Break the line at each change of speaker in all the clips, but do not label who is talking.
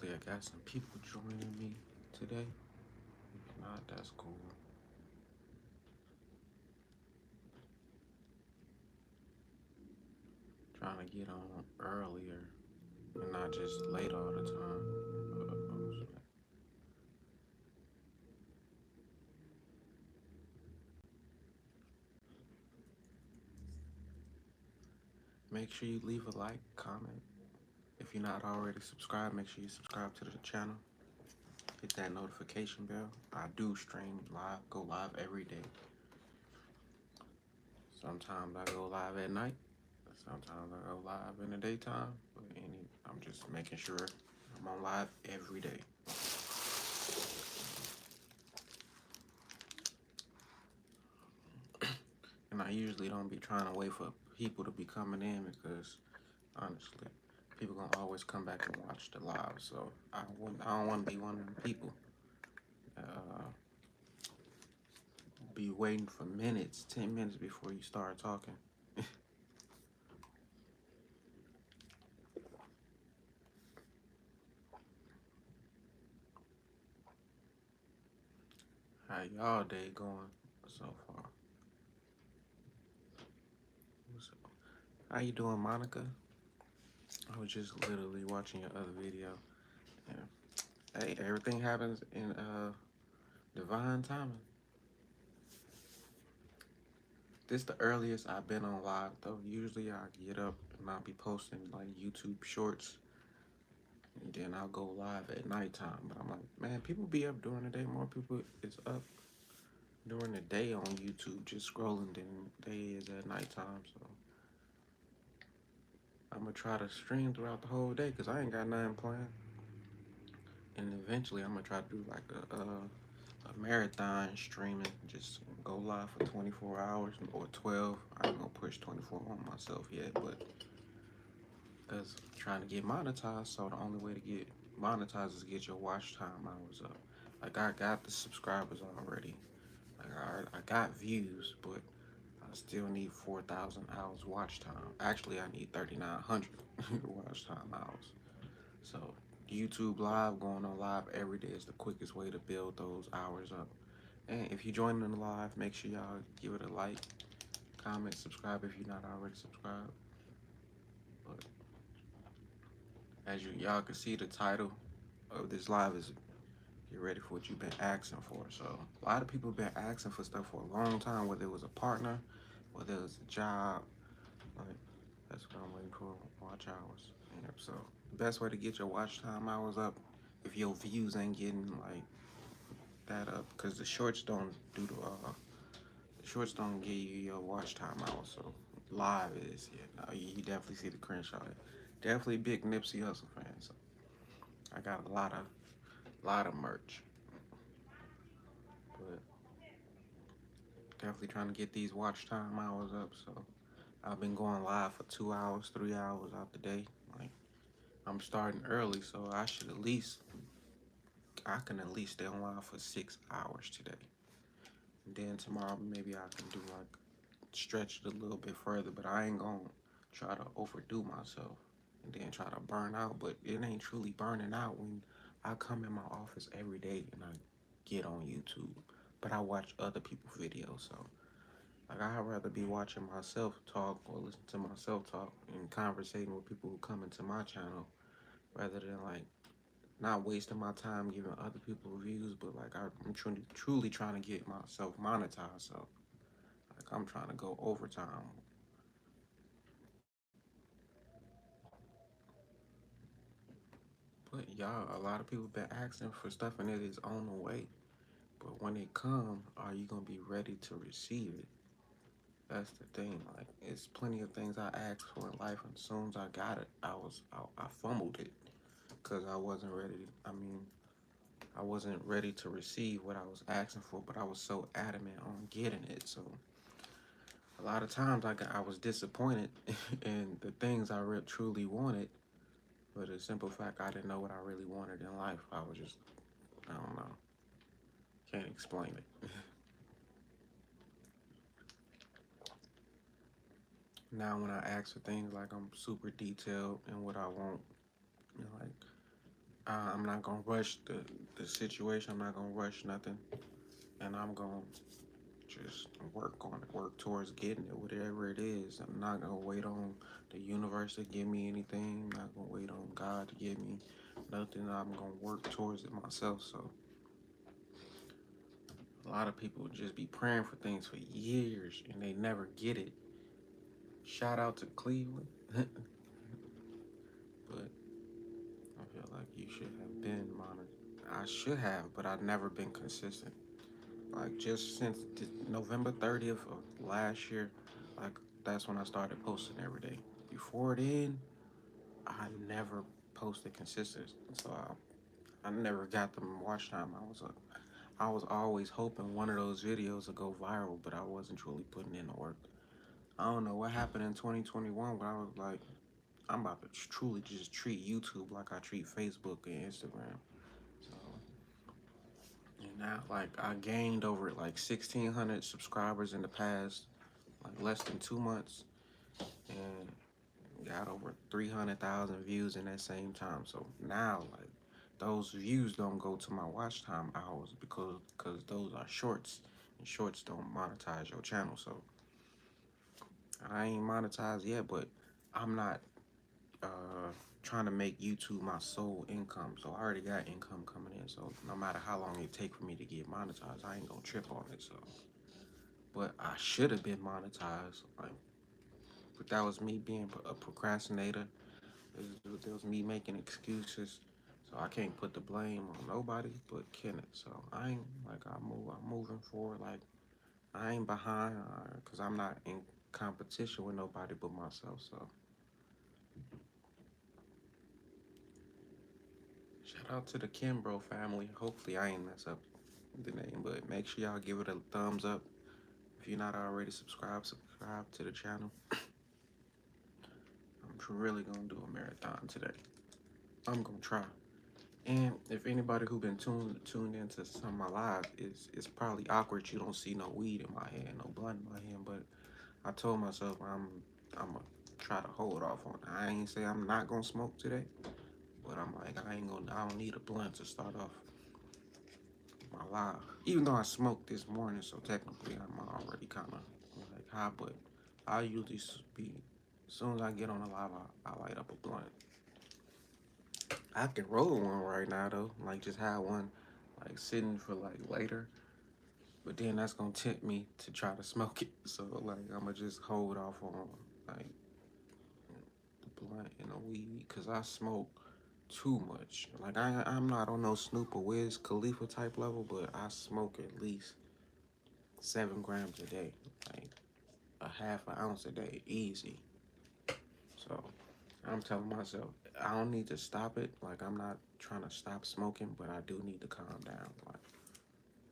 Hopefully I got some people joining me today. If not, that's cool. Trying to get on earlier and not just late all the time. Make sure you leave a like, comment. If you're not already subscribed, make sure you subscribe to the channel. Hit that notification bell. I do stream live, go live every day. Sometimes I go live at night. Sometimes I go live in the daytime. But I'm just making sure I'm on live every day. And I usually don't be trying to wait for people to be coming in because honestly, people gonna always come back and watch the live. So I don't want to be one of them people. Be waiting for minutes, 10 minutes before you start talking. How y'all day going so far? How you doing, Monica? I was just literally watching your other video. Yeah. Hey, everything happens in divine timing. This the earliest I've been on live though. Usually I get up and I'll be posting like YouTube shorts and then I'll go live at nighttime. But I'm like, man, people be up during the day. More people is up during the day on YouTube just scrolling than they is at nighttime. So I'm gonna try to stream throughout the whole day because I ain't got nothing planned. And eventually I'm gonna try to do like a marathon streaming, just go live for 24 hours or 12. I ain't gonna push 24 on myself yet, but because I'm trying to get monetized, so the only way to get monetized is get your watch time hours up. Like I got the subscribers already. Like I got views, but I still need 4,000 hours watch time. Actually, I need 3,900 watch time hours. So YouTube Live, going on live every day is the quickest way to build those hours up. And if you're joining the live, make sure y'all give it a like, comment, subscribe if you're not already subscribed. But as y'all can see, the title of this live is get ready for what you've been asking for. So a lot of people have been asking for stuff for a long time, whether it was a partner, whether it was a job. Like that's what I'm waiting for, watch hours. Yep, so the best way to get your watch time hours up if your views ain't getting like that up, because the shorts don't do the shorts don't give you your watch time hours. So live is, yeah, no, you definitely see the Crenshaw. Definitely big Nipsey Hussle fan. So I got a lot of merch, but definitely trying to get these watch time hours up. So I've been going live for 2 hours, 3 hours out the day. Like I'm starting early, so I can at least stay on live for 6 hours today. And then tomorrow maybe I can do like stretch it a little bit further, but I ain't gonna try to overdo myself and then try to burn out. But it ain't truly burning out when I come in my office every day and I get on YouTube. But I watch other people's videos, so like I'd rather be watching myself talk or listen to myself talk and conversating with people who come into my channel rather than like not wasting my time giving other people reviews, but like I'm truly trying to get myself monetized. So like I'm trying to go overtime. But y'all, a lot of people been asking for stuff and it is on the way. But when it come, are you gonna be ready to receive it? That's the thing. Like it's plenty of things I asked for in life, and as soon as I got it, I fumbled it because I wasn't ready. I wasn't ready to receive what I was asking for, but I was so adamant on getting it. So a lot of times I was disappointed in the things I truly wanted, but the simple fact I didn't know what I really wanted in life. I was just, I don't know, can't explain it. Now when I ask for things like I'm super detailed in what I want, like I'm not gonna rush the situation. I'm not gonna rush nothing, and I'm gonna just work on it, work towards getting it, whatever it is. I'm not gonna wait on the universe to give me anything. I'm not gonna wait on God to give me nothing. I'm gonna work towards it myself. So a lot of people just be praying for things for years and they never get it. Shout out to Cleveland. But I feel like you should have been monitored. I should have, but I've never been consistent. Like just since November 30th of last year, like that's when I started posting every day. Before then, I never posted consistent, so I never got the watch time. I was always hoping one of those videos would go viral, but I wasn't truly putting in the work. I don't know what happened in 2021, but I was like, I'm about to truly just treat YouTube like I treat Facebook and Instagram. So, and now, like, I gained over like 1,600 subscribers in the past, like, less than 2 months, and got over 300,000 views in that same time. So now, like, those views don't go to my watch time hours because those are shorts, and shorts don't monetize your channel. So I ain't monetized yet, but I'm not uh trying to make YouTube my sole income. So I already got income coming in. So no matter how long it take for me to get monetized, I ain't gonna trip on it. So, but I should have been monetized. Like, but that was me being a procrastinator. It was me making excuses. So I can't put the blame on nobody but Kenneth. So I ain't like I'm moving forward. Like I ain't behind because I'm not in competition with nobody but myself. So shout out to the Kimbrough family. Hopefully I ain't mess up the name, but make sure y'all give it a thumbs up. If you're not already subscribed, subscribe to the channel. I'm really gonna do a marathon today. I'm gonna try. And if anybody who been tuned into some of my lives, it's probably awkward you don't see no weed in my hand, no blunt in my hand. But I told myself I'm gonna try to hold off on it. I ain't say I'm not gonna smoke today, but I'm like I don't need a blunt to start off my live. Even though I smoked this morning, so technically I'm already kind of like high. But I usually be as soon as I get on the live, I light up a blunt. I can roll one right now though, like just have one like sitting for like later. But then that's gonna tempt me to try to smoke it. So like I'm gonna just hold off on like the blunt and the weed because I smoke too much. Like I'm not on no Snoop or Wiz Khalifa type level, but I smoke at least 7 grams a day, like a half an ounce a day, easy. So I'm telling myself I don't need to stop it. Like I'm not trying to stop smoking, but I do need to calm down. Like,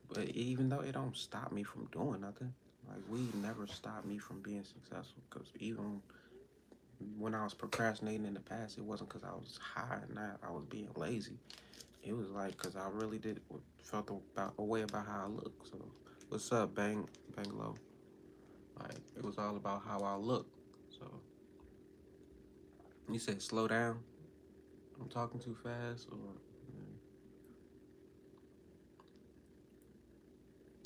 but even though it don't stop me from doing nothing, like weed never stopped me from being successful. Cause even when I was procrastinating in the past, it wasn't cause I was high and not I was being lazy. It was like cause I really did felt about a way about how I look. So what's up, Banglo? Like it was all about how I look. So you said slow down. I'm talking too fast, or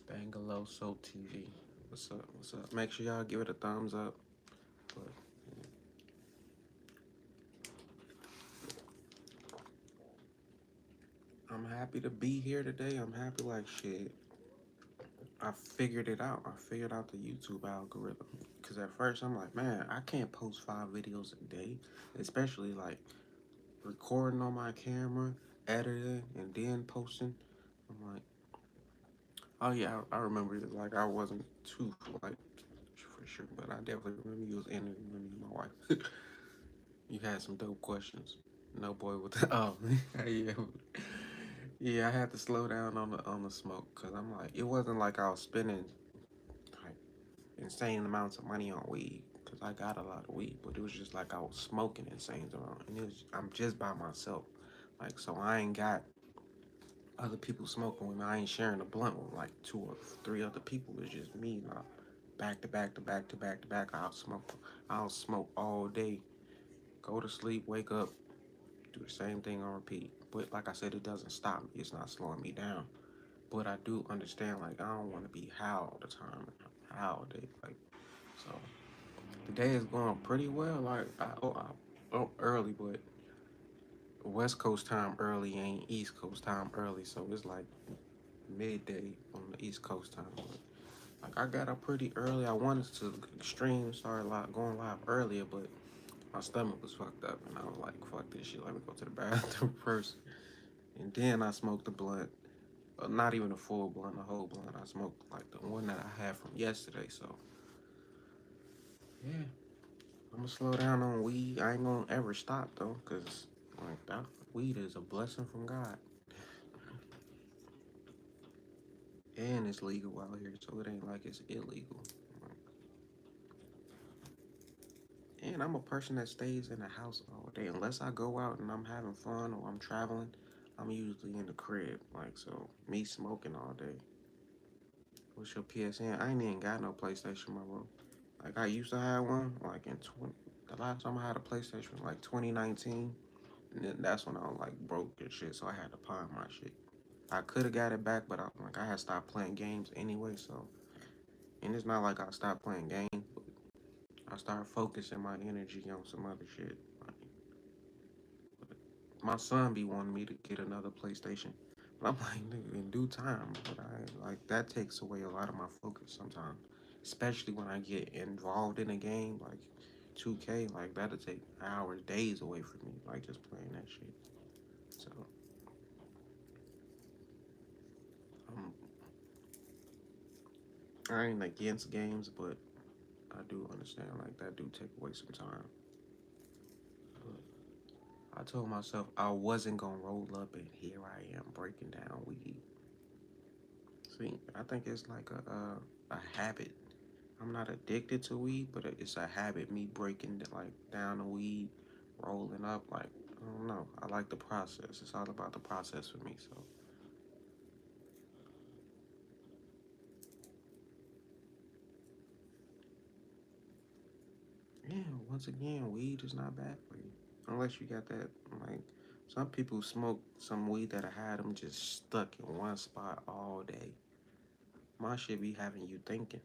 Bangalow Soul TV. What's up? What's up? Make sure y'all give it a thumbs up. But I'm happy to be here today. I'm happy like shit. I figured it out. I figured out the YouTube algorithm. Cause at first I'm like, man, I can't post 5 videos a day, especially like recording on my camera, editing, and then posting. I'm like, oh yeah, I remember it. Like I wasn't too like for sure, but I definitely remember you was interviewing me and my wife. You had some dope questions. No boy with the yeah. Yeah, I had to slow down on the smoke because I'm like, it wasn't like I was spending like insane amounts of money on weed because I got a lot of weed, but it was just like I was smoking insane amount, and I'm just by myself, like so I ain't got other people smoking with me. I ain't sharing a blunt with like 2 or 3 other people. It's just me. Back to back to back to back to back. I'll smoke all day. Go to sleep, wake up, do the same thing on repeat. But like I said, it doesn't stop me. It's not slowing me down. But I do understand, like, I don't want to be high all the time, high all day. Like, so the day is going pretty well. Like, I early, but West Coast time early ain't East Coast time early. So it's like midday on the East Coast time. But like, I got up pretty early. I wanted to stream, start going live earlier, but my stomach was fucked up, and I was like, "Fuck this shit. Let me go to the bathroom first." And then I smoked the blunt. Not even a full blunt, a whole blunt. I smoked like the one that I had from yesterday. So yeah, I'm gonna slow down on weed. I ain't gonna ever stop though, cause like that weed is a blessing from God, and it's legal out here, so it ain't like it's illegal. And I'm a person that stays in the house all day. Unless I go out and I'm having fun or I'm traveling, I'm usually in the crib. Like, so me smoking all day. What's your PSN? I ain't even got no PlayStation, my bro. Like, I used to have one, like, the last time I had a PlayStation was like 2019. And then that's when I was like broke and shit, so I had to pawn my shit. I could have got it back, but I had stopped playing games anyway, so. And it's not like I stopped playing games, but I started focusing my energy on some other shit. Like, my son be wanting me to get another PlayStation. But I'm like, nigga, in due time. But I like that takes away a lot of my focus sometimes. Especially when I get involved in a game like 2K, like that'll take hours, days away from me, like just playing that shit. So um, I ain't against games, but I do understand like that do take away some time. But I told myself I wasn't gonna roll up, and here I am breaking down weed. See, I think it's like a habit. I'm not addicted to weed, but it's a habit. Me breaking like down the weed, rolling up. Like I don't know. I like the process. It's all about the process for me. So yeah. Once again, weed is not bad for you unless you got that like. Some people smoke some weed that I had them just stuck in one spot all day. My shit be having you thinking.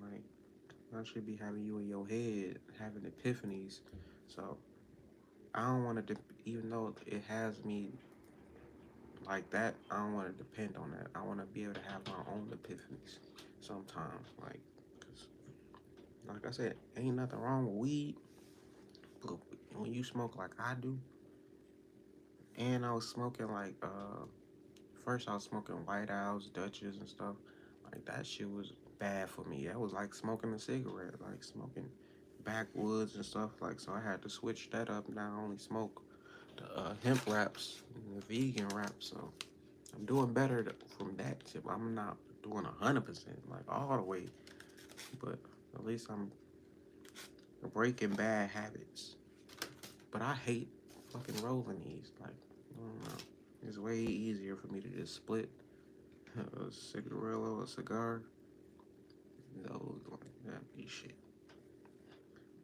Like my shit be having you in your head, having epiphanies. So I don't want to, even though it has me like that, I don't want to depend on that. I want to be able to have my own epiphanies sometimes. Cause like I said, ain't nothing wrong with weed, but when you smoke like I do, and I was smoking like, first I was smoking White Owls, Dutches, and stuff. Like that shit was bad for me. That was like smoking a cigarette, like smoking backwoods and stuff. Like so, I had to switch that up. Now I only smoke the hemp wraps and the vegan wraps. So I'm doing better from that tip. I'm not doing 100%, like all the way, but at least I'm breaking bad habits. But I hate fucking rolling these. Like, I don't know. It's way easier for me to just split a cigarillo, a cigar. Those like that be shit.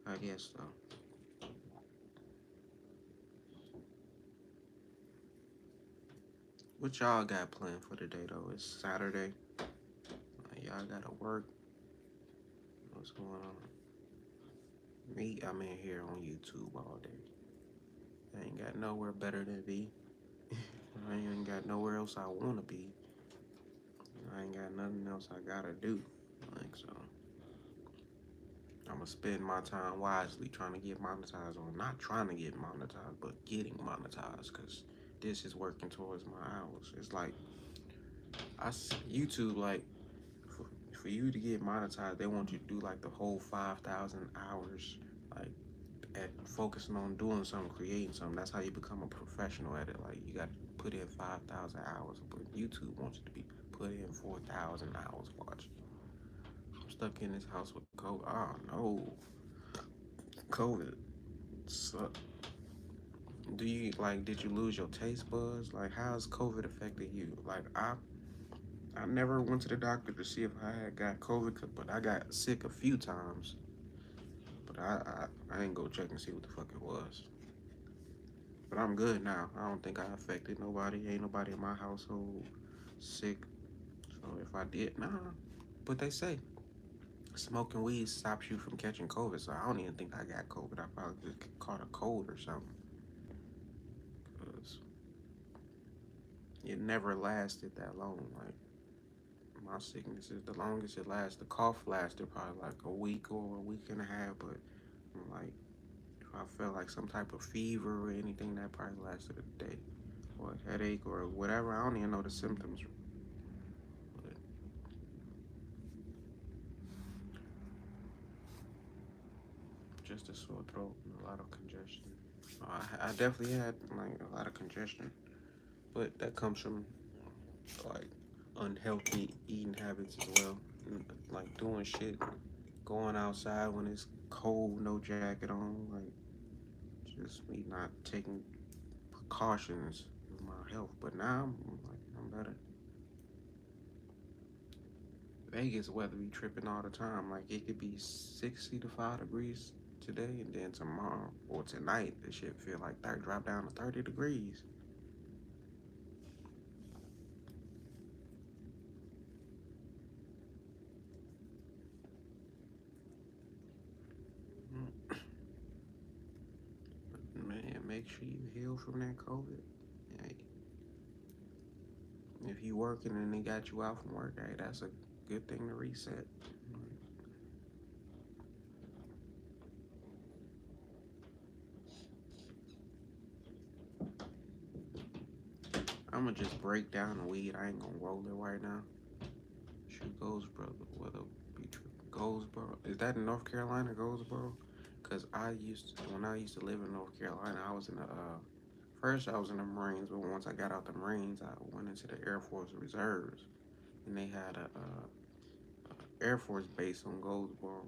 I guess so. What y'all got planned for today though? It's Saturday. Y'all gotta work. What's going on? Me, I'm in here on YouTube all day. I ain't got nowhere better than be. I ain't got nowhere else I wanna be. I ain't got nothing else I gotta do. Like so, I'ma spend my time wisely trying to get monetized, or not trying to get monetized, but getting monetized. Cause this is working towards my hours. It's like YouTube like for, for you to get monetized, they want you to do like the whole 5,000 hours, like at focusing on doing something, creating something. That's how you become a professional at it. Like you got to put in 5,000 hours, but YouTube wants you to be put in 4,000 hours watching. I'm stuck in this house with COVID. Oh no, COVID sucked. Do you like? Did you lose your taste buds? Like, how's COVID affected you? Like, I never went to the doctor to see if I had got COVID, but I got sick a few times. But I ain't go check and see what the fuck it was. But I'm good now. I don't think I affected nobody. Ain't nobody in my household sick. So if I did, nah. But they say smoking weed stops you from catching COVID. So I don't even think I got COVID. I probably just caught a cold or something. Cause it never lasted that long. Like my sickness is the longest it lasted. The cough lasted probably like a week or a week and a half. But like if I felt like some type of fever or anything, that probably lasted a day. Or a headache or whatever. I don't even know the symptoms. But just a sore throat and a lot of congestion. I definitely had like a lot of congestion, but that comes from like unhealthy eating habits as well. Like doing shit, going outside when it's cold, no jacket on, like just me not taking precautions with my health. But now I'm better. Vegas weather be tripping all the time. Like it could be 65 degrees today, and then tomorrow or tonight, the shit feel like that drop down to 30 degrees. Mm, Man, make sure you heal from that COVID. Hey, if you working and they got you out from work, hey, that's a good thing to reset. I'm gonna just break down the weed. I ain't gonna roll it right now. Shoot Goldsboro, what a be true. Goldsboro, is that in North Carolina, Goldsboro? Cause when I used to live in North Carolina, I was in the first I was in the Marines, but once I got out the Marines, I went into the Air Force Reserves, and they had a Air Force base on Goldsboro,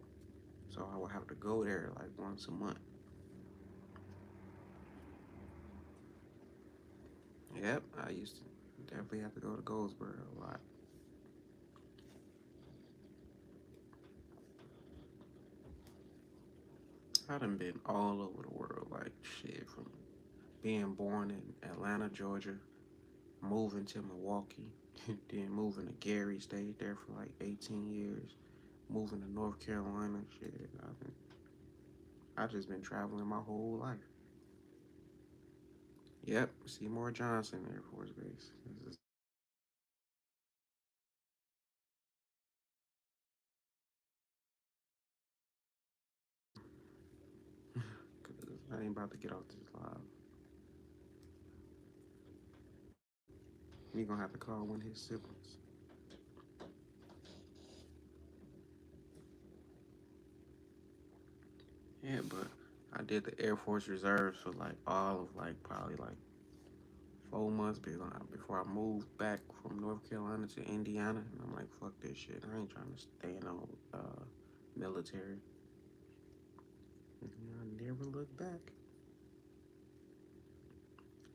so I would have to go there like once a month. Yep, I used to definitely have to go to Goldsboro a lot. I done been all over the world, like shit, from being born in Atlanta, Georgia, moving to Milwaukee, then moving to Gary, stayed there for like 18 years, moving to North Carolina, shit. I just been traveling my whole life. Yep, Seymour Johnson Air Force Base. I ain't about to get off this live. We gonna have to call one of his siblings. Yeah, but I did the Air Force Reserves for like all of like probably like 4 months before I moved back from North Carolina to Indiana. And I'm like, fuck this shit. I ain't trying to stay in no military. I never look back.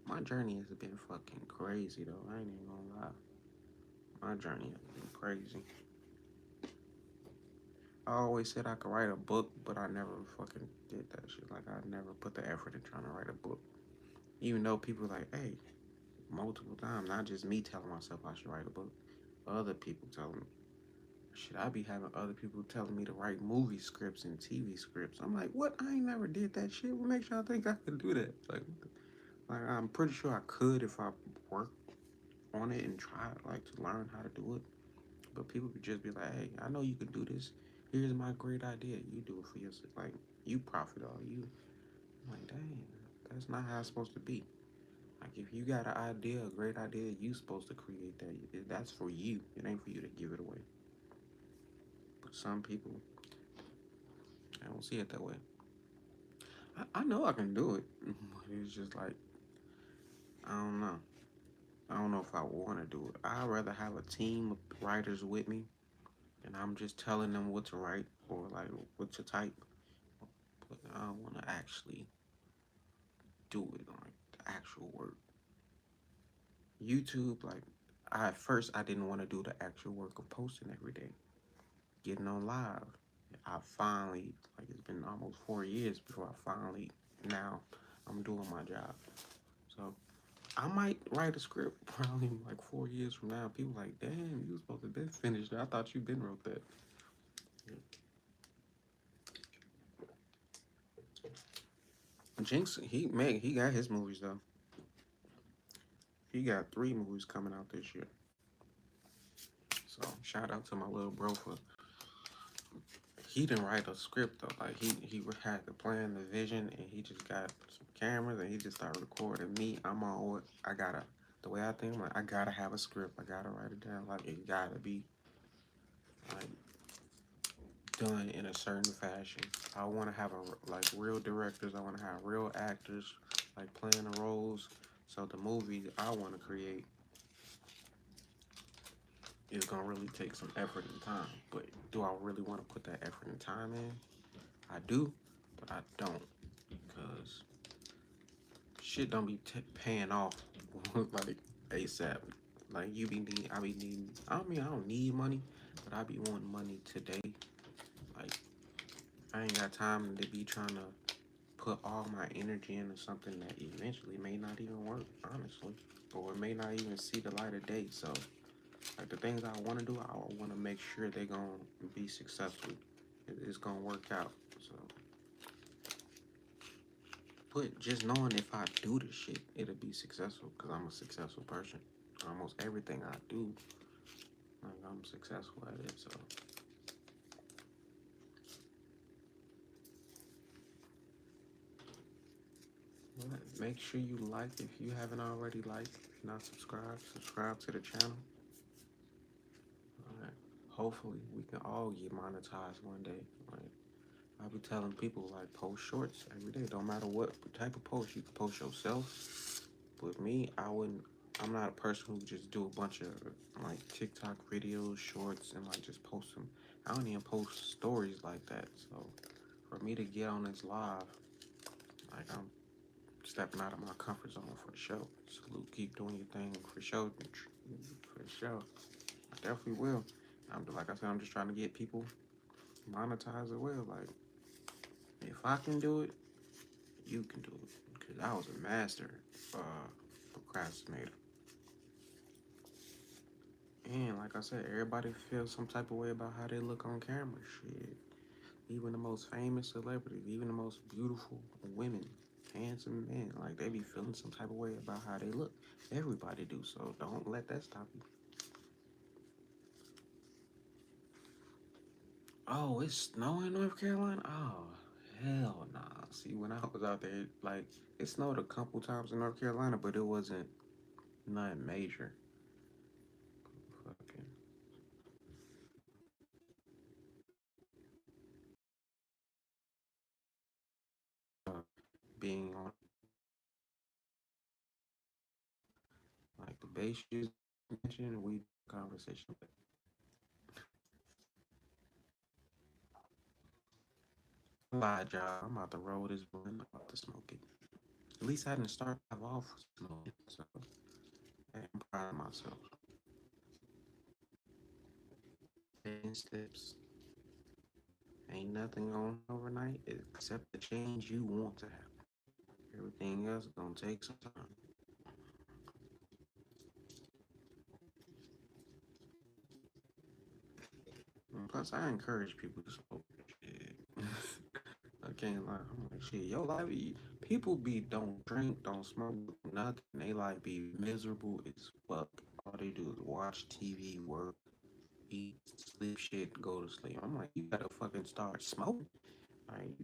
My journey has been fucking crazy though. I ain't even gonna lie. My journey has been crazy. I always said I could write a book, but I never fucking did that shit. Like I never put the effort in trying to write a book. Even though people like, hey, multiple times, not just me telling myself I should write a book. Other people telling me, should I be having other people telling me to write movie scripts and TV scripts? I'm like, what? I ain't never did that shit. What makes y'all think I could do that? Like I'm pretty sure I could if I worked on it and tried like to learn how to do it. But people could just be like, hey, I know you can do this. Here's my great idea. You do it for yourself. Like you profit all you. I'm like, dang, that's not how it's supposed to be. Like if you got an idea, a great idea, you supposed to create that. That's for you. It ain't for you to give it away. But some people, I don't see it that way. I know I can do it. It's just like I don't know. I don't know if I want to do it. I'd rather have a team of writers with me, and I'm just telling them what to write or like what to type. But I don't want to actually do it, like the actual work. YouTube, like at first I didn't want to do the actual work of posting every day, getting on live. I finally, like it's been almost 4 years before I finally now I'm doing my job. So I might write a script probably like 4 years from now. People like, damn, you was supposed to been finished. I thought you been wrote that. Jinx, he got his movies though. He got 3 movies coming out this year. So shout out to my little bro for he didn't write a script though. Like he had the plan, the vision, and he just got some cameras and he just started recording. Me, I'm all I gotta the way I think. I'm like I gotta have a script. I gotta write it down. Like it gotta be like done in a certain fashion. I want to have a like real directors. I want to have real actors like playing the roles. So the movie I want to create is gonna really take some effort and time. But do I really want to put that effort and time in? I do, but I don't because shit don't be paying off like ASAP. Like you be need, I be needing. I mean, I don't need money, but I be wanting money today. Like I ain't got time to be trying to put all my energy into something that eventually may not even work, honestly, or it may not even see the light of day. So, like the things I want to do, I want to make sure they're gonna be successful. It's gonna work out. So, but just knowing if I do this shit, it'll be successful because I'm a successful person. Almost everything I do, like I'm successful at it. So, make sure you like if you haven't already liked. If you're not subscribed, subscribe to the channel. Alright. Hopefully, we can all get monetized one day. Like I be telling people, like post shorts every day. Don't matter what type of post you can post yourself. With me, I wouldn't. I'm not a person who just do a bunch of like TikTok videos, shorts, and like just post them. I don't even post stories like that. So for me to get on this live, like I'm stepping out of my comfort zone for the show. Salute, keep doing your thing for show, for the show. I definitely will. I'm like I said, I'm just trying to get people monetized as well. Like if I can do it, you can do it. Because I was a master uh, procrastinator. And like I said, everybody feels some type of way about how they look on camera. Shit. Even the most famous celebrities, even the most beautiful women, handsome men, like they be feeling some type of way about how they look. Everybody do, so don't let that stop you. Oh, it's snowing in North Carolina? Oh, hell nah. See, when I was out there, like, it snowed a couple times in North Carolina, but it wasn't nothing major. Fucking uh, being on, like, the base you mentioned, we conversation. Lied, y'all. I'm about to roll this blunt. I'm about to smoke it. At least I didn't start off smoking, so I'm proud of myself. 10 steps. Ain't nothing going overnight except the change you want to have. Everything else gonna take some time. And plus, I encourage people to smoke. Shit. I can't lie. I'm like, shit, your life, people be don't drink, don't smoke, nothing. They like be miserable as fuck. All they do is watch TV, work, eat, sleep, shit, go to sleep. I'm like, you gotta fucking start smoking. Like,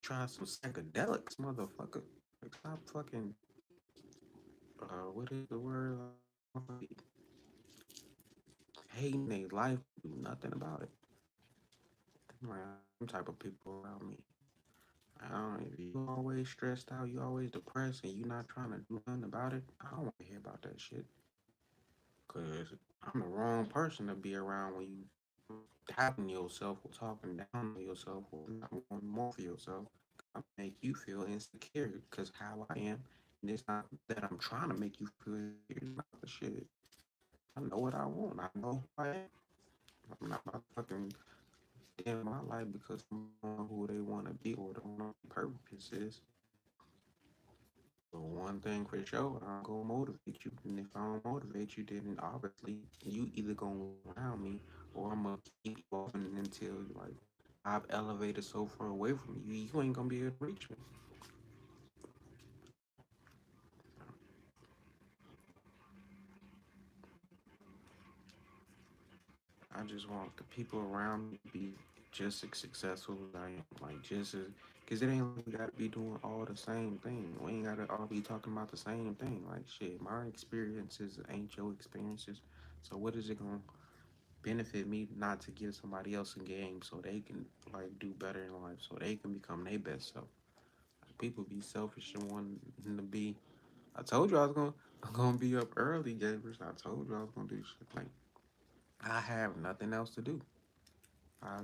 try some psychedelics, motherfucker. Like, stop fucking, what is the word? Hating their life, do nothing about it. I'm like, some type of people around me. I don't, if you always stressed out, you always depressed, and you not trying to do nothing about it, I don't want to hear about that shit. Cause I'm the wrong person to be around when you doubting yourself or talking down on yourself or not wanting more for yourself. I make you feel insecure because how I am, and it's not that I'm trying to make you feel insecure. It's not the shit. I know what I want. I know who I am. I'm not about to fucking dim my life because I'm who they want to be or what their purpose is. So one thing for sure, I'm gonna motivate you, and if I don't motivate you, then obviously you either gonna look around me, or I'm gonna keep evolving until like I've elevated so far away from you, you ain't gonna be able to reach me. I just want the people around me to be just as successful as I am, like just as, cause it ain't like we gotta be doing all the same thing. We ain't gotta all be talking about the same thing. Like shit, my experiences ain't your experiences. So what is it gonna benefit me not to give somebody else a game so they can like do better in life, so they can become their best self? Like, people be selfish and wanting to be. I told you I'm gonna be up early, Gabriel. I told you I was gonna do shit. Like I have nothing else to do.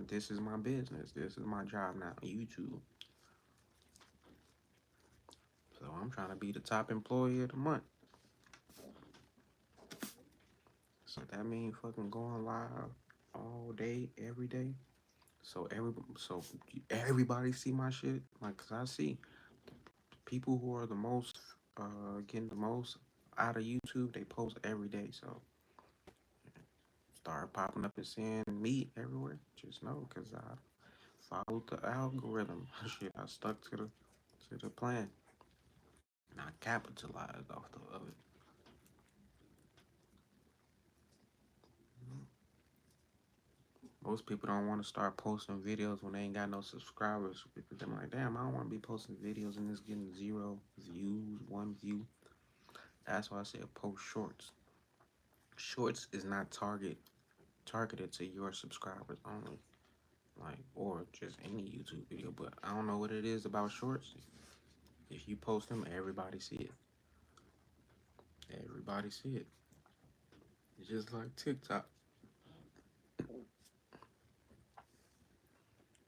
This is my business. This is my job now. YouTube. So I'm trying to be the top employee of the month. So that means fucking going live all day, every day. So everybody see my shit. Like, cause I see people who are the most getting the most out of YouTube. They post every day. So start popping up and seeing me everywhere. Just know, cause I followed the algorithm. Shit, I stuck to the plan. And I capitalized off of it. Most people don't want to start posting videos when they ain't got no subscribers because they're like, damn, I don't want to be posting videos and it's getting 0 views, 1 view. That's why I said post shorts. Shorts is not targeted to your subscribers only, like or just any YouTube video. But I don't know what it is about shorts. If you post them, everybody see it. Everybody see it. It's just like TikTok.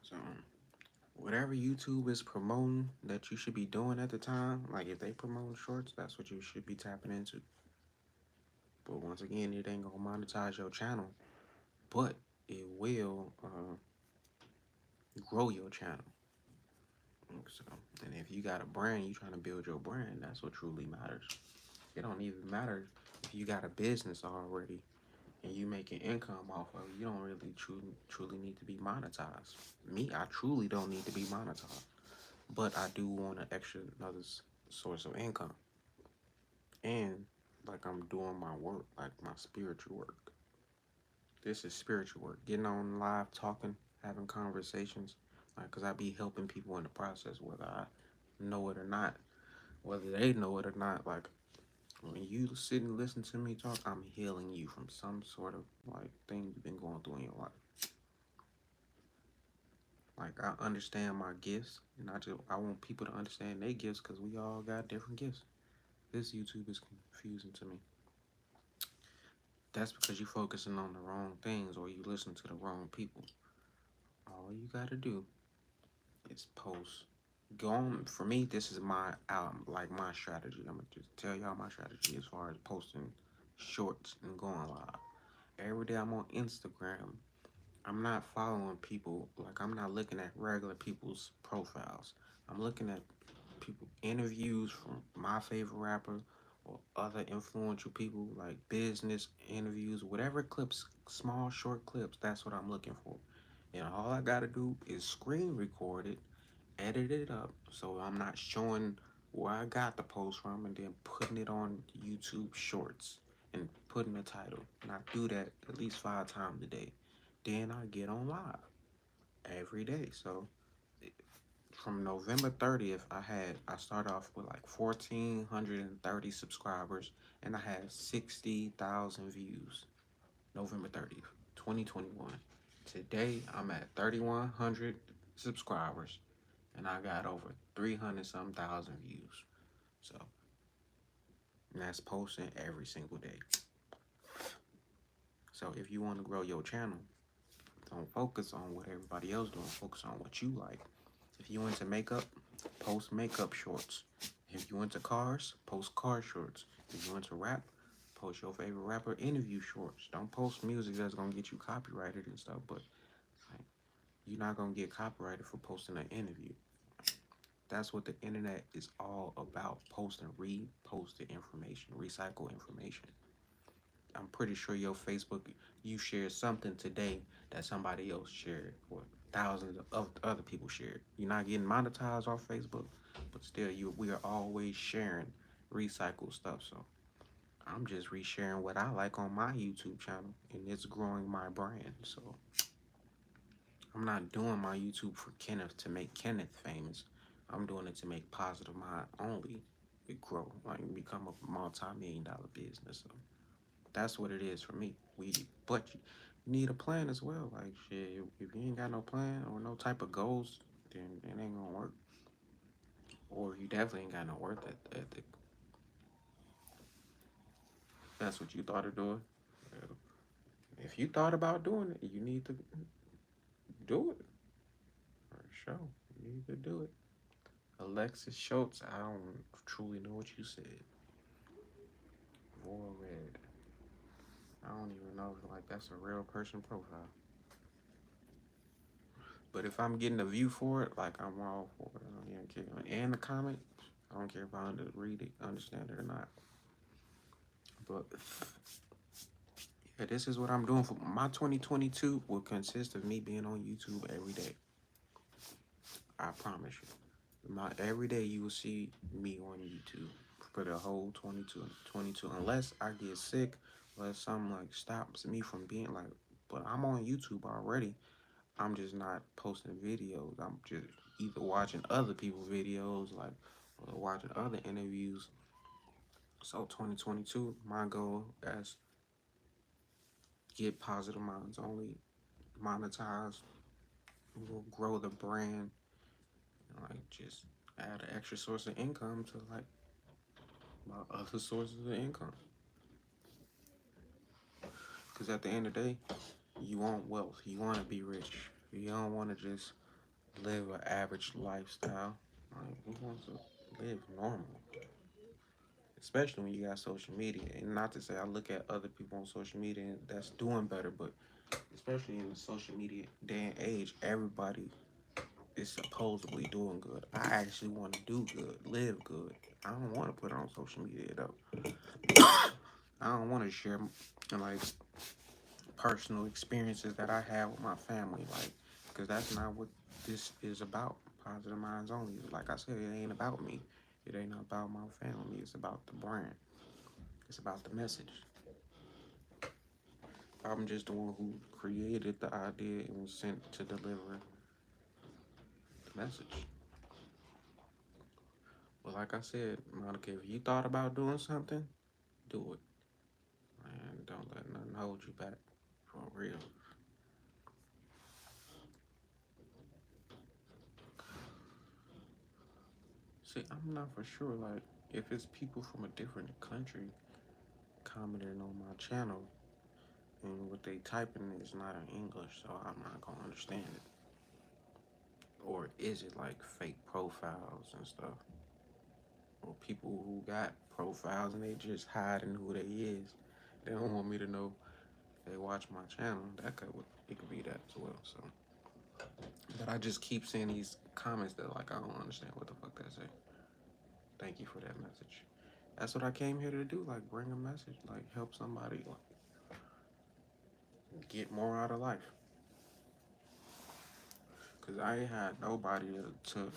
So whatever YouTube is promoting that you should be doing at the time, like if they promote shorts, that's what you should be tapping into. But once again, it ain't gonna monetize your channel, but it will grow your channel. So, and if you got a brand, you trying to build your brand, that's what truly matters. It don't even matter if you got a business already and you making income off of it. You don't really truly need to be monetized. Me, I truly don't need to be monetized, but I do want an extra another source of income. And like I'm doing my work, like my spiritual work. This is spiritual work. Getting on live, talking, having conversations. Like, cause I be helping people in the process, whether I know it or not, whether they know it or not. Like, when you sit and listen to me talk, I'm healing you from some sort of like thing you've been going through in your life. Like, I understand my gifts, and I want people to understand their gifts, cause we all got different gifts. This YouTube is confusing to me. That's because you're focusing on the wrong things or you listen to the wrong people. All you gotta do is post. Go on. For me, this is my like my strategy. I'm gonna just tell y'all my strategy as far as posting shorts and going live. Every day I'm on Instagram. I'm not following people, like I'm not looking at regular people's profiles. I'm looking at people interviews from my favorite rapper or other influential people, like business interviews, whatever clips, small short clips. That's what I'm looking for. And all I gotta do is screen record it, edit it up so I'm not showing where I got the post from, and then putting it on YouTube Shorts and putting the title. And I do that at least 5 times a day. Then I get on live every day. So from November 30th, I started off with like 1,430 subscribers, and I had 60,000 views. November 30th, 2021. Today I'm at 3,100 subscribers, and I got over 300 some thousand views. So, and that's posting every single day. So if you want to grow your channel, don't focus on what everybody else doing. Focus on what you like. If you into makeup, post makeup shorts. If you into cars, post car shorts. If you into rap, post your favorite rapper interview shorts. Don't post music that's gonna get you copyrighted and stuff, but like, you're not gonna get copyrighted for posting an interview. That's what the internet is all about. Posting, reposted information, recycle information. I'm pretty sure your Facebook, you shared something today that somebody else shared or thousands of other people shared. You're not getting monetized off Facebook, but still, we are always sharing recycled stuff. So I'm just resharing what I like on my YouTube channel, and it's growing my brand. So I'm not doing my YouTube for Kenneth to make Kenneth famous. I'm doing it to make Positive Mind only it grow, like become a multi-million-dollar business. So that's what it is for me. But you need a plan as well. Like shit, if you ain't got no plan or no type of goals, then it ain't gonna work. Or you definitely ain't got no work ethic. That's what you thought of doing. If you thought about doing it, you need to do it for sure. You need to do it. Alexis Schultz, I don't truly know what you said. Red. I don't even know if like that's a real person profile. But if I'm getting a view for it, like I'm all for it. I don't even care. And the comment, I don't care if I read it, understand it or not. But yeah, this is what I'm doing for my 2022 will consist of me being on YouTube every day. I promise you. Every day you will see me on YouTube for the whole 22, unless I get sick, unless something like stops me from being like, but I'm on YouTube already. I'm just not posting videos. I'm just either watching other people's videos, like or watching other interviews. So 2022, my goal is get Positive Minds only monetized. We'll grow the brand, like just add an extra source of income to like my other sources of income. Because at the end of the day, you want wealth. You want to be rich. You don't want to just live an average lifestyle. Like, you want to live normal. Especially when you got social media. And not to say I look at other people on social media that's doing better, but especially in the social media day and age, everybody is supposedly doing good. I actually want to do good, live good. I don't want to put it on social media though. I don't want to share like personal experiences that I have with my family, like, because that's not what this is about. Positive Minds only. Like I said, it ain't about me. It ain't about my family. It's about the brand. It's about the message. I'm just the one who created the idea and was sent to deliver the message. But like I said, Monica, if you thought about doing something, do it. And don't let nothing hold you back. For real. See, I'm not for sure. Like, if it's people from a different country commenting on my channel and what they typing is not in English, so I'm not gonna understand it. Or is it like fake profiles and stuff? Or people who got profiles and they just hiding who they is. They don't want me to know if they watch my channel. It could be that as well. So, but I just keep seeing these comments that like I don't understand what the fuck that say. Thank you for that message. That's what I came here to do. Like bring a message. Like help somebody. Like, get more out of life. Cause I ain't had nobody to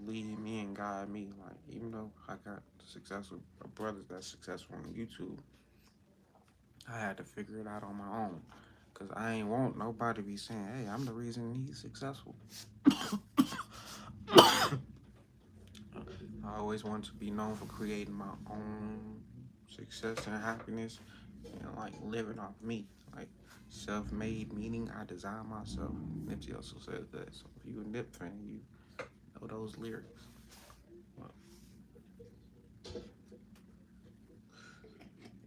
lead me and guide me. Like even though I got successful brothers that's successful on YouTube, I had to figure it out on my own. Cause I ain't want nobody to be saying, "Hey, I'm the reason he's successful." I always want to be known for creating my own success and happiness, and like living off me, like self-made, meaning I design myself. Nipsey also says that. So if you a Nip fan, you know those lyrics. But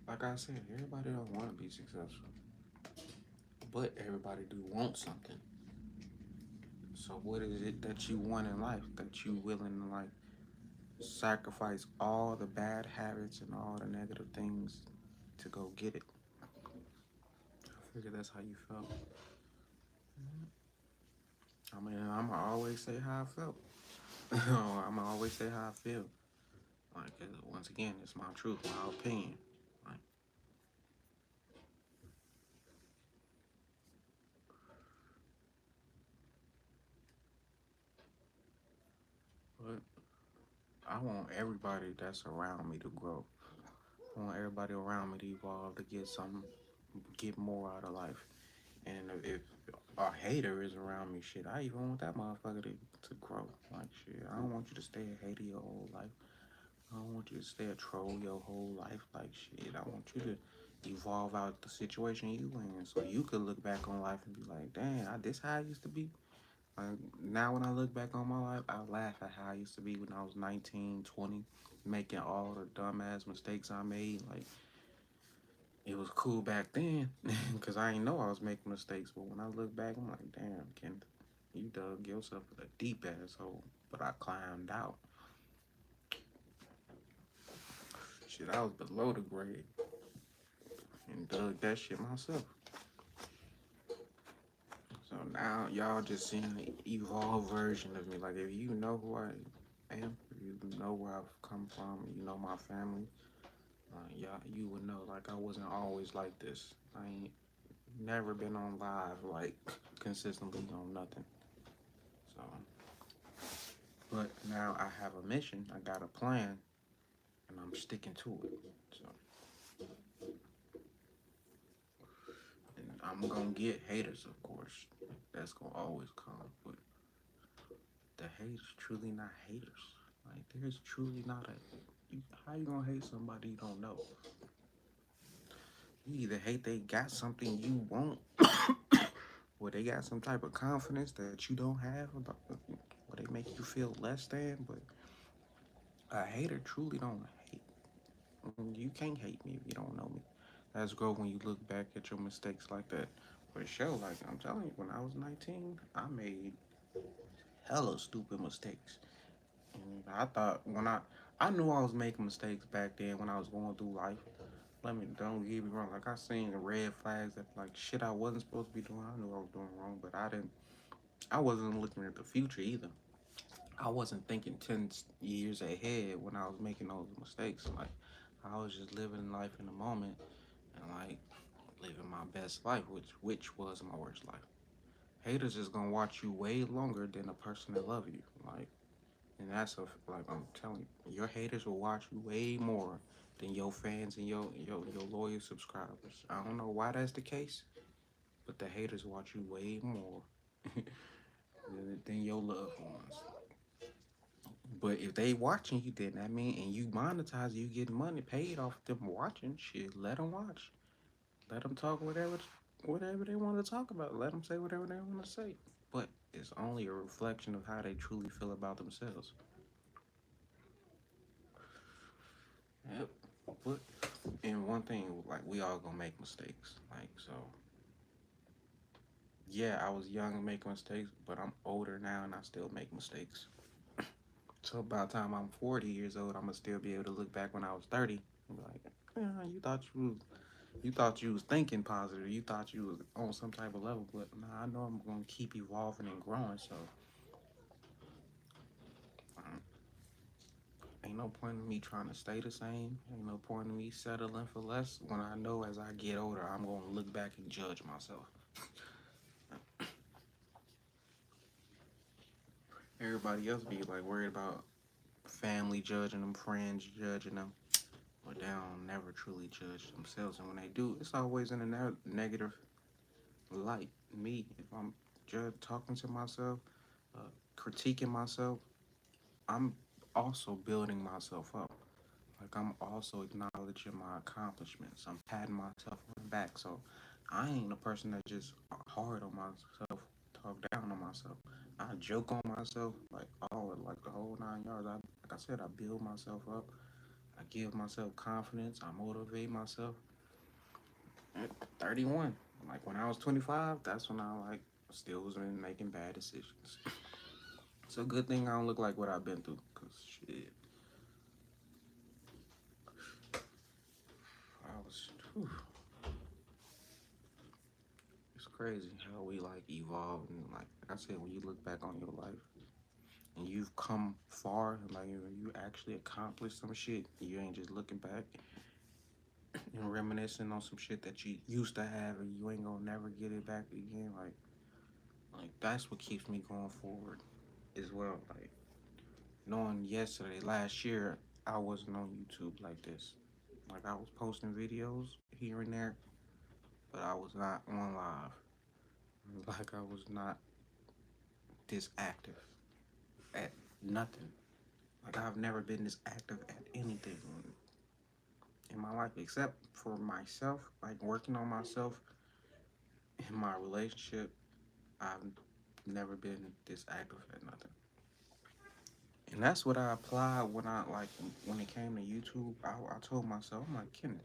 like I said, everybody don't want to be successful, but everybody do want something. So what is it that you want in life that you willing to like sacrifice all the bad habits and all the negative things to go get it? I figure that's how you felt. I mean, I'ma always say how I felt. I'm gonna always say how I feel. Like, once again, it's my truth, my opinion. Like, but I want everybody that's around me to grow. I want everybody around me to evolve, to get something, get more out of life. And if a hater is around me, shit, I even want that motherfucker to grow. Like, shit, I don't want you to stay a hater your whole life. I don't want you to stay a troll your whole life. Like, shit, I want you to evolve out the situation you in, so you could look back on life and be like, damn, this how I used to be. Like, now when I look back on my life, I laugh at how I used to be when I was 19, 20, making all the dumbass mistakes I made. Like, it was cool back then because I didn't know I was making mistakes. But when I look back, I'm like, damn, Kenneth, you dug yourself a deep ass hole. But I climbed out. Shit, I was below the grade and dug that shit myself. So now y'all just seeing an evolved version of me. Like, if you know who I am, if you know where I've come from, you know my family, y'all, you would know. Like, I wasn't always like this. I ain't never been on live, like, consistently on nothing. So, but now I have a mission, I got a plan, and I'm sticking to it. So, and I'm gonna get haters, of course. That's gonna always come. But the hate is truly not haters. Like, there's truly not a. How you gonna hate somebody you don't know? You either hate they got something you want, or they got some type of confidence that you don't have, about, or they make you feel less than. But a hater truly don't hate. You can't hate me if you don't know me. That's growth when you look back at your mistakes like that. For sure, like I'm telling you, when I was 19, I made hella stupid mistakes. And I thought I knew I was making mistakes back then when I was going through life. Let me don't get me wrong. Like I seen the red flags that like shit I wasn't supposed to be doing. I knew I was doing wrong, but I didn't. I wasn't looking at the future either. I wasn't thinking 10 years ahead when I was making those mistakes. Like I was just living life in the moment and like living my best life, which was my worst life. Haters is gonna watch you way longer than a person that love you. Like, and that's like I'm telling you, your haters will watch you way more than your fans and your loyal subscribers. I don't know why that's the case, but the haters watch you way more than your loved ones. But if they watching you, then that mean and you monetize, you get money paid off them watching. Shit, let them watch. Let them talk whatever they want to talk about. Let them say whatever they want to say. But it's only a reflection of how they truly feel about themselves. Yep. But and one thing, like we all gonna make mistakes. Like so, yeah, I was young and making mistakes, but I'm older now and I still make mistakes. So by the time I'm 40 years old, I'm gonna still be able to look back when I was 30 and be like, yeah, you thought you was thinking positive, you thought you was on some type of level, but nah, I know I'm gonna keep evolving and growing. So um, ain't no point in me trying to stay the same. Ain't no point in me settling for less when I know as I get older, I'm gonna look back and judge myself. Everybody else be like worried about family judging them, friends judging them, but they don't never truly judge themselves. And when they do, it's always in a negative light. Me, if I'm talking to myself, uh, critiquing myself, I'm also building myself up. Like I'm also acknowledging my accomplishments. I'm patting myself on the back. So I ain't a person that just hard on myself, talk down on myself. I joke on myself like all like the whole 9 yards. Like I said, I build myself up. I give myself confidence. I motivate myself. At 31, like when I was 25, that's when I like still was making bad decisions. It's a good thing I don't look like what I've been through, cause shit, I was. Whew, it's crazy how we like evolve and like I said, when you look back on your life and you've come far, like you actually accomplished some shit. You ain't just looking back and reminiscing on some shit that you used to have and you ain't gonna never get it back again. Like that's what keeps me going forward as well. Like knowing yesterday, last year, I wasn't on YouTube like this. Like I was posting videos here and there, but I was not on live. Like I was not this active at nothing. Like I've never been this active at anything in my life except for myself, like working on myself in my relationship. I've never been this active at nothing. And that's what I applied when I like when it came to YouTube. I told myself, I'm like, Kenneth,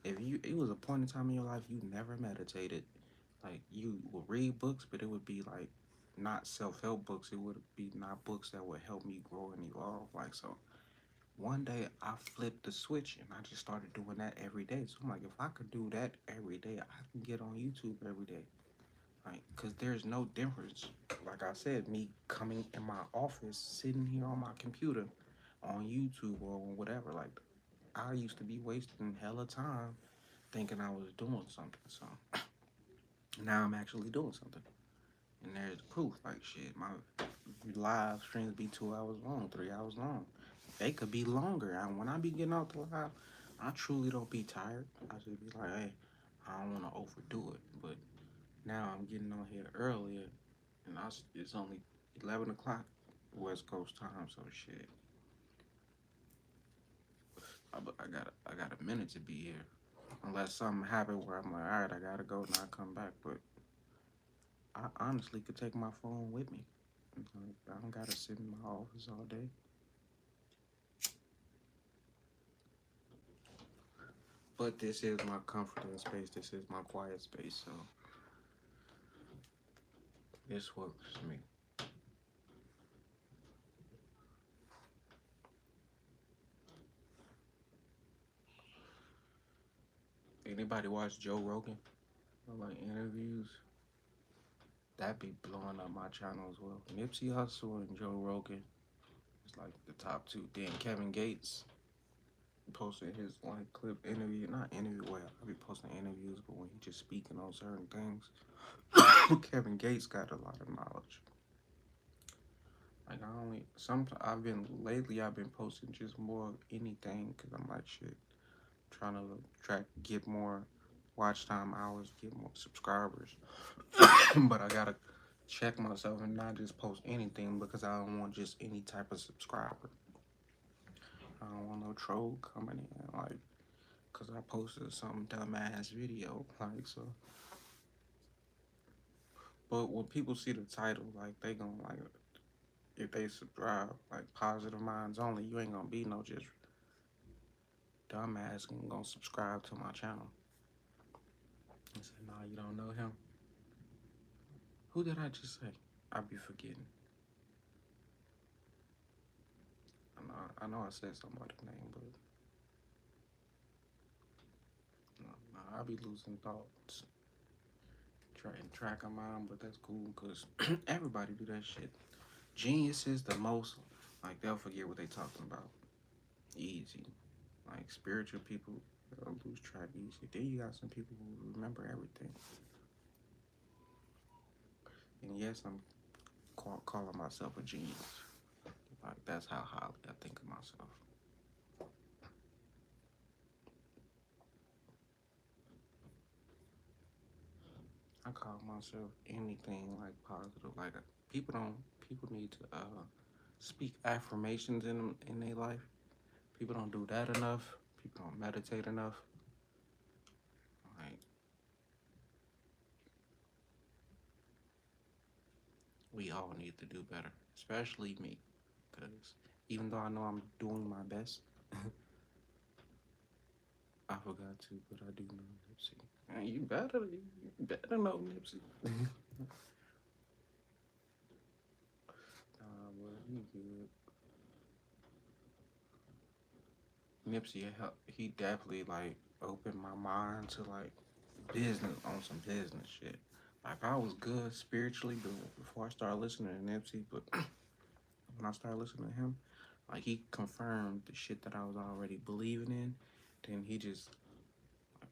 if you it was a point in time in your life you never meditated, like you would read books, but it would be like not self-help books. It would be not books that would help me grow and evolve. Like so one day I flipped the switch and I just started doing that every day. So I'm like, if I could do that every day, I can get on YouTube every day. Like, cause there's no difference. Like I said, me coming in my office, sitting here on my computer, on YouTube or whatever. Like, I used to be wasting hella time thinking I was doing something. So now I'm actually doing something, and there's proof. Like shit, my live streams be 2 hours long, 3 hours long. They could be longer. And when I be getting out the live, I truly don't be tired. I just be like, hey, I don't want to overdo it, but now I'm getting on here earlier, and it's only 11 o'clock West Coast time. So shit, I got a minute to be here, unless something happened where I'm like, all right, I gotta go and I come back. But I honestly could take my phone with me. Like, I don't gotta sit in my office all day. But this is my comforting space. This is my quiet space. So this works for me. Anybody watch Joe Rogan? Or like interviews? That be blowing up my channel as well. Nipsey Hussle and Joe Rogan is like the top two. Then Kevin Gates posted his like clip interview, not interview. Well, I be posting interviews, but when he just speaking on certain things, Kevin Gates got a lot of knowledge. Like I only some I've been lately I've been posting just more of anything because I'm like shit trying to get more watch time hours, get more subscribers. But I gotta check myself and not just post anything because I don't want just any type of subscriber. I don't want no troll coming in like because I posted some dumbass video like so. But when people see the title, like they gonna like if they subscribe like positive minds only, you ain't gonna be no just dumbass and gonna subscribe to my channel. I said, nah, you don't know him. Who did I just say? I be forgetting. I know I said somebody's name, but no, I be losing thoughts, trying track of mine. But that's cool because everybody do that shit. Geniuses the most like they'll forget what they talking about easy. Like spiritual people they'll lose track easy. Then you got some people who remember everything. And yes, I'm calling myself a genius. Like that's how highly I think of myself. I call myself anything like positive. Like people don't people need to speak affirmations in their life. People don't do that enough. People don't meditate enough. Like we all need to do better, especially me, because even though I know I'm doing my best, I forgot to, but I do know Nipsey. And you better know Nipsey. Well, he good. Nipsey, he definitely like opened my mind to like business on some business shit. Like I was good spiritually before I started listening to Nipsey, but when I started listening to him, like he confirmed the shit that I was already believing in. Then he just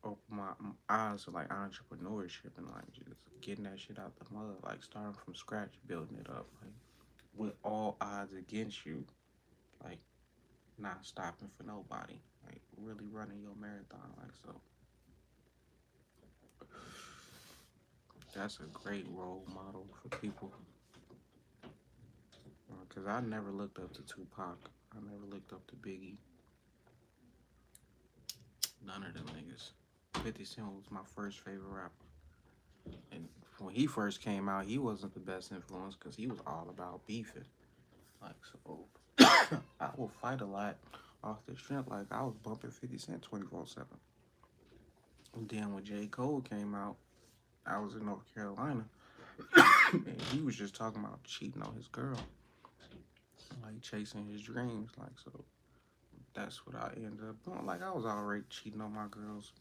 opened my eyes to like entrepreneurship and like just getting that shit out the mud, like starting from scratch, building it up, like with all odds against you, like not stopping for nobody, like really running your marathon, like so. That's a great role model for people. Cause I never looked up to Tupac. I never looked up to Biggie. None of them niggas. 50 Cent was my first favorite rapper. And when he first came out, he wasn't the best influence because he was all about beefing. Like, so I will fight a lot off the strength. Like, I was bumping 50 Cent 24/7. And then when J. Cole came out, I was in North Carolina. And he was just talking about cheating on his girl, like chasing his dreams. Like, so that's what I ended up doing. Like, I was already cheating on my girls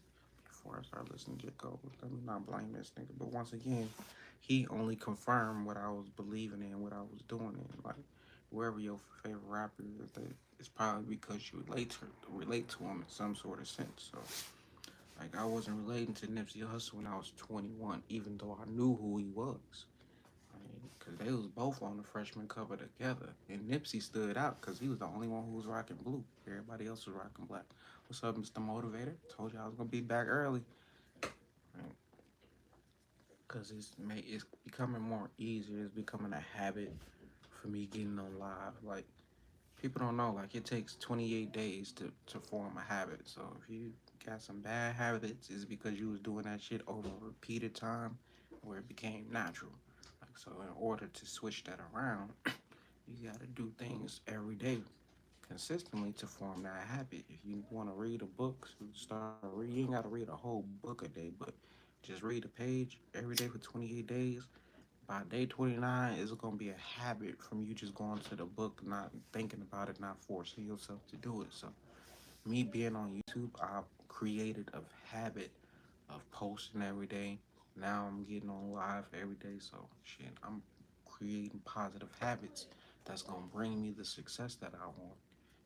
before I started listening to J. Cole. Let me not blame this nigga. But once again, he only confirmed what I was believing in, what I was doing. And like, wherever your favorite rapper is, it's probably because you relate to him in some sort of sense. So, like, I wasn't relating to Nipsey Hussle when I was 21, even though I knew who he was. I mean, because they was both on the freshman cover together. And Nipsey stood out because he was the only one who was rocking blue. Everybody else was rocking black. What's up, Mr. Motivator? Told you I was going to be back early. Because it's becoming more easier. It's becoming a habit for me getting on live. Like, people don't know, like, it takes 28 days to form a habit. So if you got some bad habits, it's because you was doing that shit over a repeated time where it became natural. Like, so in order to switch that around, you gotta do things every day consistently to form that habit. If you want to read a book, start reading. You ain't gotta read a whole book a day, but just read a page every day for 28 days. By day 29, it's gonna be a habit from you just going to the book, not thinking about it, not forcing yourself to do it. So me being on YouTube, I created a habit of posting every day. Now I'm getting on live every day. So shit, I'm creating positive habits that's gonna bring me the success that I want.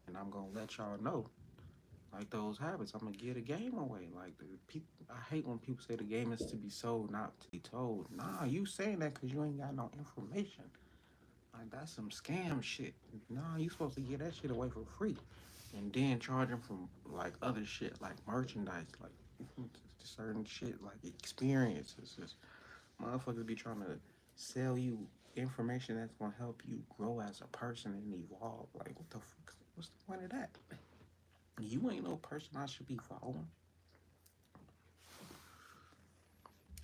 And I'm gonna let y'all know, like those habits, I'm gonna give the game away. Like the people, I hate when people say the game is to be sold, not to be told. Nah, you saying that because you ain't got no information. Like that's some scam shit. Nah, you supposed to get that shit away for free, and then charge them from like other shit, like merchandise, like certain shit, like experiences. Just motherfuckers be trying to sell you information that's gonna help you grow as a person and evolve. Like what the fuck? What's the point of that? You ain't no person I should be following.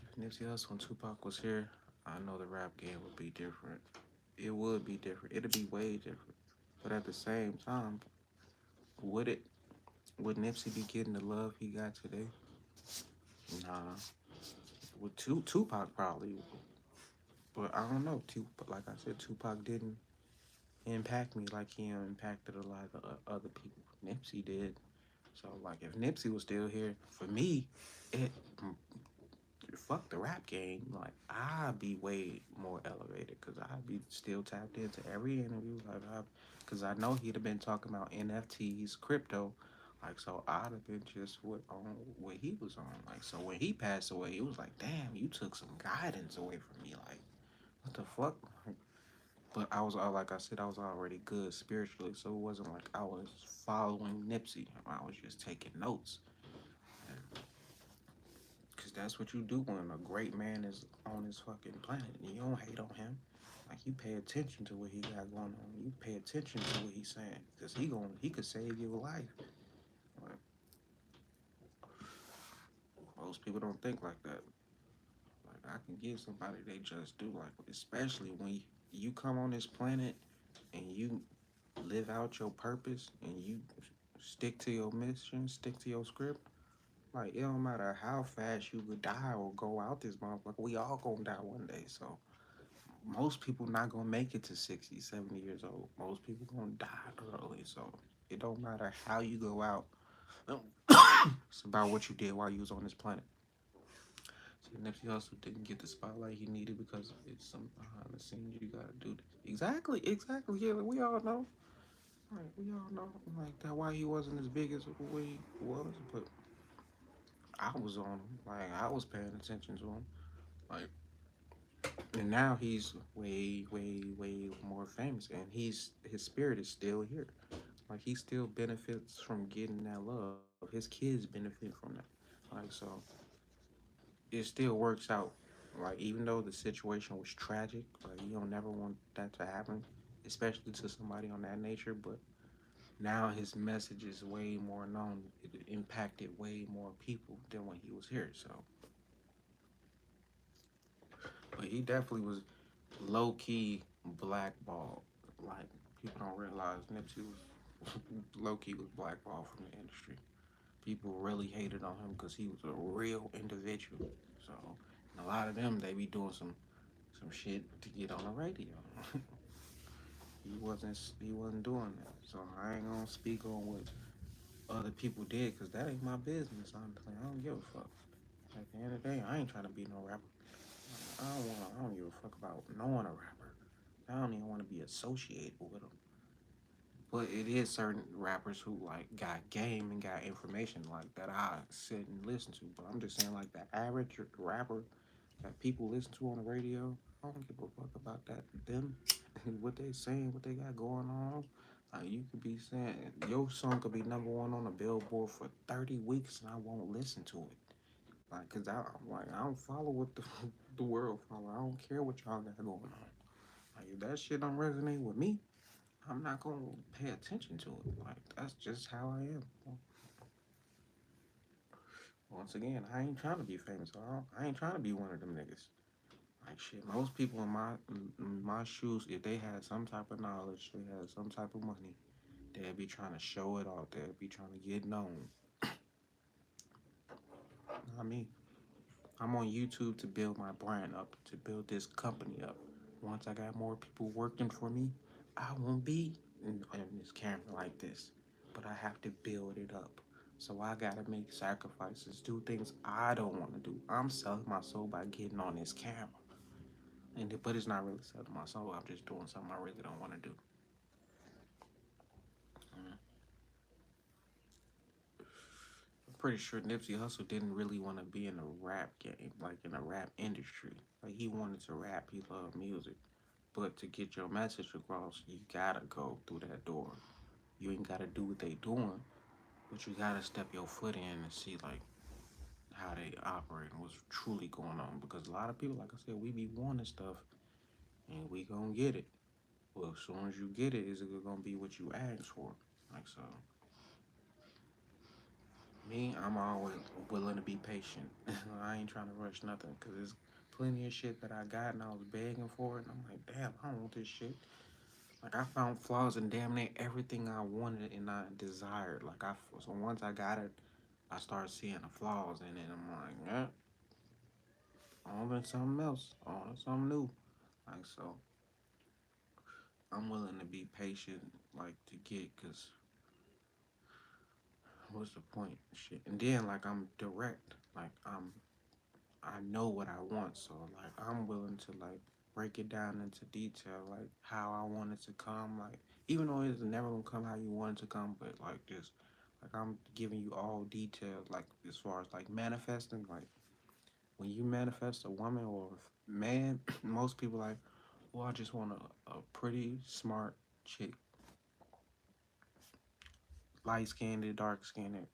If Nipsey Hussle and Tupac was here, I know the rap game would be different. It would be different. It'd be way different. But at the same time, would it? Would Nipsey be getting the love he got today? Nah. With Tupac probably, but I don't know. Like I said, Tupac didn't impact me like he impacted a lot of other people. Nipsey did. So like, if Nipsey was still here, for me, it fuck the rap game. Like I'd be way more elevated because I'd be still tapped into every interview. Like because I know he'd have been talking about NFTs, crypto. Like so, I'd have been just on what he was on. Like so, when he passed away, it was like, damn, you took some guidance away from me. Like what the fuck? But I was like I said, I was already good spiritually, so it wasn't like I was following Nipsey. I was just taking notes. Because that's what you do when a great man is on this fucking planet. And you don't hate on him. Like, you pay attention to what he got going on. You pay attention to what he's saying. Because he could save your life. Like, most people don't think like that. Like, I can give somebody they just do. Like, especially when you come on this planet and you live out your purpose and you stick to your mission, stick to your script. Like, it don't matter how fast you could die or go out this motherfucker. We all gonna die one day. So, most people not gonna make it to 60, 70 years old. Most people gonna die early. So, it don't matter how you go out. It's about what you did while you was on this planet. See, Nipsey Hussle didn't get the spotlight he needed because it's some behind the scenes you gotta do. Exactly, exactly. Yeah, we all know. Right, we all know like that why he wasn't as big as what he was, but I was on him. Like I was paying attention to him. Like and now he's way, way, way more famous, and his spirit is still here. Like he still benefits from getting that love. His kids benefit from that. Like so, it still works out. Like even though the situation was tragic, like you don't never want that to happen, especially to somebody on that nature. But now his message is way more known. It impacted way more people than when he was here. So, but he definitely was low key blackballed. Like people don't realize Nipsey was low key was blackballed from the industry. People really hated on him because he was a real individual. So, and a lot of them they be doing some shit to get on the radio. He wasn't doing that. So I ain't gonna speak on what other people did because that ain't my business. Honestly, I don't give a fuck. At the end of the day, I ain't trying to be no rapper. I don't give a fuck about knowing a rapper. I don't even want to be associated with them. But it is certain rappers who like got game and got information like that I sit and listen to. But I'm just saying like the average rapper that people listen to on the radio, I don't give a fuck about that. Them, what they saying, what they got going on. You could be saying your song could be number one on the Billboard for 30 weeks and I won't listen to it. Like, cause I'm like, I don't follow what the the world follow. I don't care what y'all got going on. Like, if that shit don't resonate with me, I'm not gonna pay attention to it. Like, that's just how I am. Once again, I ain't trying to be famous. I ain't trying to be one of them niggas. Like shit, most people in my shoes, if they had some type of knowledge, they had some type of money, they'd be trying to show it off. They'd be trying to get known. Not me. I'm on YouTube to build my brand up, to build this company up. Once I got more people working for me, I won't be in this camera like this. But I have to build it up. So I gotta make sacrifices, do things I don't want to do. I'm selling my soul by getting on this camera. But it's not really selling my soul. I'm just doing something I really don't want to do. Mm. I'm pretty sure Nipsey Hussle didn't really want to be in a rap game, like in a rap industry. Like he wanted to rap. He loved music. But to get your message across, you gotta go through that door. You ain't gotta do what they doing, but you gotta step your foot in and see like how they operate and what's truly going on. Because a lot of people, like I said, we be wanting stuff and we gonna get it. Well, as soon as you get it, is it gonna be what you asked for? Like so, me, I'm always willing to be patient. I ain't trying to rush nothing because there's plenty of shit that I got and I was begging for it, and I'm like, damn, I don't want this shit. Like I found flaws in damn near everything I wanted and I desired. So once I got it, I started seeing the flaws in it. I'm like, yeah, on to something else, on to something new. Like so, I'm willing to be patient, like to get, cause what's the point? Shit, and then like I'm direct, like I know what I want, so like I'm willing to like break it down into detail, like how I want it to come, like even though it's never gonna come how you want it to come, but like just like I'm giving you all details, like as far as like manifesting, like when you manifest a woman or a man, most people like, well, I just want a pretty smart chick, light skinned, dark skinned,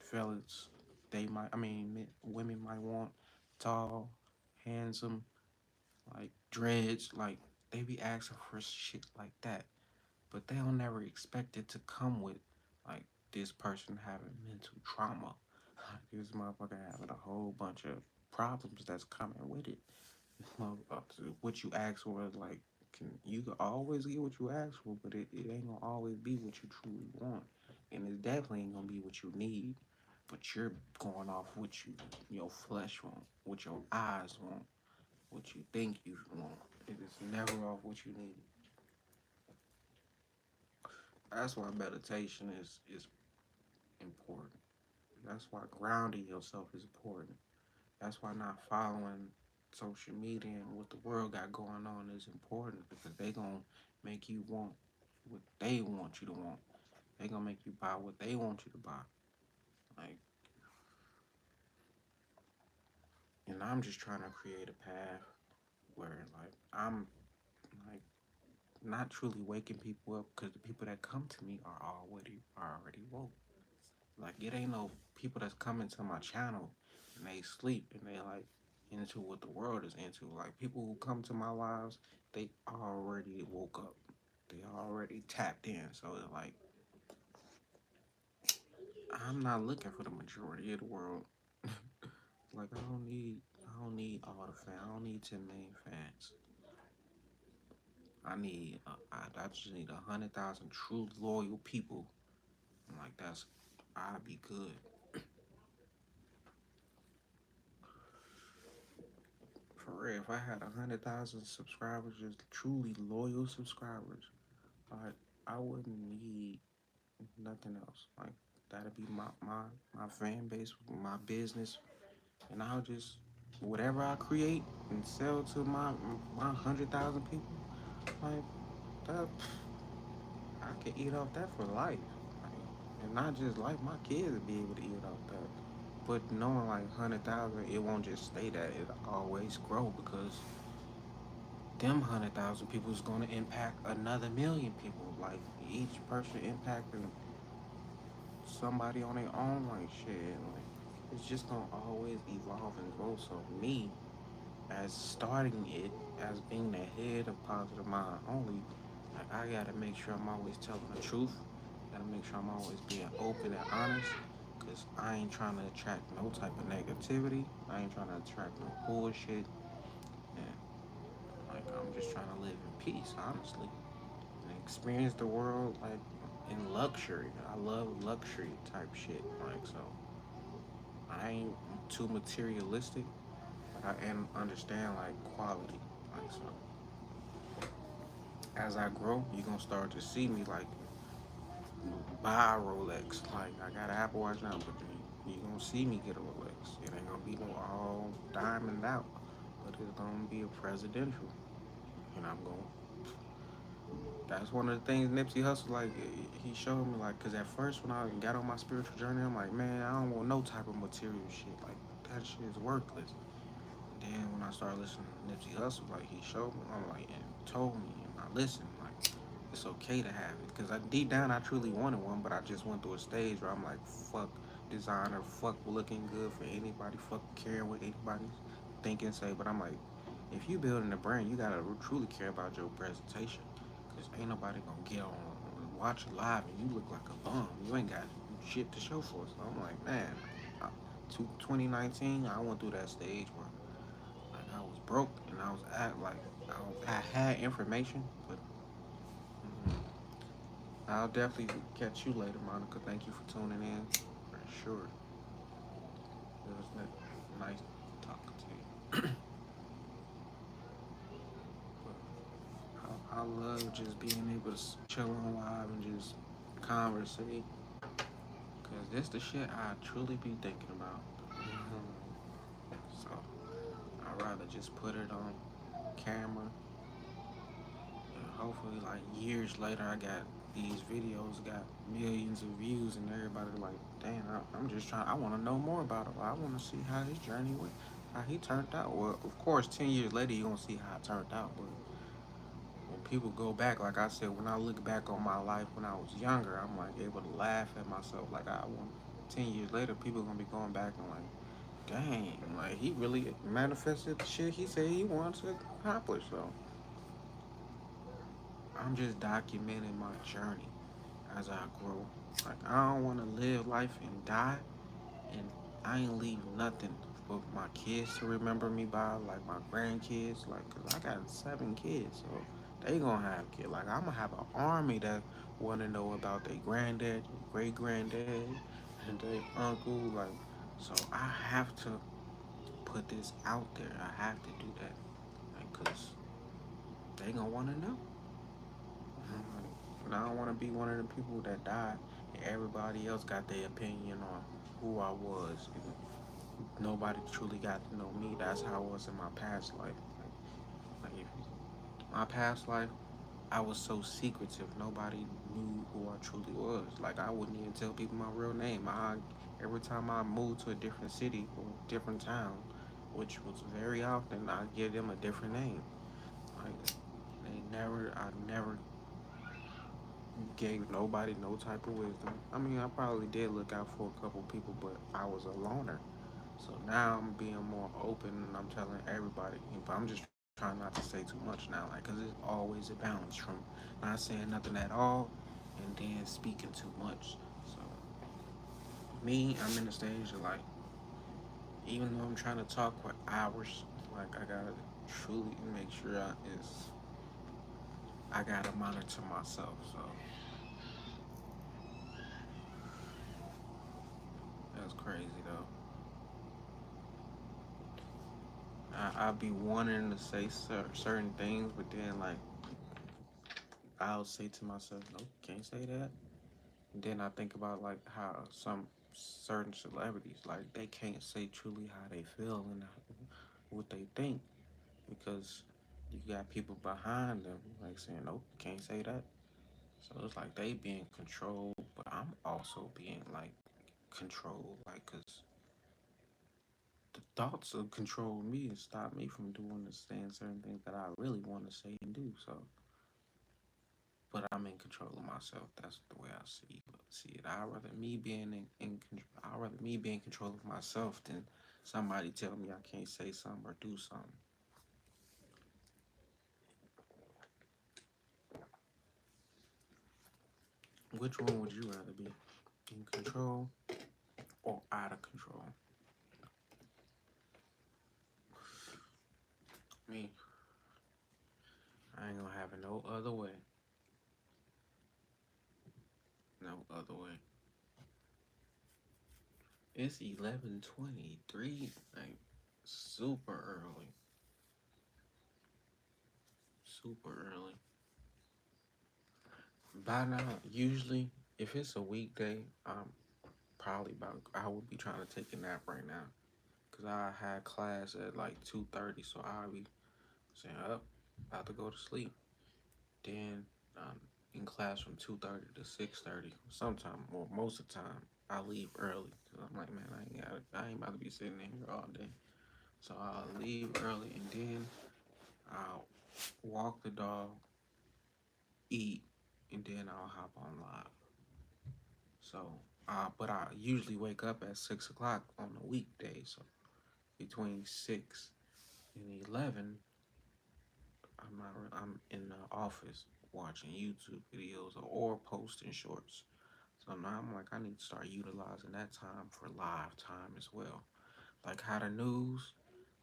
fellas. Women might want tall, handsome, like dreads, like they be asking for shit like that, but they don't never expect it to come with like this person having mental trauma, this motherfucker having a whole bunch of problems that's coming with it. What you ask for is like, you can always get what you ask for, but it ain't gonna always be what you truly want, and it definitely ain't gonna be what you need. But you're going off what your flesh want, what your eyes want, what you think you want. It is never off what you need. That's why meditation is important. That's why grounding yourself is important. That's why not following social media and what the world got going on is important because they gonna make you want what they want you to want. They gonna make you buy what they want you to buy. Like, and I'm just trying to create a path where like I'm like not truly waking people up because the people that come to me are already woke. Like it ain't no people that's coming to my channel and they sleep and they like into what the world is into. Like people who come to my lives, they already woke up. They already tapped in. So like I'm not looking for the majority of the world. Like I don't need all the fans. I don't need 10 million fans. I just need 100,000 true loyal people. And like that's I'd be good. For real, if I had 100,000 subscribers, just truly loyal subscribers, like I wouldn't need nothing else. Like that'd be my fan base, my business, and I'll just whatever I create and sell to my 100,000 people, like that, I could eat off that for life, like, and not just life. My kids would be able to eat off that. But knowing like 100,000, it won't just stay that. It'll always grow because them 100,000 people is going to impact another million people. Like each person impacting somebody on their own, like shit. Like it's just gonna always evolve and grow. So me, as starting it, as being the head of Positive Mind Only, like I gotta make sure I'm always telling the truth. Gotta make sure I'm always being open and honest. Cause I ain't trying to attract no type of negativity. I ain't trying to attract no bullshit. And like I'm just trying to live in peace, honestly. And experience the world like in luxury. I love luxury type shit. Like so, I ain't too materialistic, but I am understand like quality. Like so, as I grow, you gonna start to see me like buy a Rolex. Like I got an Apple Watch now, but you gonna see me get a Rolex. It ain't gonna be no all diamond out, but it's gonna be a presidential, and I'm gonna that's one of the things Nipsey Hussle like he showed me like because at first when I got on my spiritual journey I'm like man I don't want no type of material shit like that shit is worthless. And then when I started listening to Nipsey Hussle like he showed me I'm like and told me and I listened like it's okay to have it because I deep down I truly wanted one but I just went through a stage where I'm like fuck designer fuck looking good for anybody fuck caring what anybody's thinking say but I'm like if you building a brand you gotta truly care about your presentation because ain't nobody gonna get on watch it live and you look like a bum. You ain't got shit to show for it. So I'm like, man, to 2019, I went through that stage where like I was broke and I was at like I had information, but mm, I'll definitely catch you later, Monica. Thank you for tuning in. For sure, it was nice talking to you. I love just being able to chill on live and just conversate. Cause this the shit I truly be thinking about. So I'd rather just put it on camera and hopefully like years later I got these videos got millions of views and everybody like, damn, I'm just trying I wanna know more about it. I wanna see how his journey went, how he turned out. Well, of course 10 years later you gonna see how it turned out, but when people go back, like I said, when I look back on my life when I was younger, I'm like able to laugh at myself. Like I want 10 years later, people gonna be going back and like, dang, like he really manifested the shit he said he wanted to accomplish. So I'm just documenting my journey as I grow. Like I don't want to live life and die, and I ain't leave nothing for my kids to remember me by, like my grandkids. Like, cause I got 7 kids, so they gonna have kids. Like I'm gonna have an army that want to know about their granddad, great granddad, and their uncle. Like, so I have to put this out there. I have to do that, like, cause they gonna want to know. And I don't want to be one of the people that died and everybody else got their opinion on who I was. nobody truly got to know me. That's how I was in my past life. Like if my past life, I was so secretive. Nobody knew who I truly was. Like I wouldn't even tell people my real name. Every time I moved to a different city or different town, which was very often, I give them a different name. Like I never gave nobody no type of wisdom. I mean, I probably did look out for a couple people, but I was a loner. So now I'm being more open and I'm telling everybody. But I'm just trying not to say too much now, like, cause it's always a balance from not saying nothing at all and then speaking too much. So me, I'm in the stage of like, even though I'm trying to talk for hours, like I gotta truly make sure I gotta monitor myself. So that's crazy though. I'll be wanting to say certain things, but then like I'll say to myself, nope, can't say that. And then I think about like how some certain celebrities like they can't say truly how they feel and what they think because you got people behind them like saying, nope, can't say that. So it's like they being controlled, but I'm also being like controlled, like because the thoughts of control me and stop me from doing the saying certain things that I really want to say and do. So but I'm in control of myself. That's the way I see it. I'd rather me be in control of myself than somebody tell me I can't say something or do something. Which one would you rather be? In control or out of control? Me, I ain't gonna have it no other way. No other way. It's 11:23. Like super early. Super early. By now, usually, if it's a weekday, I would be trying to take a nap right now. Cause I had class at like 2:30, so I'll be saying up, about to go to sleep. Then in class from 2:30 to 6:30. Sometime, or most of the time, I leave early. Cause I'm like, man, I ain't about to be sitting in here all day. So I'll leave early and then I'll walk the dog, eat, and then I'll hop on live. So, but I usually wake up at 6 o'clock on a weekday. So between 6 and 11, I'm in the office watching YouTube videos or posting shorts. So now I'm like, I need to start utilizing that time for live time as well. Like how the news,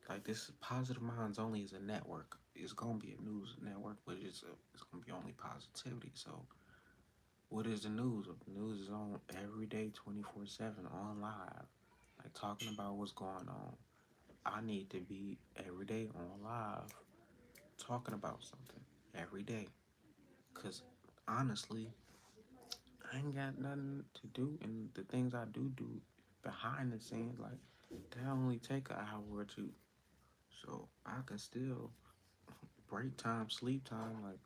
like this Positive Minds only is a network. It's gonna be a news network, but it's gonna be only positivity. So what is the news? The news is on every day, 24/7, on live, like talking about what's going on. I need to be every day on live talking about something every day. Cause honestly, I ain't got nothing to do, and the things I do behind the scenes, like they only take an hour or two, so I can still break time, sleep time. Like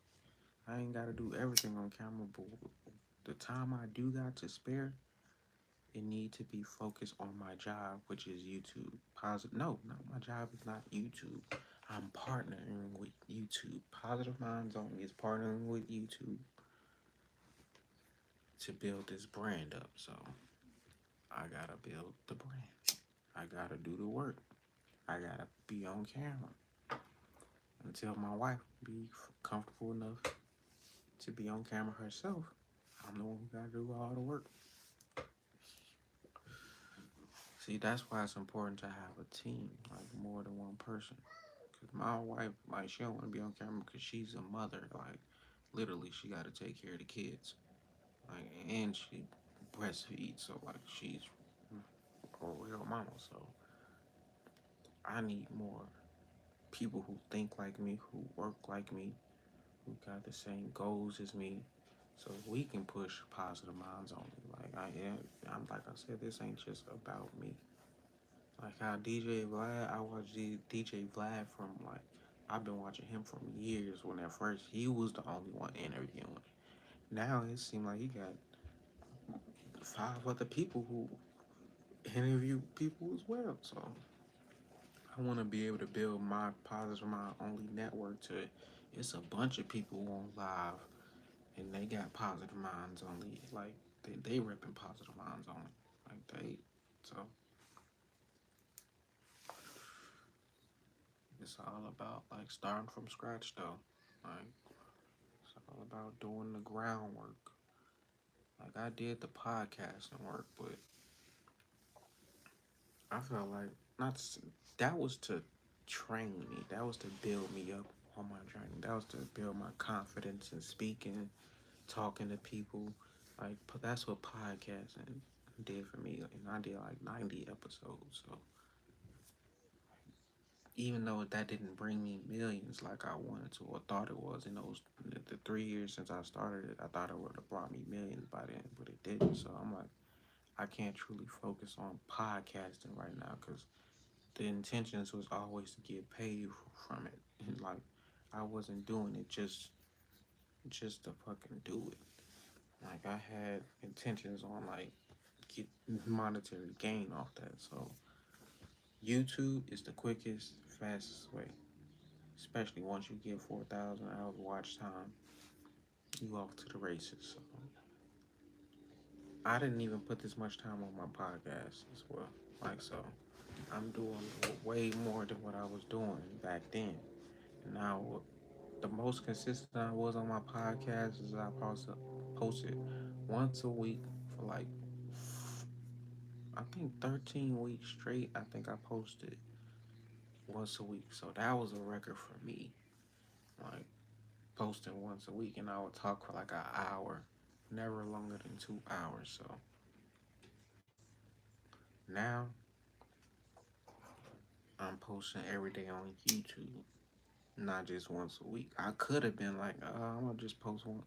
I ain't got to do everything on camera, but the time I do got to spare, it need to be focused on my job, which is YouTube. Positive? No, my job is not YouTube. I'm partnering with YouTube. Positive Minds Only is partnering with YouTube to build this brand up. So I gotta build the brand. I gotta do the work. I gotta be on camera until my wife be comfortable enough to be on camera herself. I'm the one who gotta do all the work. See, that's why it's important to have a team, like more than one person. Cause my wife, like, she don't want to be on camera because she's a mother. Like, literally, she got to take care of the kids. Like, and she breastfeeds, so like, she's a real mama. So I need more people who think like me, who work like me, who got the same goals as me, so we can push Positive Minds Only. Like I'm like I said, this ain't just about me. Like how DJ Vlad, I watched DJ Vlad from like, I've been watching him from years when at first he was the only one interviewing. Now it seems like he got five other people who interview people as well. So I want to be able to build my positive mind only network to it's a bunch of people on live and they got positive minds only. Like they repping positive minds only. Like they so it's all about like starting from scratch though. Like it's all about doing the groundwork. Like I did the podcasting work, but I felt like not that was to train me. That was to build me up on my journey. That was to build my confidence in speaking, talking to people. Like that's what podcasting did for me. And I did like 90 episodes. So even though that didn't bring me millions like I wanted to or thought it was in those the 3 years since I started it, I thought it would have brought me millions by then, but it didn't. So I'm like, I can't truly focus on podcasting right now because the intentions was always to get paid from it. And like I wasn't doing it just to fucking do it. Like I had intentions on like get monetary gain off that. So YouTube is the quickest, fastest way. Especially once you get 4,000 hours watch time, you off to the races. So I didn't even put this much time on my podcast as well. Like so, I'm doing way more than what I was doing back then. And now the most consistent I was on my podcast is I posted once a week for like I think 13 weeks straight. I think I posted once a week, so that was a record for me. Like posting once a week, and I would talk for like an hour, never longer than 2 hours. So now I'm posting every day on YouTube, not just once a week. I could have been like, I'm gonna just post one.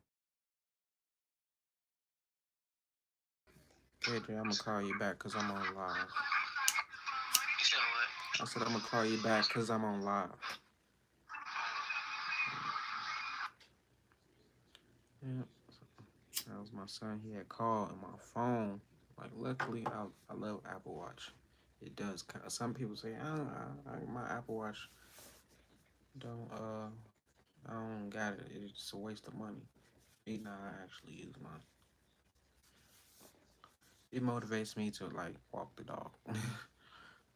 KJ, I'm gonna call you back because I'm on live. I said I'm gonna call you back because I'm on live. Yeah, that was my son. He had called on my phone. Like, luckily, I love Apple Watch. It does. Some people say, my Apple Watch don't. I don't got it. It's a waste of money. Me, nah, I actually use mine. It motivates me to like walk the dog.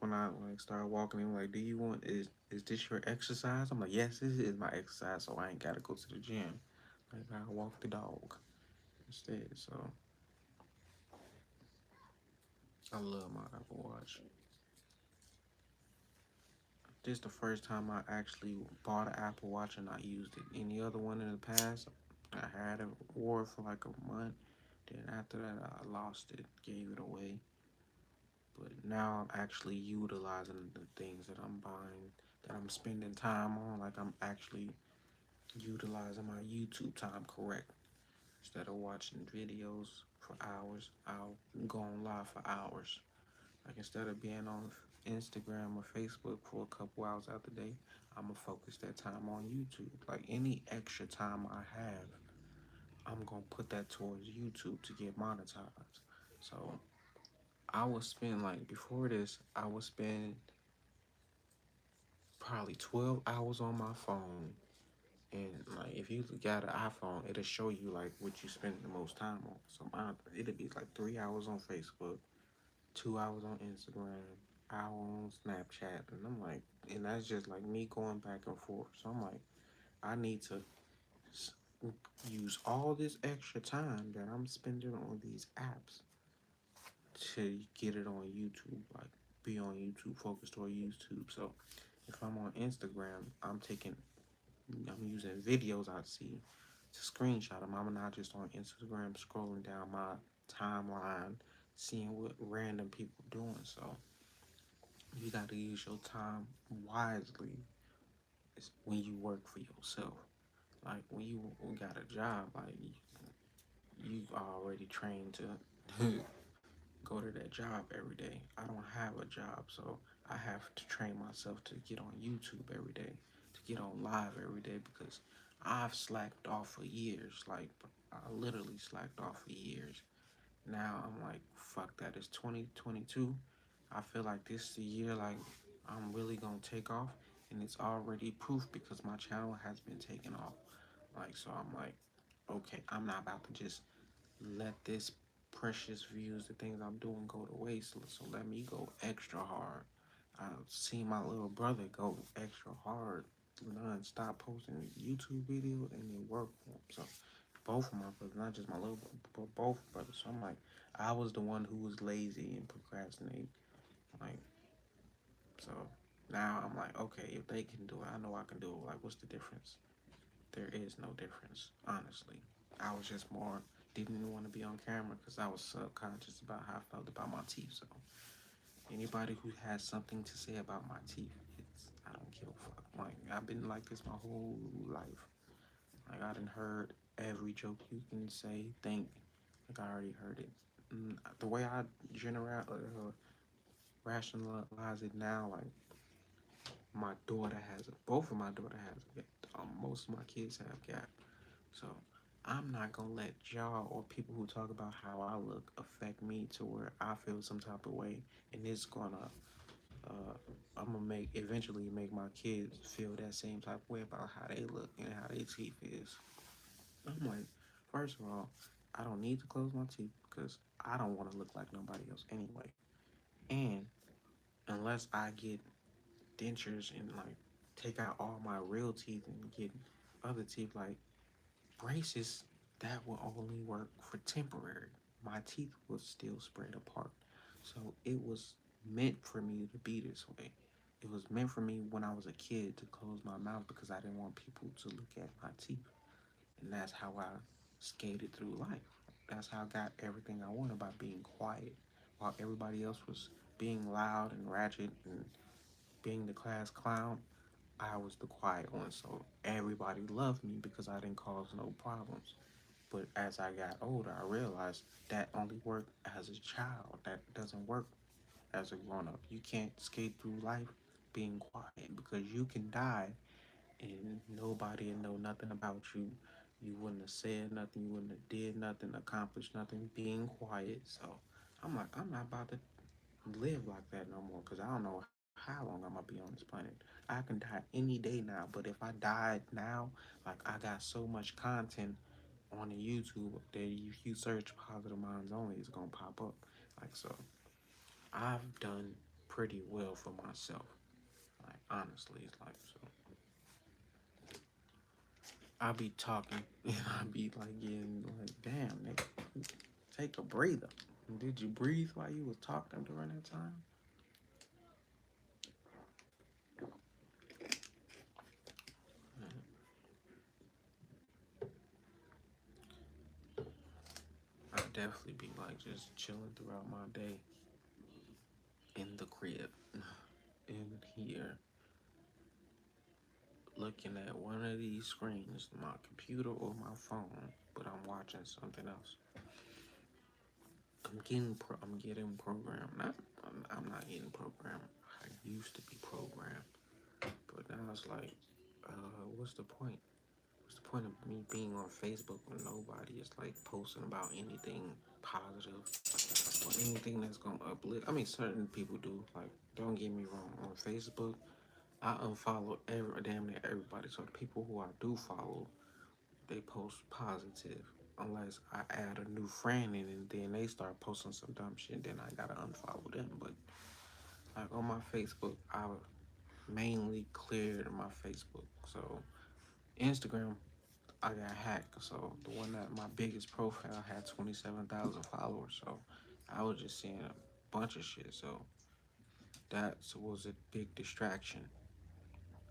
When I like start walking, I'm like, "Do you want is this your exercise?" I'm like, "Yes, this is my exercise, so I ain't gotta go to the gym. Like I walk the dog instead." So I love my Apple Watch. This is the first time I actually bought an Apple Watch and I used it. Any other one in the past, I had it, wore it for like a month. Then after that, I lost it, gave it away. But now I'm actually utilizing the things that I'm buying, that I'm spending time on. Like I'm actually utilizing my YouTube time correct. Instead of watching videos for hours, I'll go on live for hours. Like instead of being on Instagram or Facebook for a couple hours out the day, I'm gonna focus that time on YouTube. Like any extra time I have, I'm gonna put that towards YouTube to get monetized. So I would spend like before this, I would spend probably 12 hours on my phone. And like if you got an iPhone, it'll show you like what you spend the most time on. So mine, it'll be like 3 hours on Facebook, 2 hours on Instagram, hour on Snapchat, and I'm like, and that's just like me going back and forth. So I'm like, I need to use all this extra time that I'm spending on these apps to get it on YouTube, like be on YouTube, focused on YouTube. So if I'm on Instagram, I'm using videos I see to screenshot them. I'm not just on Instagram scrolling down my timeline, seeing what random people doing. So you got to use your time wisely. It's when you work for yourself. Like when you got a job, like you already trained to go to that job every day. I don't have a job, so I have to train myself to get on YouTube every day, to get on live every day because I've slacked off for years. Like I literally slacked off for years. Now I'm like, fuck that. It's 2022. I feel like this is the year like I'm really gonna take off, and it's already proof because my channel has been taken off. Like so, I'm like, okay, I'm not about to just let this precious views, the things I'm doing, go to waste. So let me go extra hard. I've seen my little brother go extra hard, non-stop posting YouTube videos, and it worked for him. So both of my brothers, not just my little brother, but both brothers. So I'm like, I was the one who was lazy and procrastinating. Like, so now I'm like, okay, if they can do it, I know I can do it. Like, what's the difference? There is no difference, honestly. I was just more didn't want to be on camera because I was subconscious about how I felt about my teeth. So anybody who has something to say about my teeth, I don't give a fuck. Like I've been like this my whole life. Like I done heard every joke you can say, think. Like I already heard it. The way I generate rationalize it now, like my daughter has it. Both of my daughter has it. Most of my kids have got. So I'm not gonna let y'all or people who talk about how I look affect me to where I feel some type of way, and it's gonna. Uh, I'm gonna make eventually make my kids feel that same type of way about how they look and how their teeth is. I'm like, first of all, I don't need to close my teeth because I don't want to look like nobody else anyway. And unless I get dentures and like take out all my real teeth and get other teeth like braces, that will only work for temporary. My teeth will still spread apart. So it was meant for me to be this way. It was meant for me when I was a kid to close my mouth because I didn't want people to look at my teeth. And that's how I skated through life. That's how I got everything I wanted by being quiet while everybody else was being loud and ratchet and being the class clown. I was the quiet one, so everybody loved me because I didn't cause no problems. But as I got older, I realized that only worked as a child. That doesn't work as a grown up. You can't skate through life being quiet because you can die and nobody will know nothing about you. You wouldn't have said nothing. You wouldn't have did nothing, accomplished nothing, being quiet. So I'm like, I'm not about to live like that no more because I don't know how long I'm gonna be on this planet. I can die any day now, but if I died now, like I got so much content on the YouTube that if you search Positive Minds Only, it's gonna pop up. Like so, I've done pretty well for myself. Like honestly, it's like so. I be talking and I be like getting like, damn, nigga, take a breather. Did you breathe while you was talking during that time? I definitely be like just chilling throughout my day in the crib, in here, looking at one of these screens, my computer or my phone, but I'm watching something else. I'm getting programmed. I'm not getting programmed. I used to be programmed, but now it's like, what's the point? What's the point of me being on Facebook when nobody is like posting about anything positive or anything that's gonna uplift? I mean, certain people do. Like, don't get me wrong. On Facebook, I unfollow damn near everybody. So the people who I do follow, they post positive. Unless I add a new friend in and then they start posting some dumb shit, then I gotta unfollow them. But like on my Facebook, I mainly cleared my Facebook. So Instagram, I got hacked. So the one that my biggest profile had 27,000 followers. So I was just seeing a bunch of shit. So that was a big distraction.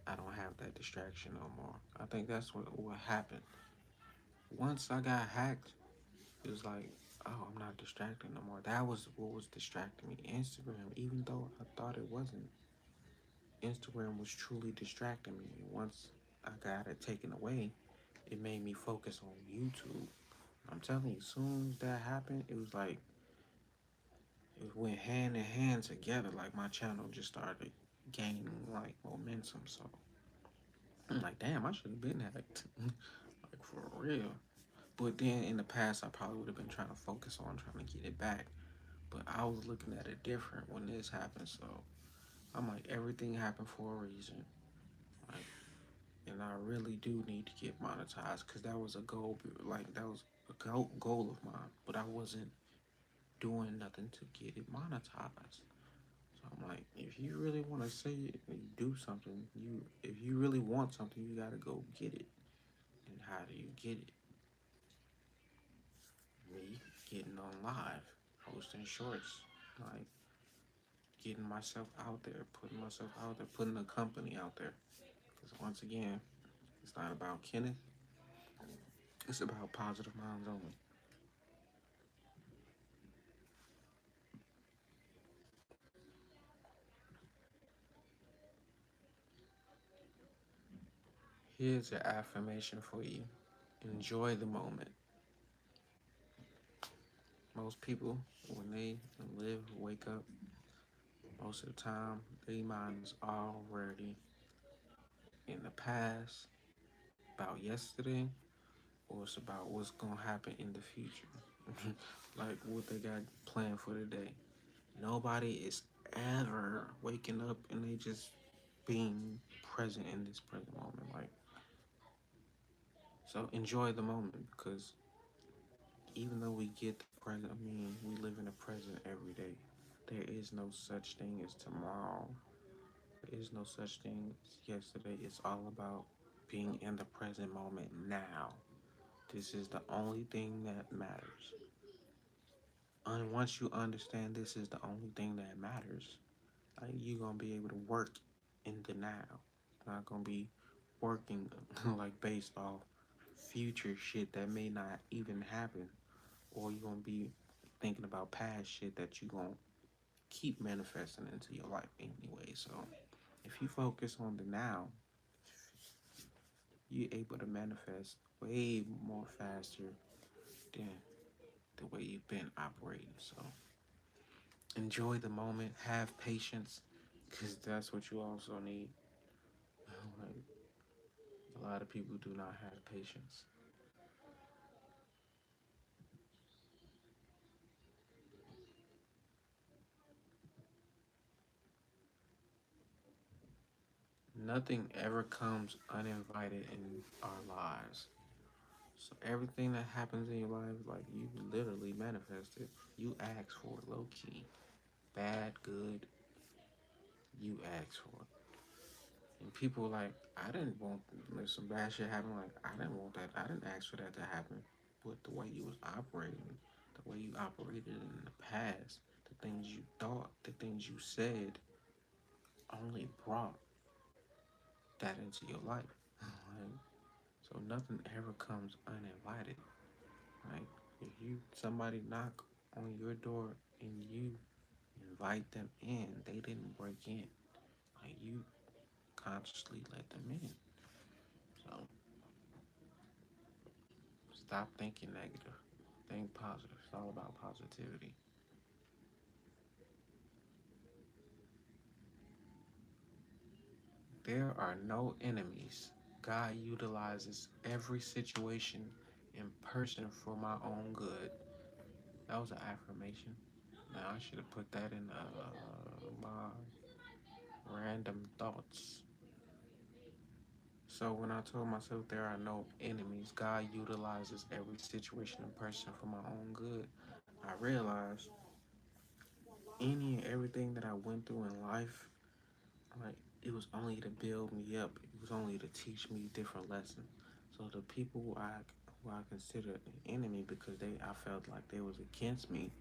I don't have that distraction no more. I think that's what happened. Once I got hacked, it was like, oh, I'm not distracted no more. That was what was distracting me. Instagram, even though I thought it wasn't, Instagram was truly distracting me. And once I got it taken away, it made me focus on YouTube. I'm telling you, as soon as that happened, it was like went hand in hand together. Like my channel just started gaining like momentum. So I'm like, damn, I should have been hacked. Like for real. But then in the past, I probably would have been trying to focus on trying to get it back. But I was looking at it different when this happened. So I'm like, everything happened for a reason. Like, and I really do need to get monetized because that was a goal. Like that was a goal of mine. But I wasn't doing nothing to get it monetized. So I'm like, if you really want to say it and do something, if you really want something, you gotta go get it. And how do you get it? Me getting on live, posting shorts, like getting myself out there, putting myself out there, putting the company out there. Because once again, it's not about Kenneth. It's about positive minds only. Here's an affirmation for you. Enjoy the moment. Most people, when they live, wake up, most of the time, their mind is already in the past, about yesterday, or it's about what's gonna happen in the future. Like what they got planned for today. Nobody is ever waking up and they just being present in this present moment. Like, so enjoy the moment because even though we get the present, I mean, we live in the present every day. There is no such thing as tomorrow. There is no such thing as yesterday. It's all about being in the present moment now. This is the only thing that matters. And once you understand this is the only thing that matters, like you're gonna be able to work in the now. Not gonna be working like based off future shit that may not even happen, or you're gonna be thinking about past shit that you're gonna keep manifesting into your life anyway. So if you focus on the now, you're able to manifest way more faster than the way you've been operating. So enjoy the moment, have patience, because that's what you also need. Like, a lot of people do not have patience. Nothing ever comes uninvited in our lives. So everything that happens in your life, like you literally manifest it. You ask for it, low key, bad, good. You ask for it. And people like, I didn't want if some bad shit happen. Like I didn't want that. I didn't ask for that to happen. But the way you was operating, the way you operated in the past, the things you thought, the things you said, only brought that into your life. Like, so nothing ever comes uninvited. Like if you somebody knock on your door and you invite them in, they didn't break in. Like you consciously let them in. So stop thinking negative. Think positive. It's all about positivity. There are no enemies. God utilizes every situation and person for my own good. That was an affirmation. Now I should have put that in my random thoughts. So when I told myself there are no enemies, God utilizes every situation and person for my own good, I realized any and everything that I went through in life, like it was only to build me up. It was only to teach me different lessons. So the people who I considered an enemy because I felt like they was against me,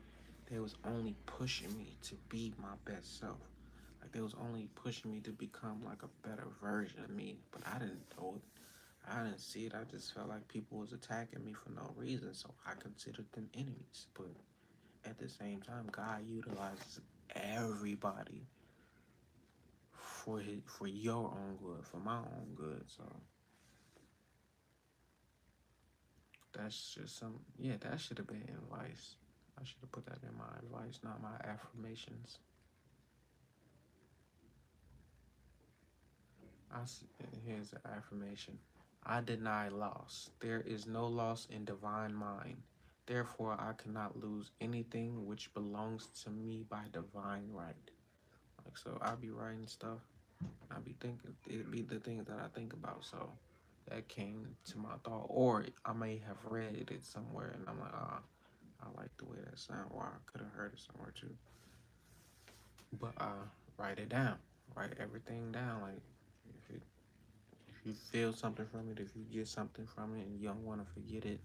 they was only pushing me to be my best self. Like they was only pushing me to become like a better version of me. But I didn't know it. I didn't see it. I just felt like people was attacking me for no reason. So I considered them enemies. But at the same time, God utilizes everybody for your own good, for my own good. So that's just some yeah, that should have been advice. I should have put that in my advice, not my affirmations. Here's the affirmation. I deny loss. There is no loss in divine mind. Therefore, I cannot lose anything which belongs to me by divine right. Like, so I'll be writing stuff. I'll be thinking, it be the things that I think about. So that came to my thought. Or I may have read it somewhere and I'm like, ah, I like the way that sounds. Or I could have heard it somewhere too. But write it down. Write everything down. Like, if it if you feel something from it, if you get something from it and you don't want to forget it,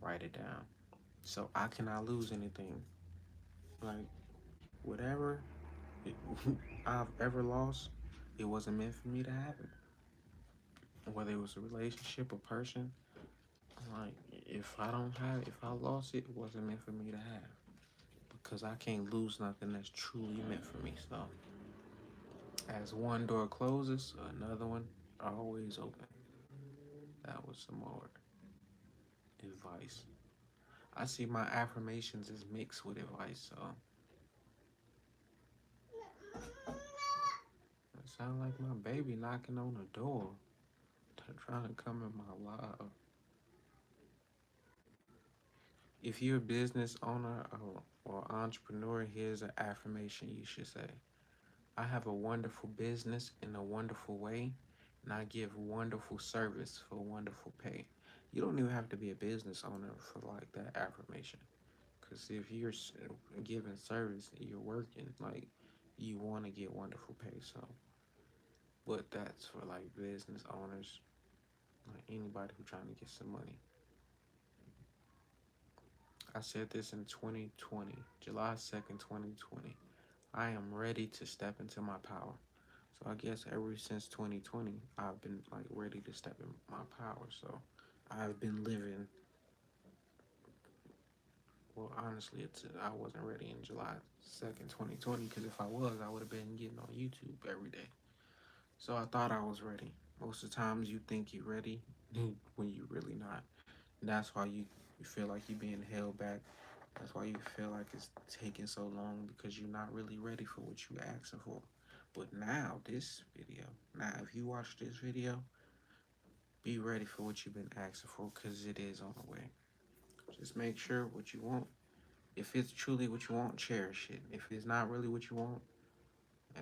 write it down. So I cannot lose anything. Like, whatever it, I've ever lost, it wasn't meant for me to happen. Whether it was a relationship, a person, like, if I don't have, if I lost it, it wasn't meant for me to have. Because I can't lose nothing that's truly meant for me. So, as one door closes, another one always open. That was some more advice. I see my affirmations as mixed with advice, so it sounds like my baby knocking on the door. They're trying to come in my life. If you're a business owner or entrepreneur, here's an affirmation you should say. I have a wonderful business in a wonderful way, and I give wonderful service for wonderful pay. You don't even have to be a business owner for like that affirmation. Because if you're giving service, you're working, like you want to get wonderful pay. So, but that's for like business owners, like anybody who's trying to get some money. I said this in 2020, July 2nd, 2020. I am ready to step into my power. So I guess ever since 2020, I've been like ready to step in my power. So I've been living. Well, honestly, I wasn't ready in July 2nd, 2020. Because if I was, I would have been getting on YouTube every day. So I thought I was ready. Most of the times, you think you're ready when you're really not. And that's why you feel like you're being held back. That's why you feel like it's taking so long because you're not really ready for what you asking for. But now, this video, now if you watch this video, be ready for what you've been asking for because it is on the way. Just make sure what you want. If it's truly what you want, cherish it. If it's not really what you want,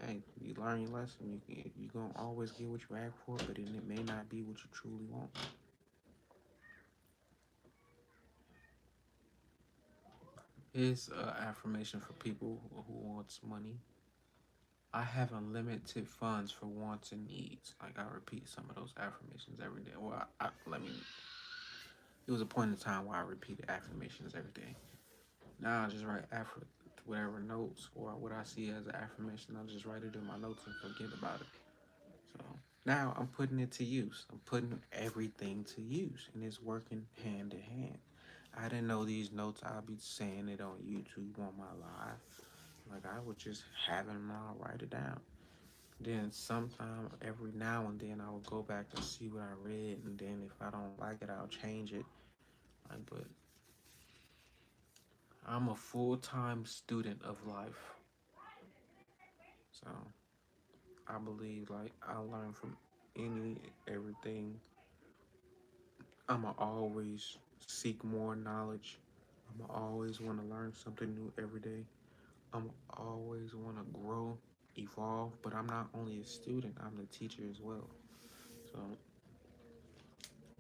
hey, you learn your lesson. You gonna always get what you ask for, but it may not be what you truly want. It's an affirmation for people who wants money. I have unlimited funds for wants and needs. Like I repeat some of those affirmations every day. Well, let me. It was a point in time where I repeated affirmations every day. Now I just write whatever notes or what I see as an affirmation. I just write it in my notes and forget about it. So now I'm putting it to use. I'm putting everything to use, and it's working hand in hand. I didn't know these notes. I'll be saying it on YouTube on my live. Like I would just have it and I'll write it down. Then sometime every now and then I will go back and see what I read, and then if I don't like it, I'll change it. Like, but I'm a full-time student of life, so I believe like I learn from everything. I'ma always seek more knowledge. I'ma always want to learn something new every day. I'm always want to grow, evolve. But I'm not only a student; I'm the teacher as well. So,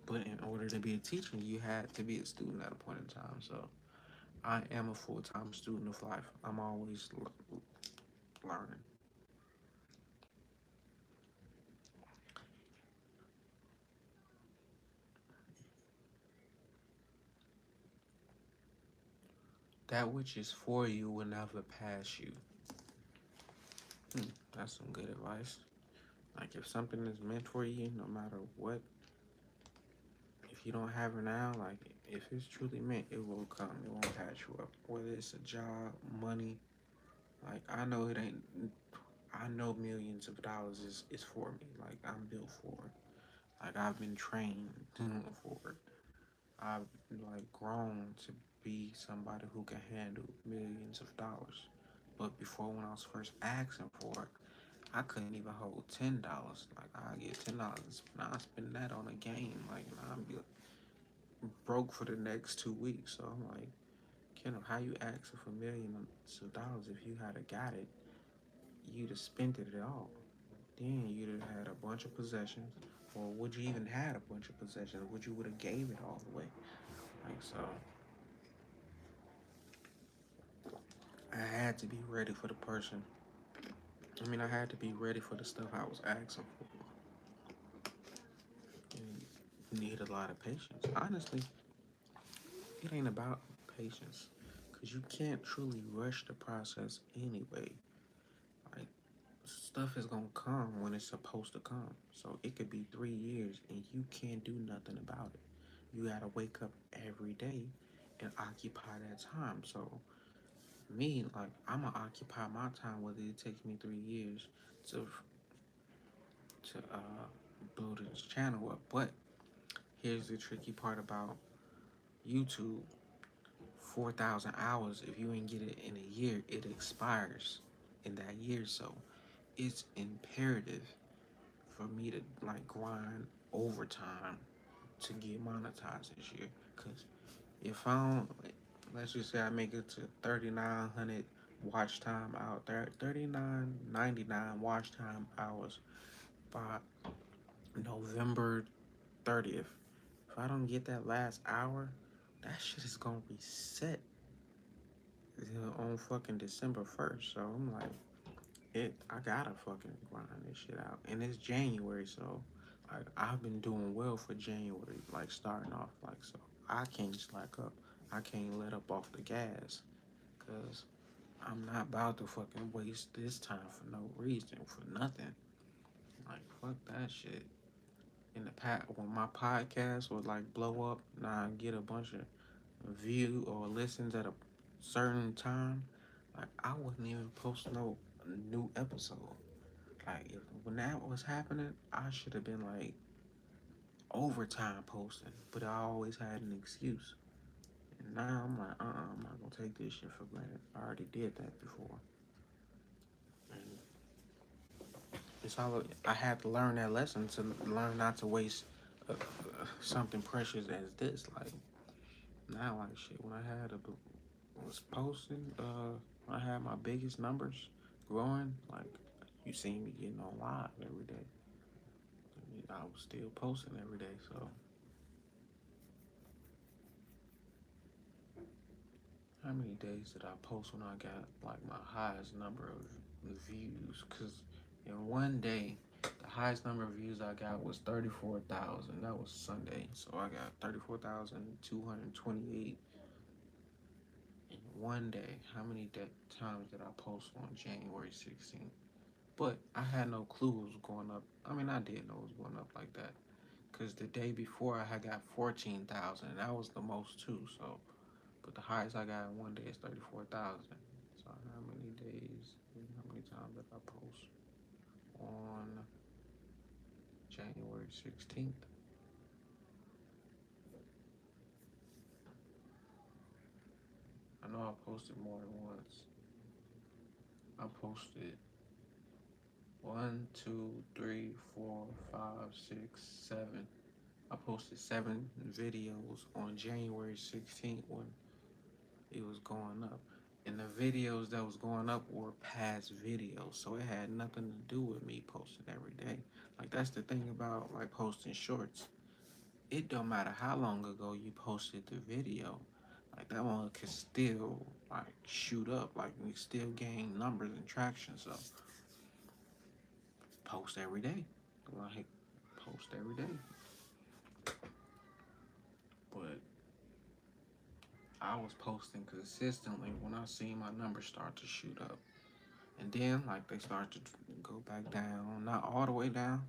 but in order to be a teacher, you had to be a student at a point in time. So, I am a full-time student of life. I'm always learning. That which is for you will never pass you. That's some good advice. Like if something is meant for you, no matter what, if you don't have it now, like if it's truly meant, it will come. It won't pass you up. Whether it's a job, money, like I know it ain't. I know millions of dollars is for me. Like I'm built for it. Like I've been trained for it. I've like grown to. be somebody who can handle millions of dollars. But before, when I was first asking for it, I couldn't even hold $10. Like I get $10, now I spend that on a game. Like now I'm be broke for the next 2 weeks. So I'm like, Kendall, how you asking for millions of dollars if you had a got it, you'd have spent it all. Then you'd have had a bunch of possessions, or would you even had a bunch of possessions? Would you would have gave it all away? Like so, I had to be ready for the person. I mean, I had to be ready for the stuff I was asking for. And need a lot of patience. Honestly, it ain't about patience, cause you can't truly rush the process anyway. Like stuff is gonna come when it's supposed to come. So it could be 3 years and you can't do nothing about it. You gotta wake up every day and occupy that time. So me, like I'ma occupy my time whether it takes me 3 years to build this channel up. But here's the tricky part about YouTube: 4,000 hours. If you ain't get it in a year, it expires in that year. So it's imperative for me to like grind overtime to get monetized this year. Cause if I don't, let's just say I make it to 3,900 watch time out there, 3,999 watch time hours by November 30th. If I don't get that last hour, that shit is gonna reset on fucking December 1st. So I'm like, I gotta fucking grind this shit out. And it's January, so like I've been doing well for January, like starting off like so. I can't slack up. I can't let up off the gas. Cause I'm not about to fucking waste this time for no reason, for nothing. Like fuck that shit. In the past, when my podcast would like blow up and I get a bunch of view or listens at a certain time, like I wouldn't even post no new episode. Like when that was happening, I should have been like overtime posting, but I always had an excuse. And now I'm like, I'm not gonna take this shit for granted. I already did that before, and it's all I had to learn that lesson to learn not to waste something precious as this. Like now, like shit, when I was posting, when I had my biggest numbers growing, like you see me getting on live every day. I was still posting every day, so how many days did I post when I got like my highest number of views? Cause in one day, the highest number of views I got was 34,000. That was Sunday, so I got 34,228 in one day. How many times did I post on January 16th? But I had no clue it was going up. I mean, I did know it was going up like that. Cause the day before I had got 14,000, and that was the most too. So but the highest I got in one day is 34,000. So how many days, how many times did I post on January 16th? I know I posted more than once. I posted one, two, three, four, five, six, seven. I posted 7 videos on January 16th when it was going up. And the videos that was going up were past videos, so it had nothing to do with me posting every day. Like that's the thing about like posting shorts. It don't matter how long ago you posted the video, like that one could still like shoot up, like we still gain numbers and traction. So post every day, like post every day. But I was posting consistently when I seen my numbers start to shoot up. And then like they start to go back down, not all the way down,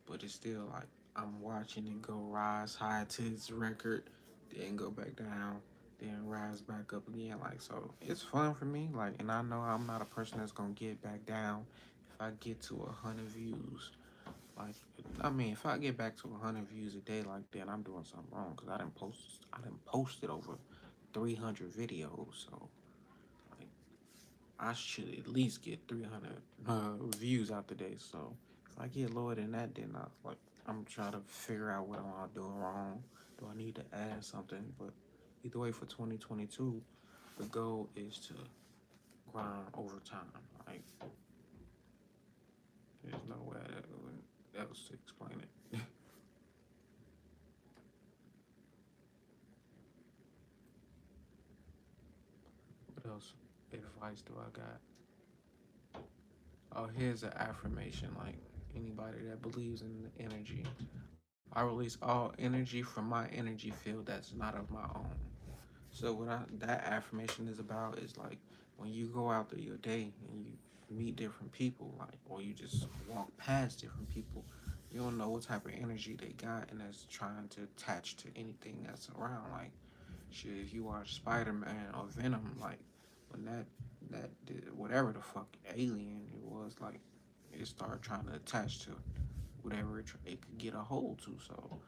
but it's still like I'm watching it go rise high to its record, then go back down, then rise back up again. Like so, it's fun for me. Like, and I know I'm not a person that's gonna get back down if I get to 100 views. Like, I mean, if I get back to 100 views a day, like then I'm doing something wrong because I didn't post it over 300 videos, so like I should at least get 300 views out the day. So if I get lower than that, then I'm trying to figure out what I'm doing wrong. Do I need to add something? But either way, for 2022, the goal is to grind overtime. Like there's no way else to explain it. What else advice do I got? Oh, here's an affirmation. Like anybody that believes in the energy, I release all energy from my energy field that's not of my own. So that affirmation is about is like when you go out through your day and you meet different people, like or you just walk past different people, you don't know what type of energy they got and that's trying to attach to anything that's around. Like shit, if you watch Spider Man or Venom, like when that did whatever the fuck alien it was, like it started trying to attach to whatever it could get a hold to. So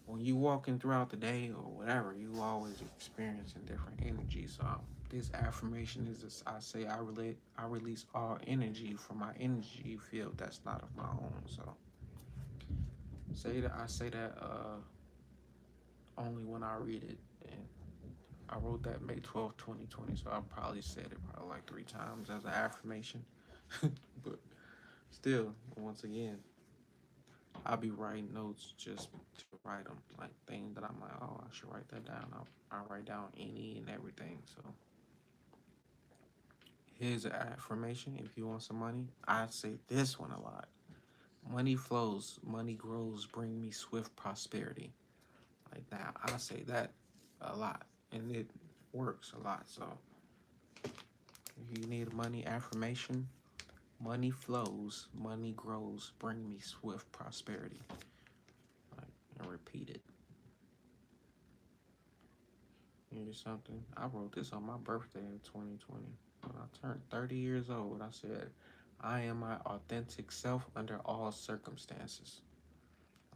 when you walking throughout the day or whatever, you always experiencing different energies. So this affirmation is this, I say I release all energy from my energy field that's not of my own. So I say that only when I read it, and I wrote that May 12th, 2020. So I probably said it probably like 3 times as an affirmation. But still, once again, I'll be writing notes just to write them, like things that I'm like, oh, I should write that down. I'll write down any and everything. So here's an affirmation. If you want some money, I say this one a lot. Money flows, money grows, bring me swift prosperity. Like that, I say that a lot, and it works a lot. So if you need a money affirmation, money flows, money grows, bring me swift prosperity. Like, and repeat it. Here's something. I wrote this on my birthday in 2020. When I turned 30 years old, I said, I am my authentic self under all circumstances.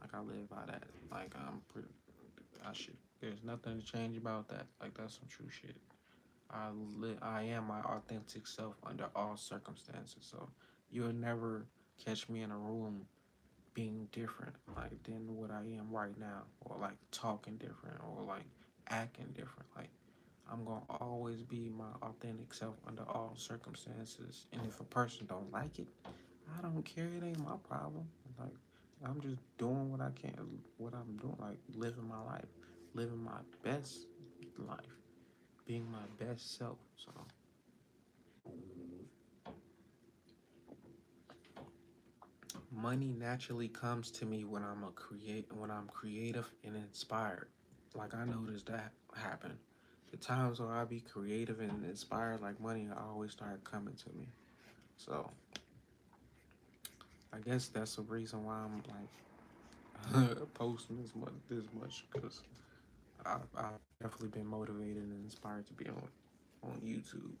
Like, I live by that. Like, I should, there's nothing to change about that. Like, that's some true shit. I am my authentic self under all circumstances. So, you'll never catch me in a room being different, like, than what I am right now, or like talking different, or like acting different. Like, I'm gonna always be my authentic self under all circumstances. And if a person don't like it, I don't care. It ain't my problem. Like, I'm just doing what I can, what I'm doing, like living my life, living my best life, being my best self. So money naturally comes to me when I'm creative and inspired. Like I noticed that happen. The times where I be creative and inspired, like money always start coming to me. So I guess that's the reason why I'm like posting this much because I've definitely been motivated and inspired to be on YouTube.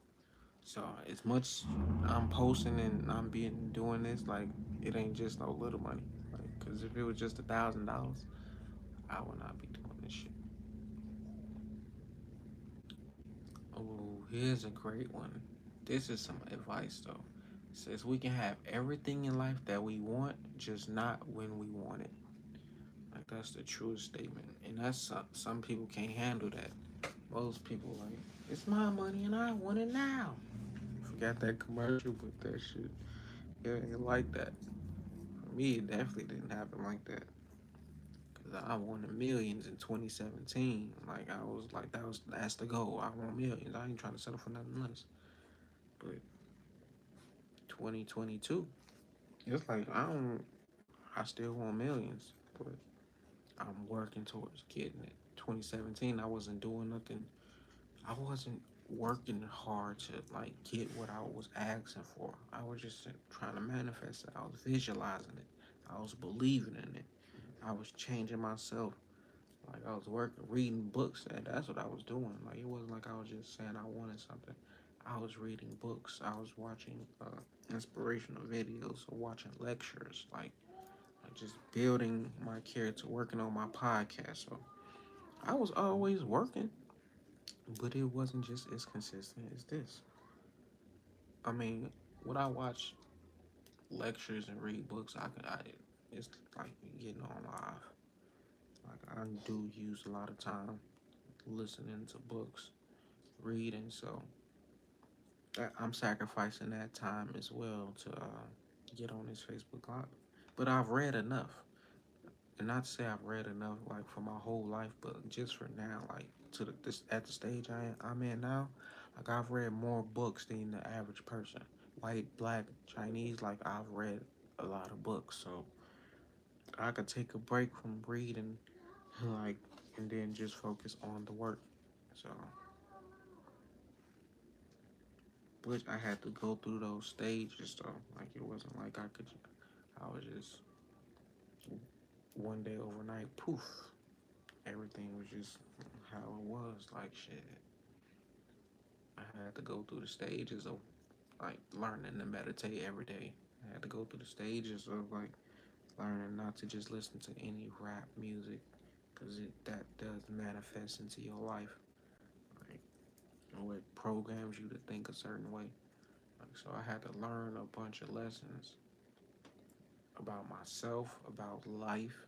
So as much I'm posting and I'm being doing this, like it ain't just no little money. Like, cause if it was just $1,000, I would not be doing this shit. Oh, here's a great one. This is some advice though. It says we can have everything in life that we want, just not when we want it. Like that's the truest statement, and that's some people can't handle that. Most people like it's my money and I want it now. Forgot that commercial, but that shit, it ain't like that. For me, it definitely didn't happen like that. Cause I wanted millions in 2017. Like I was like that's the goal. I want millions. I ain't trying to settle for nothing less. But 2022, it's like I still want millions, but I'm working towards getting it. 2017, I wasn't doing nothing. I wasn't working hard to like get what I was asking for. I was just trying to manifest it. I was visualizing it. I was believing in it. I was changing myself. Like I was working, reading books, and that's what I was doing. Like it wasn't like I was just saying I wanted something. I was reading books. I was watching inspirational videos, or watching lectures. Like just building my character, working on my podcast. So I was always working. but it wasn't just as consistent as this. I mean, when I watch lectures and read books, it's like getting on live. Like I do use a lot of time listening to books, reading, so I'm sacrificing that time as well to get on this Facebook Live. But I've read enough, and not to say I've read enough like for my whole life, but just for now, like to this at the stage I'm in now, like I've read more books than the average person, white, black, Chinese. Like I've read a lot of books, so I could take a break from reading, like, and then just focus on the work. So, but I had to go through those stages though. Like it wasn't like I was just one day overnight, poof, everything was just how it was. Like shit, I had to go through the stages of like learning to meditate every day. I had to go through the stages of like learning not to just listen to any rap music because that does manifest into your life. Like, you know, it programs you to think a certain way. Like, so I had to learn a bunch of lessons about myself, about life,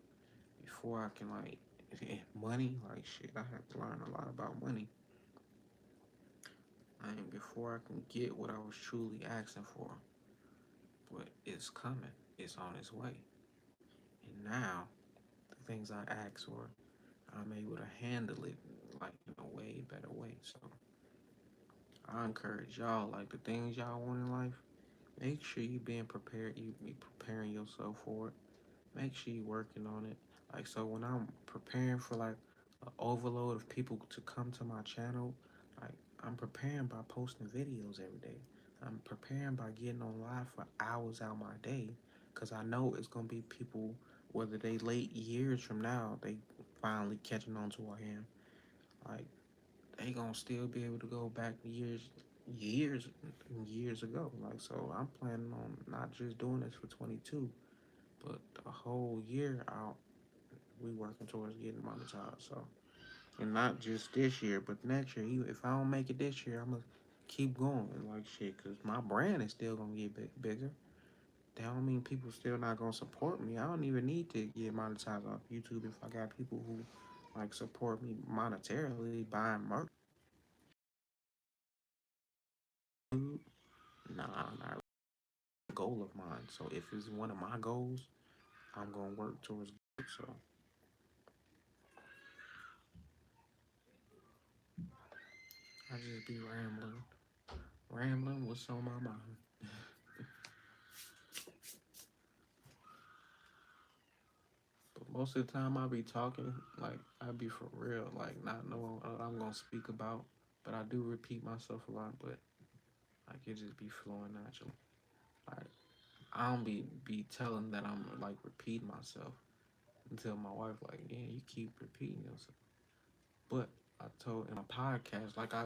before I can like money. Like shit, I had to learn a lot about money. And before I can get what I was truly asking for, but it's coming. It's on its way. And now the things I asked for, I'm able to handle it like in a way better way. So I encourage y'all, like the things y'all want in life, make sure you being prepared, you be preparing yourself for it. Make sure you working on it. Like so when I'm preparing for like an overload of people to come to my channel, like I'm preparing by posting videos every day. I'm preparing by getting on live for hours out my day because I know it's gonna be people, whether they late years from now, they finally catching on to our hand. Like they gonna still be able to go back years, years ago. Like so, I'm planning on not just doing this for 22, but the whole year out. We working towards getting monetized. So, and not just this year, but next year. Even if I don't make it this year, I'm gonna keep going like shit. Cause my brand is still gonna get bigger. That don't mean people still not gonna support me. I don't even need to get monetized off YouTube if I got people who like support me monetarily buying merch. Nah, not a goal of mine. So if it's one of my goals, I'm gonna work towards it. So I just be rambling what's on my mind. But most of the time I be talking, like I be for real, like not knowing what I'm gonna speak about. But I do repeat myself a lot, but like it just be flowing naturally. Like I don't be telling that I'm like repeating myself until my wife like, yeah, you keep repeating yourself. But I told in my podcast, like I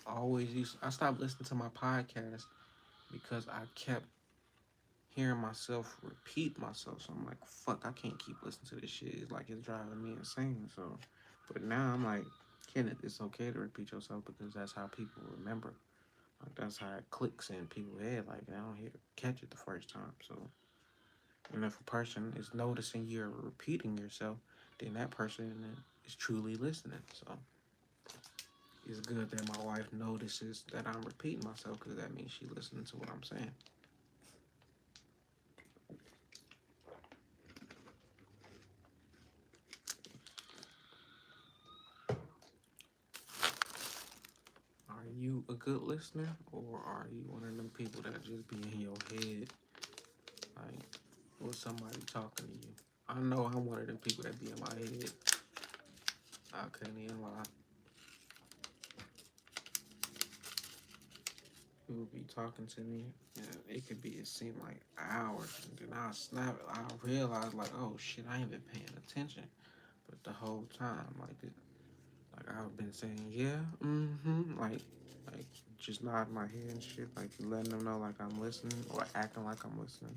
always used, I stopped listening to my podcast because I kept hearing myself repeat myself. So I'm like, fuck, I can't keep listening to this shit. It's like it's driving me insane. So, but now I'm like, Kenneth, it's okay to repeat yourself because that's how people remember. Like that's how it clicks in people's head. Like they don't hear catch it the first time. So, and if a person is noticing you're repeating yourself, then that person is truly listening. So it's good that my wife notices that I'm repeating myself because that means she listening to what I'm saying. Are you a good listener, or are you one of them people that just be in your head, like with somebody talking to you? I know I'm one of them people that be in my head. I couldn't even lie. People be talking to me, and it could be, it seem like hours, and then I snap. I realize like, oh shit, I ain't been paying attention, but the whole time, like I've been saying, yeah, like just nodding my head and shit, like letting them know like I'm listening or acting like I'm listening.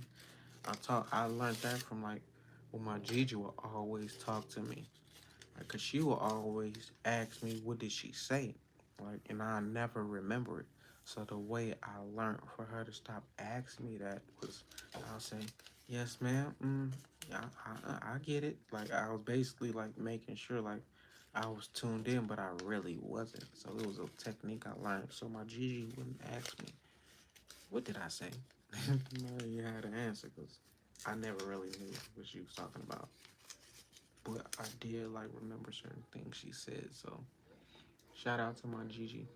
I learned that from like when my Gigi would always talk to me. Like, cause she would always ask me, what did she say? Like, and I never remember it. So the way I learned for her to stop asking me that was, I'll say, "Yes, ma'am. Yeah, I get it." Like I was basically like making sure like I was tuned in, but I really wasn't. So it was a technique I learned. So my Gigi wouldn't ask me, "What did I say?" No, you had to answer because I never really knew what she was talking about. But I did like remember certain things she said. So shout out to my Gigi.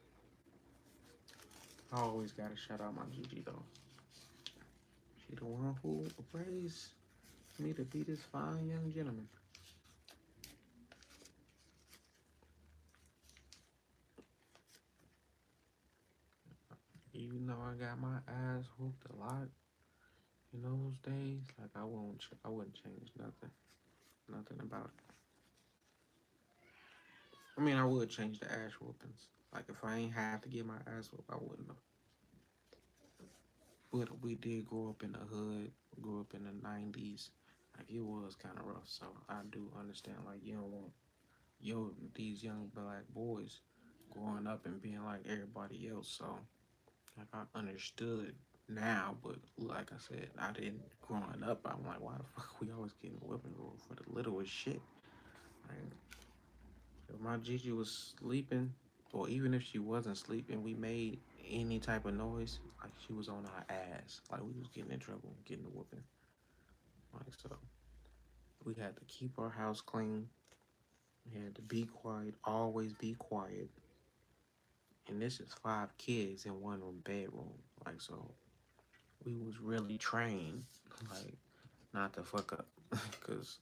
I always gotta shout out my Gigi though. She the one who raised me to be this fine young gentleman. Even though I got my ass whooped a lot in those days, like I wouldn't change nothing, nothing about it. I mean, I would change the ass whoopings. Like if I ain't have to get my ass whooped, I wouldn't have. But we did grow up in the hood, grew up in the '90s. Like it was kind of rough, so I do understand. Like you don't want these young black boys growing up and being like everybody else. So like I understood now, but like I said, I didn't growing up. I'm like, why the fuck we always getting whipping for the littlest shit? Like, if my Gigi was sleeping, or even if she wasn't sleeping, we made any type of noise, like she was on our ass. Like we was getting in trouble, getting a whooping. Like so, we had to keep our house clean. We had to be quiet, always be quiet. And this is 5 kids in one room bedroom. Like so, we was really trained, like not to fuck up, because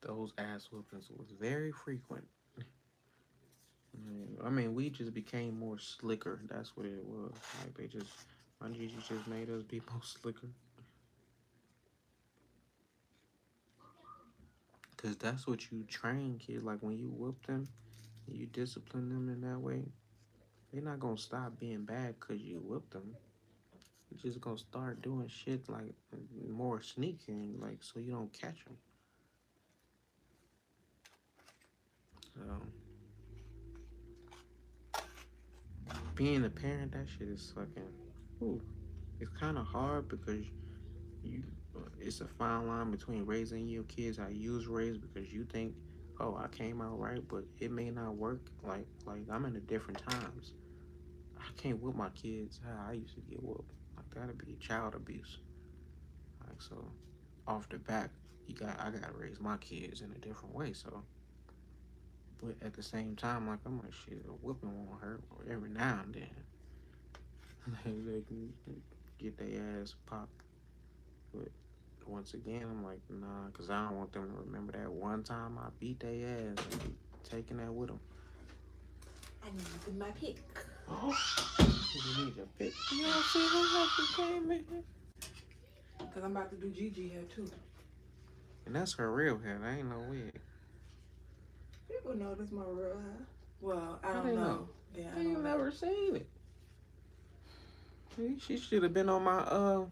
those ass whoopings was very frequent. I mean, we just became more slicker. That's what it was. Like they just, my Jesus just made us be more slicker. Cause that's what you train kids. Like when you whoop them, you discipline them in that way. They're not gonna stop being bad cause you whoop them. You're just gonna start doing shit like more sneaking, like so you don't catch them. So being a parent, that shit is fucking. Ooh, it's kind of hard because you it's a fine line between raising your kids how you was raised because you think, oh, I came out right, but it may not work. Like I'm in a different times. I can't whip my kids how I used to get whooped. Like that'd be child abuse. Like so, off the back, I gotta raise my kids in a different way. So, but at the same time, like I'm like shit, a whooping won't hurt every now and then. They can get their ass popped. But once again, I'm like, nah, because I don't want them to remember that one time I beat their ass and be taking that with them.
I need my pick.
Oh, you need your pick. You don't see how she came in here?
Because I'm about to do Gigi hair too.
And that's her real hair. That ain't no wig.
People know this my real hair. Well, I
How
don't
they know?
know. Yeah, I
I ain't
don't know.
never seen it. She should have been on my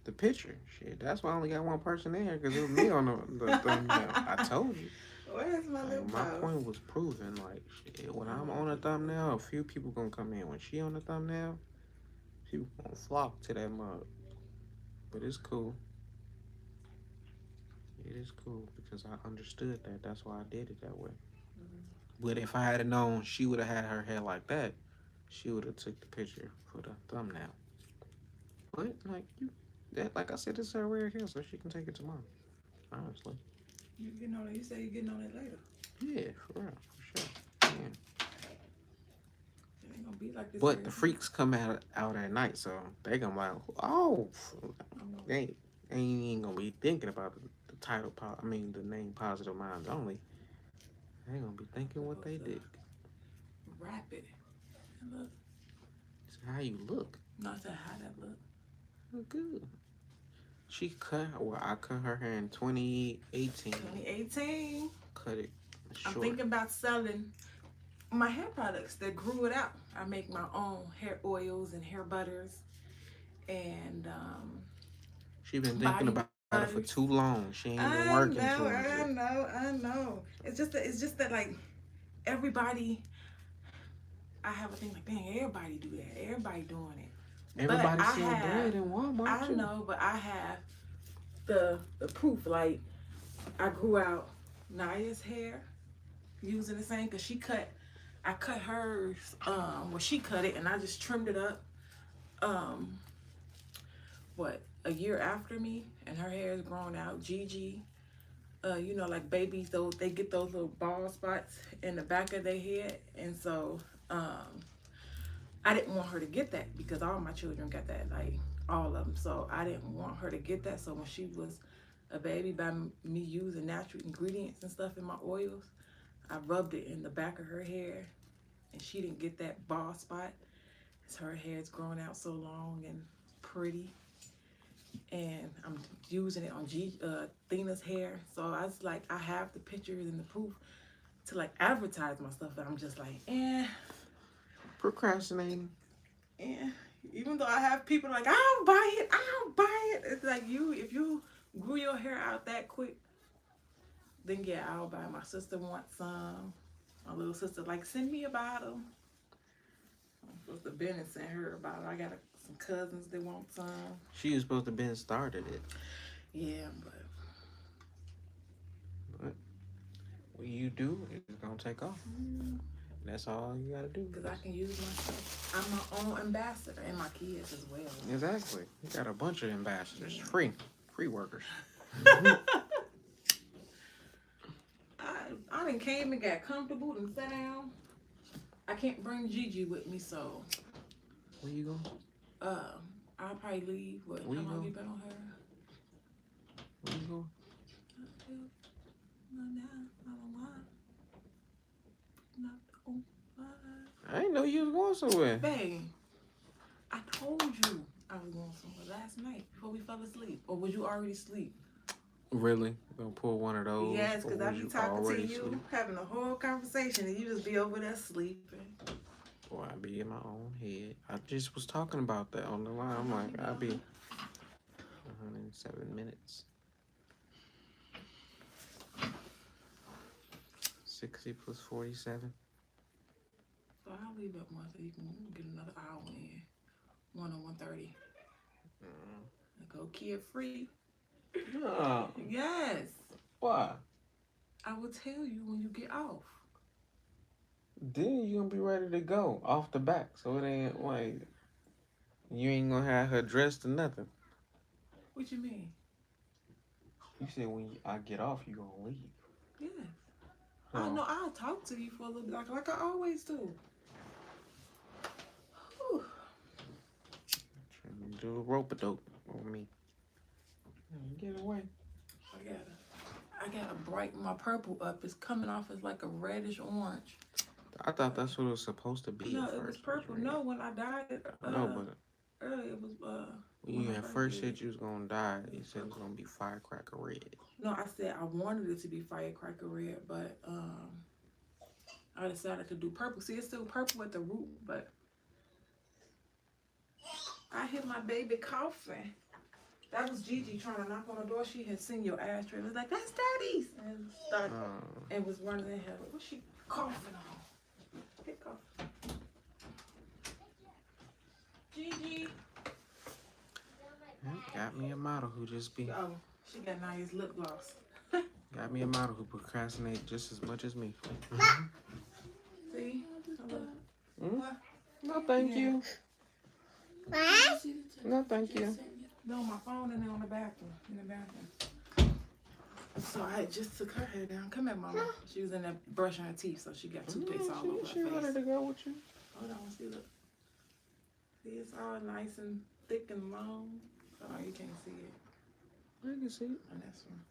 the picture. Shit, that's why I only got one person in here because it was me on the thumbnail. I told you.
Where's my lip
Like my
gloss?
point was proven. Like shit, when I'm on a
Oh,
thumbnail, a few people gonna come in. When she on the thumbnail, people gonna flock to that mug. But it's cool. It is cool because I understood that. That's why I did it that way. But if I had known she would have had her hair like that, she would have took the picture for the thumbnail. But like you, that like I said, it's her rare hair, so she can take it tomorrow. Honestly,
you getting on it? You say you're getting on it later.
yeah, for real, for sure. Yeah.
It ain't gonna be like this
But
every
the
time.
freaks come out at night, so they gonna be like, oh, they ain't gonna be thinking about the title. I mean, the name Positive Minds Only. They gonna be
I'm
thinking what
supposed
they
to
did.
wrap it. And look,
It's how you look.
not to how that look.
Look good. She I cut her hair in 2018.
2018.
Cut it
I'm
short.
thinking about selling my hair products that grew it out. I make my own hair oils and hair butters and
She been thinking
body
about it for too
butters.
long. She ain't been
I
working
know,
towards it.
I know, I know. It's just that like everybody I have a thing like, dang, everybody do that. Everybody doing it.
Everybody
But I
sell bread
have,
in Walmart
I
too.
know, but I have the proof. Like, I grew out Naya's hair using the same, because I cut hers, well, she cut it and I just trimmed it up, um, a year after me, and her hair is grown out. Gigi, you know, like babies, those, they get those little bald spots in the back of their head. And so, I didn't want her to get that because all my children got that, like all of them. So I didn't want her to get that. So when she was a baby, by me using natural ingredients and stuff in my oils, I rubbed it in the back of her hair, and she didn't get that bald spot. Her hair's grown out so long and pretty, and I'm using it on Thena's hair. So I was like, I have the pictures and the proof to like advertise my stuff, but I'm just like,
Procrastinating.
even though I have people like, I'll buy it. It's like, if you grew your hair out that quick, then yeah, I'll buy. My sister wants some. My little sister like, send me a bottle. I'm supposed to Ben and send her a bottle. I got some cousins that want some.
She was supposed to been started it.
Yeah, but
what you do is gonna take off. That's all you gotta do.
because I can use myself. I'm my own ambassador, and my kids as well.
Exactly. You got a bunch of ambassadors. Free workers.
I done came and got comfortable and sat down. I can't bring Gigi with me, so
Where you going?
I'll probably leave. What? How long you been on her?
Where you going? I didn't know you was going somewhere.
Babe, I told you I was going somewhere last night before we fell asleep. Or was you already asleep?
Really? You gonna pull one of those?
Yes, because I be talking to you,
asleep?
having a whole conversation, and you just be over there sleeping.
Boy, I be in my own head. I just was talking about that on the line. I'm like, I'll be 107 minutes. 60 plus 47.
So I'll leave at 1 so you can get another hour in. 1 or 1:30. Go kid free.
No.
Yes.
Why?
I will tell you when you get off.
Then you gonna be ready to go off the back. So it ain't like you ain't gonna have her dressed or nothing.
What you mean?
You said when I get off, you gonna leave.
Yes.
Oh.
I know. I'll talk to you for a little bit, like I always do. Whew.
Trying to do a rope-a-dope on me. Get away.
I gotta brighten my purple up. It's coming off as like a reddish orange.
I thought that's what it was supposed to be.
No,
at
it was
first.
purple. No, when I dyed it,
No, but
earlier it was
when you
I
at first said you was gonna die, you said it was gonna be firecracker red.
No, I said I wanted it to be firecracker red, but I decided to do purple. See, it's still purple at the root, but I hear my baby coughing. That was Gigi trying to knock on the door. She had seen your ashtray. It was like, that's Daddy's. And started, and was running in here. What's she coughing on? Pick up. Gigi.
Got me a model who just be.
Oh, she got nice lip gloss.
Got me a model who procrastinate just as much as me.
See?
What? No, thank you.
What?
No, thank you.
No, my phone in there in the bathroom. So I just took her hair down. Come here, Mama. She was in there brushing her teeth, so she got toothpaste all over her
She ready
face.
to go with you.
Hold on, see, look. See, it's all nice and thick and long. Oh, you can't see it.
I can see it.
On this one.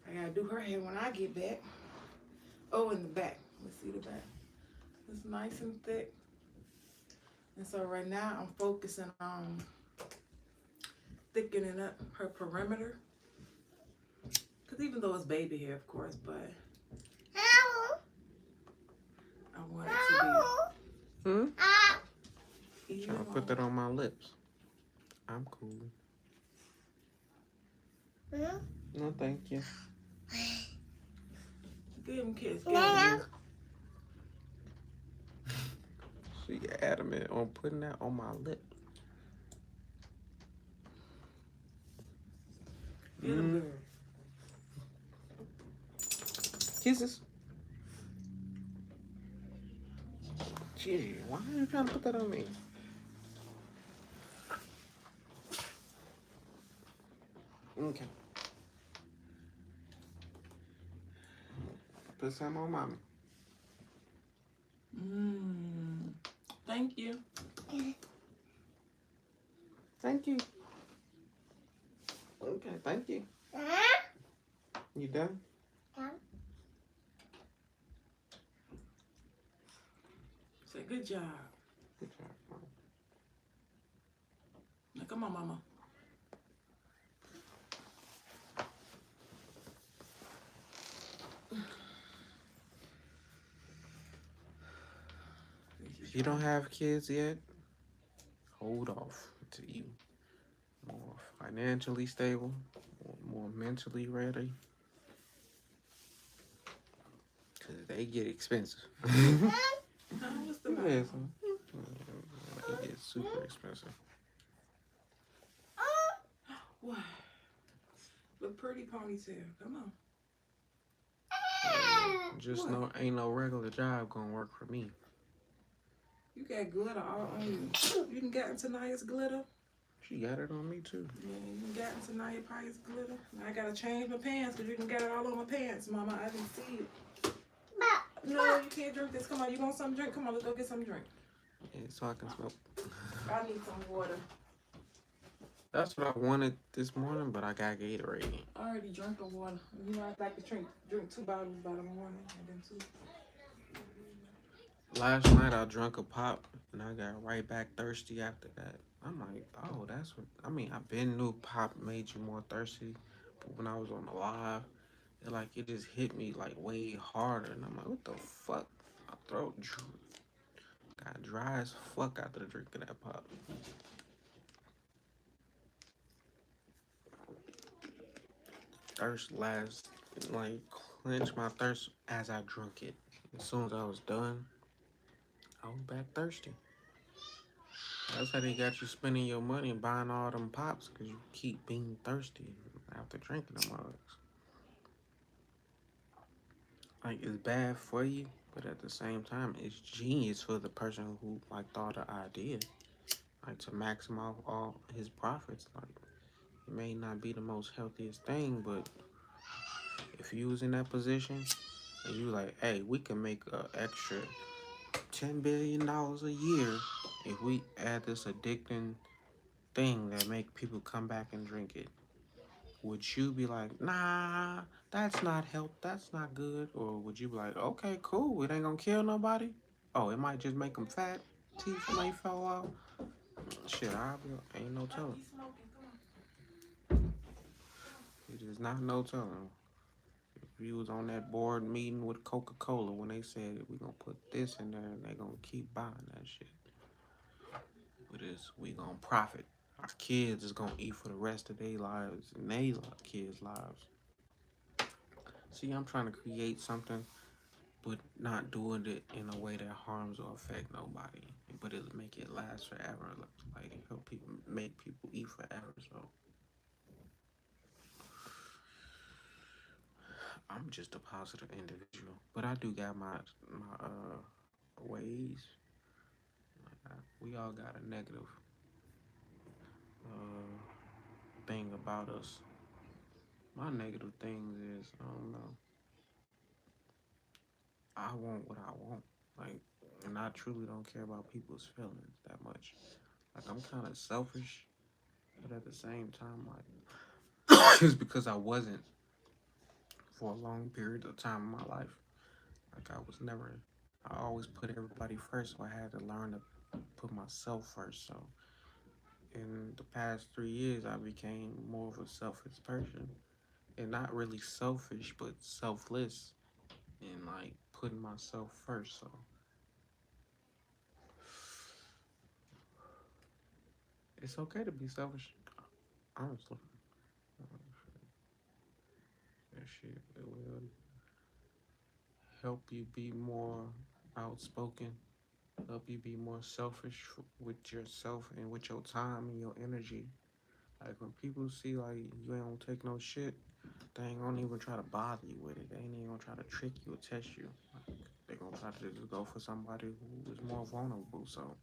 I gotta do her hair when I get back. Oh, in the back. Let's see the back. It's nice and thick. And so right now I'm focusing on thickening up her perimeter. Because even though it's baby hair, of course, but I want it to be even.
I'll put that on my lips. I'm cool. No, thank you.
Give him a kiss. Give him a kiss.
She adamant on putting that on my lip.
Get him, girl.
Kisses. Gee, why are you trying to put that on me? Okay. Put some on mommy.
Thank you.
Thank you. Okay, thank you. You done?
Say good job.
Good job, Mom.
Now come on, mama.
If you don't have kids yet, hold off until you more financially stable, more mentally ready. Cause they get expensive.
What's the matter?
Yes, they get super expensive.
What? Look pretty ponytail. Come on.
Just
What?
no, ain't no regular job gonna work for me.
You got glitter all on you. You done got into Naya's glitter?
She got it on me too.
Yeah, you done got into Naya Pius glitter. Now I gotta change my pants because you done got it all on my pants, mama. I didn't see it. No, you can't drink this. Come on, you want some drink? Come on, let's go get some drink.
Yeah, so I can smoke.
I need some water.
That's what I wanted this morning, but I got Gatorade.
I already drank the water. You know, I like to drink 2 bottles by the morning and then 2.
Last night I drank a pop and I got right back thirsty after that. I'm like, oh, that's what I mean. I been knew pop made you more thirsty, but when I was on the live, it just hit me like way harder, and I'm like, what the fuck? My throat got dry as fuck after the drink of that pop. Thirst last, like clenched my thirst as I drunk it. As soon as I was done, I was back thirsty. That's how they got you spending your money and buying all them pops, because you keep being thirsty after drinking them mugs. Like, it's bad for you, but at the same time, it's genius for the person who, like, thought the idea. Like, to maximize all his profits. Like, it may not be the most healthiest thing, but if you was in that position, and you like, hey, we can make an extra $10 billion a year if we add this addicting thing that make people come back and drink it, would you be like, nah, that's not health, that's not good? Or would you be like, okay, cool, it ain't gonna kill nobody? Oh, it might just make them fat, teeth might fall out. Shit, ain't no telling.
He's smoking. Come on.
It is not no telling. If you was on that board meeting with Coca-Cola when they said we gonna put this in there and they gonna keep buying that shit. With this, we gonna profit. Our kids is gonna eat for the rest of their lives and they kids' lives. See, I'm trying to create something, but not doing it in a way that harms or affect nobody. But it'll make it last forever. Like help people, make people eat forever. So I'm just a positive individual, but I do got my ways. We all got a negative thing about us. My negative things is, I don't know, I want what I want. Like, and I truly don't care about people's feelings that much. Like, I'm kind of selfish, but at the same time, like, it's because I wasn't for a long period of time in my life. Like, I always put everybody first, so I had to learn to put myself first. So, in the past 3 years, I became more of a selfish person. And not really selfish, but selfless. And, like, putting myself first. So, it's okay to be selfish, honestly. That shit, it will help you be more outspoken help you be more selfish with yourself and with your time and your energy. Like when people see like you ain't gonna take no shit, they ain't gonna even try to bother you with it. They ain't even gonna try to trick you or test you. Like, they gonna try to just go for somebody who is more vulnerable. So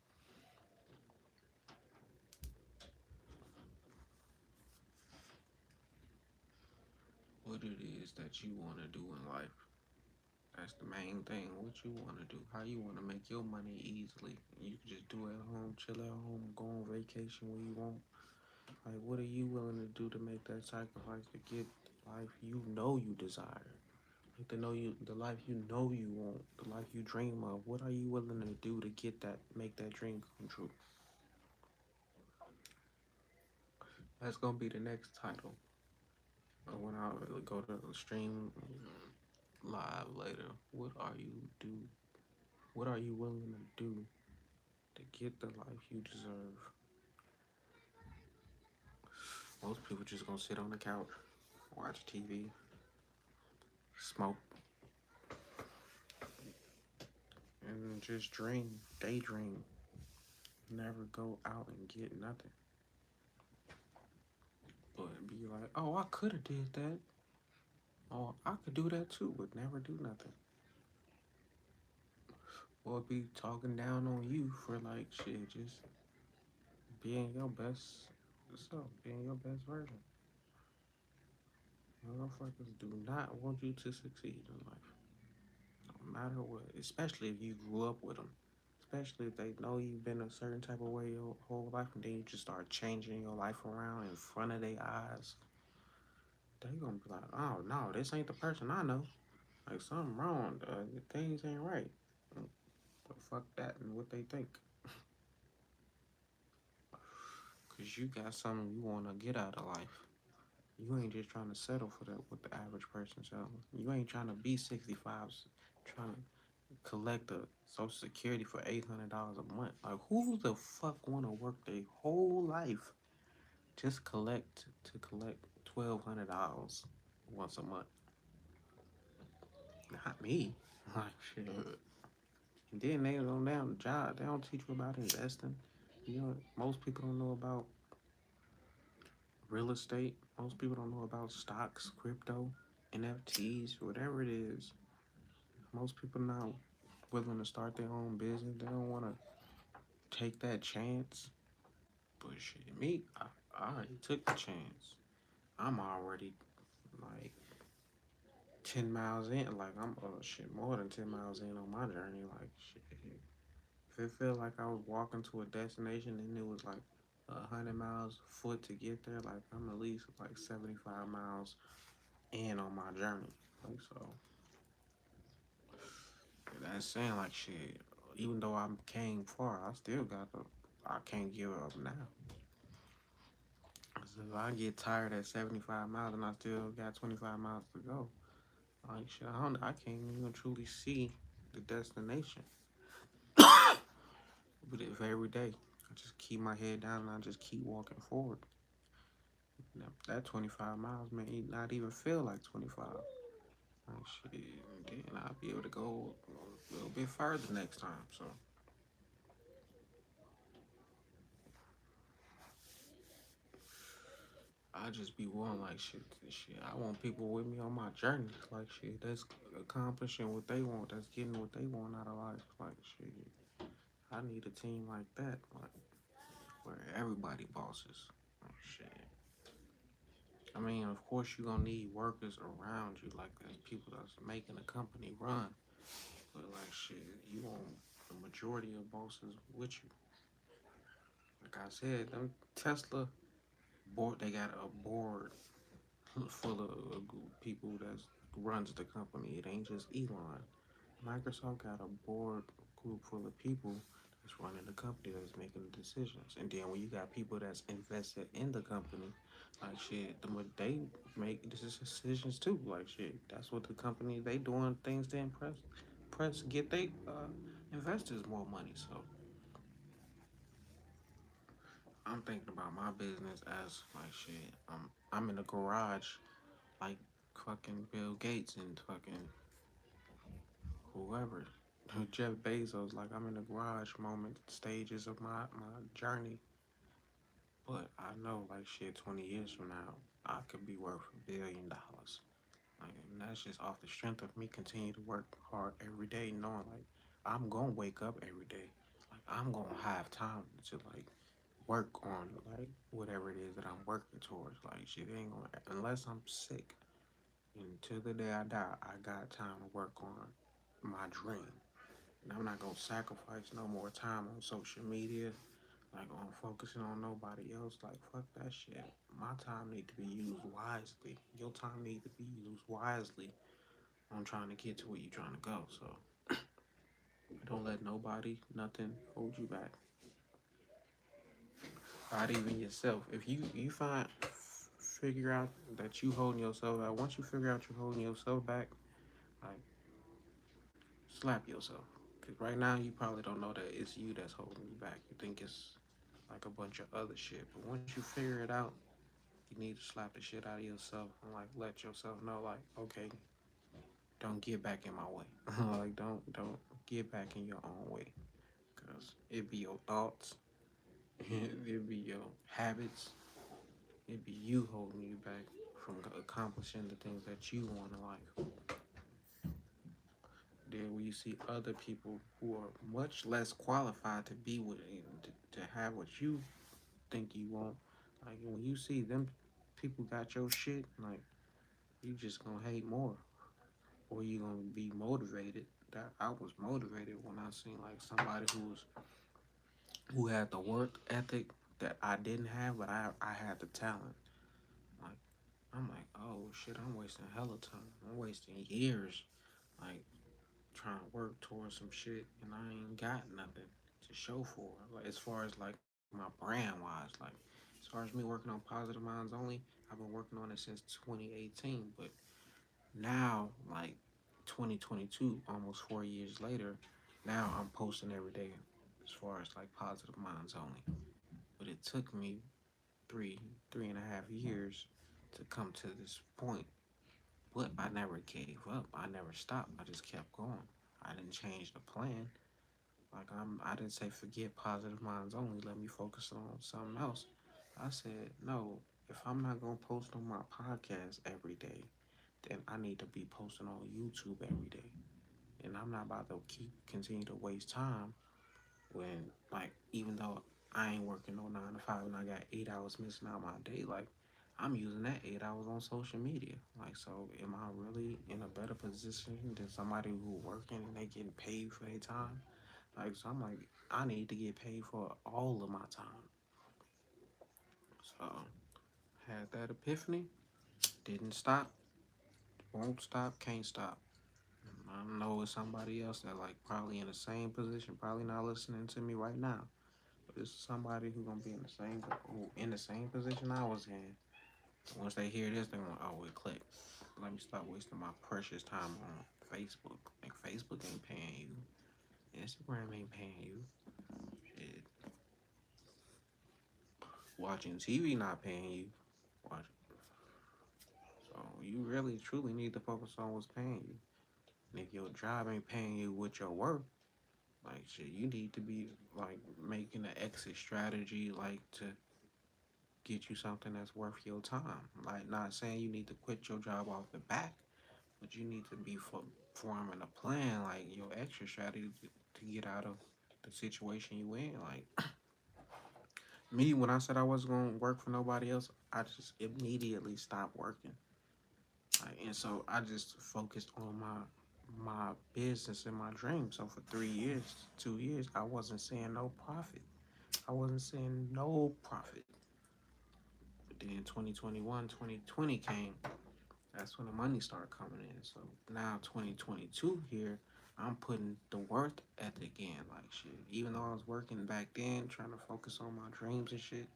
what it is that you wanna do in life. That's the main thing. What you wanna do, how you wanna make your money easily. You can just do it at home, chill at home, go on vacation where you want. Like what are you willing to do to make that sacrifice to get the life you know you desire? Like to know you the life you know you want, the life you dream of. What are you willing to do to get that make that dream come true? That's gonna be the next title. When I go to stream live later, what are you do? What are you willing to do to get the life you deserve? Most people just gonna sit on the couch, watch TV, smoke, and just dream, daydream. Never go out and get nothing. But be like, oh, I could have did that. Oh, I could do that too, but never do nothing. Or be talking down on you for like shit, just being your best self, being your best version. Motherfuckers do not want you to succeed in life, no matter what. Especially if you grew up with them. Especially if they know you've been a certain type of way your whole life, and then you just start changing your life around in front of their eyes. They gonna be like, oh no, this ain't the person I know. Like something wrong. Things ain't right. But fuck that and what they think. Cause you got something you wanna get out of life. You ain't just trying to settle for that what the average person selling. You ain't trying to be 65, trying to collect a social security for $800 a month. Like who the fuck wanna work their whole life just collect $1,200 once a month? Not me. Like shit. And then they go down the job. They don't teach you about investing. You know, most people don't know about real estate. Most people don't know about stocks, crypto, NFTs, whatever it is. Most people not willing to start their own business. They don't want to take that chance. But shit, I already took the chance. I'm already like 10 miles in. Like I'm shit more than 10 miles in on my journey. Like shit. If it felt like I was walking to a destination and it was like 100 miles foot to get there, like I'm at least like 75 miles in on my journey. Like so, that's saying like shit. Even though I came far, I still got the. I can't give up now. 'Cause if I get tired at 75 miles and I still got 25 miles to go, like shit, I can't even truly see the destination. But if every day I just keep my head down and I just keep walking forward, now, that 25 miles may not even feel like 25. Like shit, then I'll be able to go a little bit further next time. So I just be wanting like shit. I want people with me on my journey. Like shit, that's accomplishing what they want. That's getting what they want out of life. Like shit, I need a team like that. Like where everybody bosses. Like shit. I mean, of course, you're gonna need workers around you, like there's people that's making the company run. But like shit, you want the majority of bosses with you. Like I said, them Tesla board, they got a board full of people that runs the company. It ain't just Elon. Microsoft got a board group full of people that's running the company that's making the decisions. And then when you got people that's invested in the company, like shit, they make decisions too. Like shit, that's what the company they doing things to impress get they investors more money. So I'm thinking about my business as like shit. I'm in a garage like fucking Bill Gates and fucking whoever. Jeff Bezos, like I'm in the garage moment stages of my journey, but I know like shit 20 years from now I could be worth $1 billion. Like, and that's just off the strength of me continue to work hard every day, knowing like I'm gonna wake up every day. Like I'm gonna have time to like work on like whatever it is that I'm working towards. Like shit ain't gonna unless I'm sick. Until the day I die, I got time to work on my dream. And I'm not gonna sacrifice no more time on social media, like on focusing on nobody else. Like fuck that shit. My time need to be used wisely. Your time need to be used wisely on trying to get to where you're trying to go. So don't let nobody, nothing hold you back. Not even yourself. If you figure out that you holding yourself back. Once you figure out you're holding yourself back, like slap yourself. Cause right now you probably don't know that it's you that's holding you back. You think it's like a bunch of other shit. But once you figure it out, you need to slap the shit out of yourself and like let yourself know like, okay, don't get back in my way. Like don't get back in your own way. Cause it be your thoughts, it be your habits, it be you holding you back from accomplishing the things that you want in life. Then when you see other people who are much less qualified to be with to have what you think you want, like when you see them people got your shit, like you just gonna hate more, or you gonna be motivated. That I was motivated when I seen like somebody who had the work ethic that I didn't have, but I had the talent. Like I'm like, oh shit, I'm wasting hella time. I'm wasting years, like trying to work towards some shit, and I ain't got nothing to show for it. Like as far as like my brand wise, like as far as me working on Positive Minds Only, I've been working on it since 2018, but now like 2022, almost 4 years later, now I'm posting every day as far as like Positive Minds Only. But it took me three and a half years to come to this point. But I never gave up. I never stopped. I just kept going. I didn't change the plan. I didn't say forget Positive Minds Only. Let me focus on something else. I said no. If I'm not gonna post on my podcast every day, then I need to be posting on YouTube every day. And I'm not about to continue to waste time when like even though I ain't working no 9 to 5 and I got 8 hours missing out my day, like I'm using that 8 hours on social media. Like so am I really in a better position than somebody who working and they getting paid for their time? Like so I'm like, I need to get paid for all of my time. So had that epiphany, didn't stop, won't stop, can't stop. I know it's somebody else that like probably in the same position, probably not listening to me right now. But it's somebody who gonna be in the same position I was in. Once they hear this, they want oh it click. Let me stop wasting my precious time on Facebook. Like Facebook ain't paying you. Instagram ain't paying you. Shit. Watching TV not paying you. Watch. So you really truly need to focus on what's paying you. And if your job ain't paying you with your work, like shit, you need to be like making an exit strategy, like to get you something that's worth your time. Like not saying you need to quit your job off the back, but you need to be forming a plan, like your exit strategy to get out of the situation you in. Like me, when I said I wasn't gonna work for nobody else, I just immediately stopped working. Like, and so I just focused on my business and my dream. So for 3 years, 2 years, I wasn't seeing no profit. I wasn't seeing no profit. But then 2021, 2020 came. That's when the money started coming in. So now 2022 here, I'm putting the work ethic in. Like shit. Even though I was working back then, trying to focus on my dreams and shit,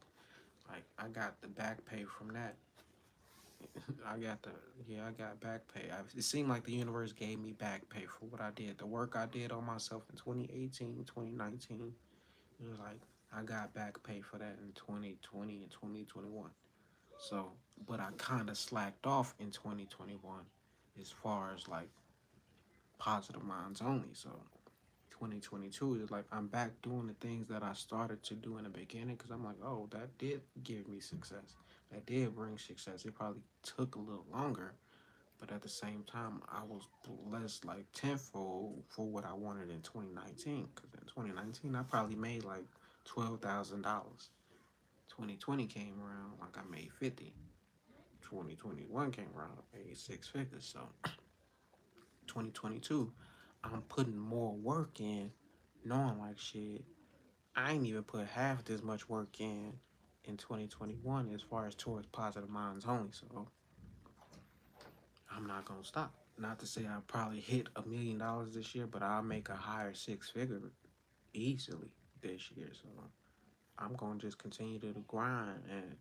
like I got the back pay from that. I got the I got back pay. It seemed like the universe gave me back pay for what I did. The work I did on myself in 2018, 2019. It was like I got back pay for that in 2020 and 2021. So, but I kind of slacked off in 2021 as far as like Positive Minds Only. So 2022 is like I'm back doing the things that I started to do in the beginning because I'm like, oh, that did give me success. That did bring success. It probably took a little longer, but at the same time, I was blessed like tenfold for what I wanted in 2019. Because in 2019, I probably made like $12,000. 2020 came around, like I made 50. 2021 came around, I made six figures. So 2022, I'm putting more work in, knowing like shit. I ain't even put half this much work in 2021 as far as towards positive minds only. So I'm not gonna stop. Not to say I'll probably hit $1 million this year, but I'll make a higher six figure easily this year. So I'm gonna just continue to grind, and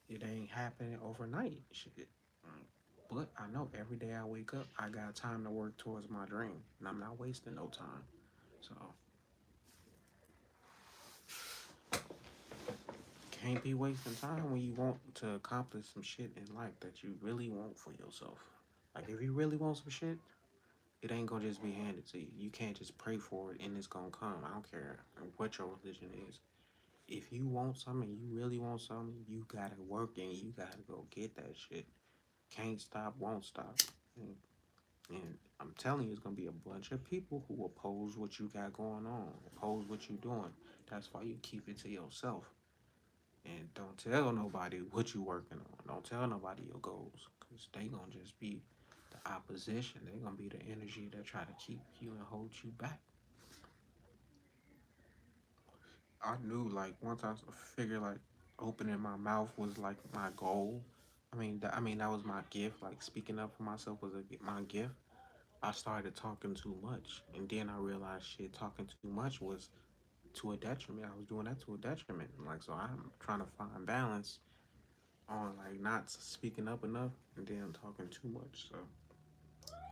it ain't happening overnight. Shit. But I know every day I wake up, I got time to work towards my dream, and I'm not wasting no time. So can't be wasting time when you want to accomplish some shit in life that you really want for yourself. Like if you really want some shit, it ain't gonna just be handed to you. You can't just pray for it and it's gonna come. I don't care what your religion is. If you want something, you really want something, you gotta work and you gotta go get that shit. Can't stop, won't stop. And, and I'm telling you, it's gonna be a bunch of people who oppose what you got going on, oppose what you doing. That's why you keep it to yourself. And don't tell nobody what you working on. Don't tell nobody your goals. Because they gonna just be the opposition. They gonna be the energy that try to keep you and hold you back. I knew like once I figured like opening my mouth was like my goal. I mean that was my gift. Like speaking up for myself was my gift. I started talking too much, and then I realized shit talking too much was to a detriment. I was doing that to a detriment. Like so, I'm trying to find balance on like not speaking up enough and then talking too much. So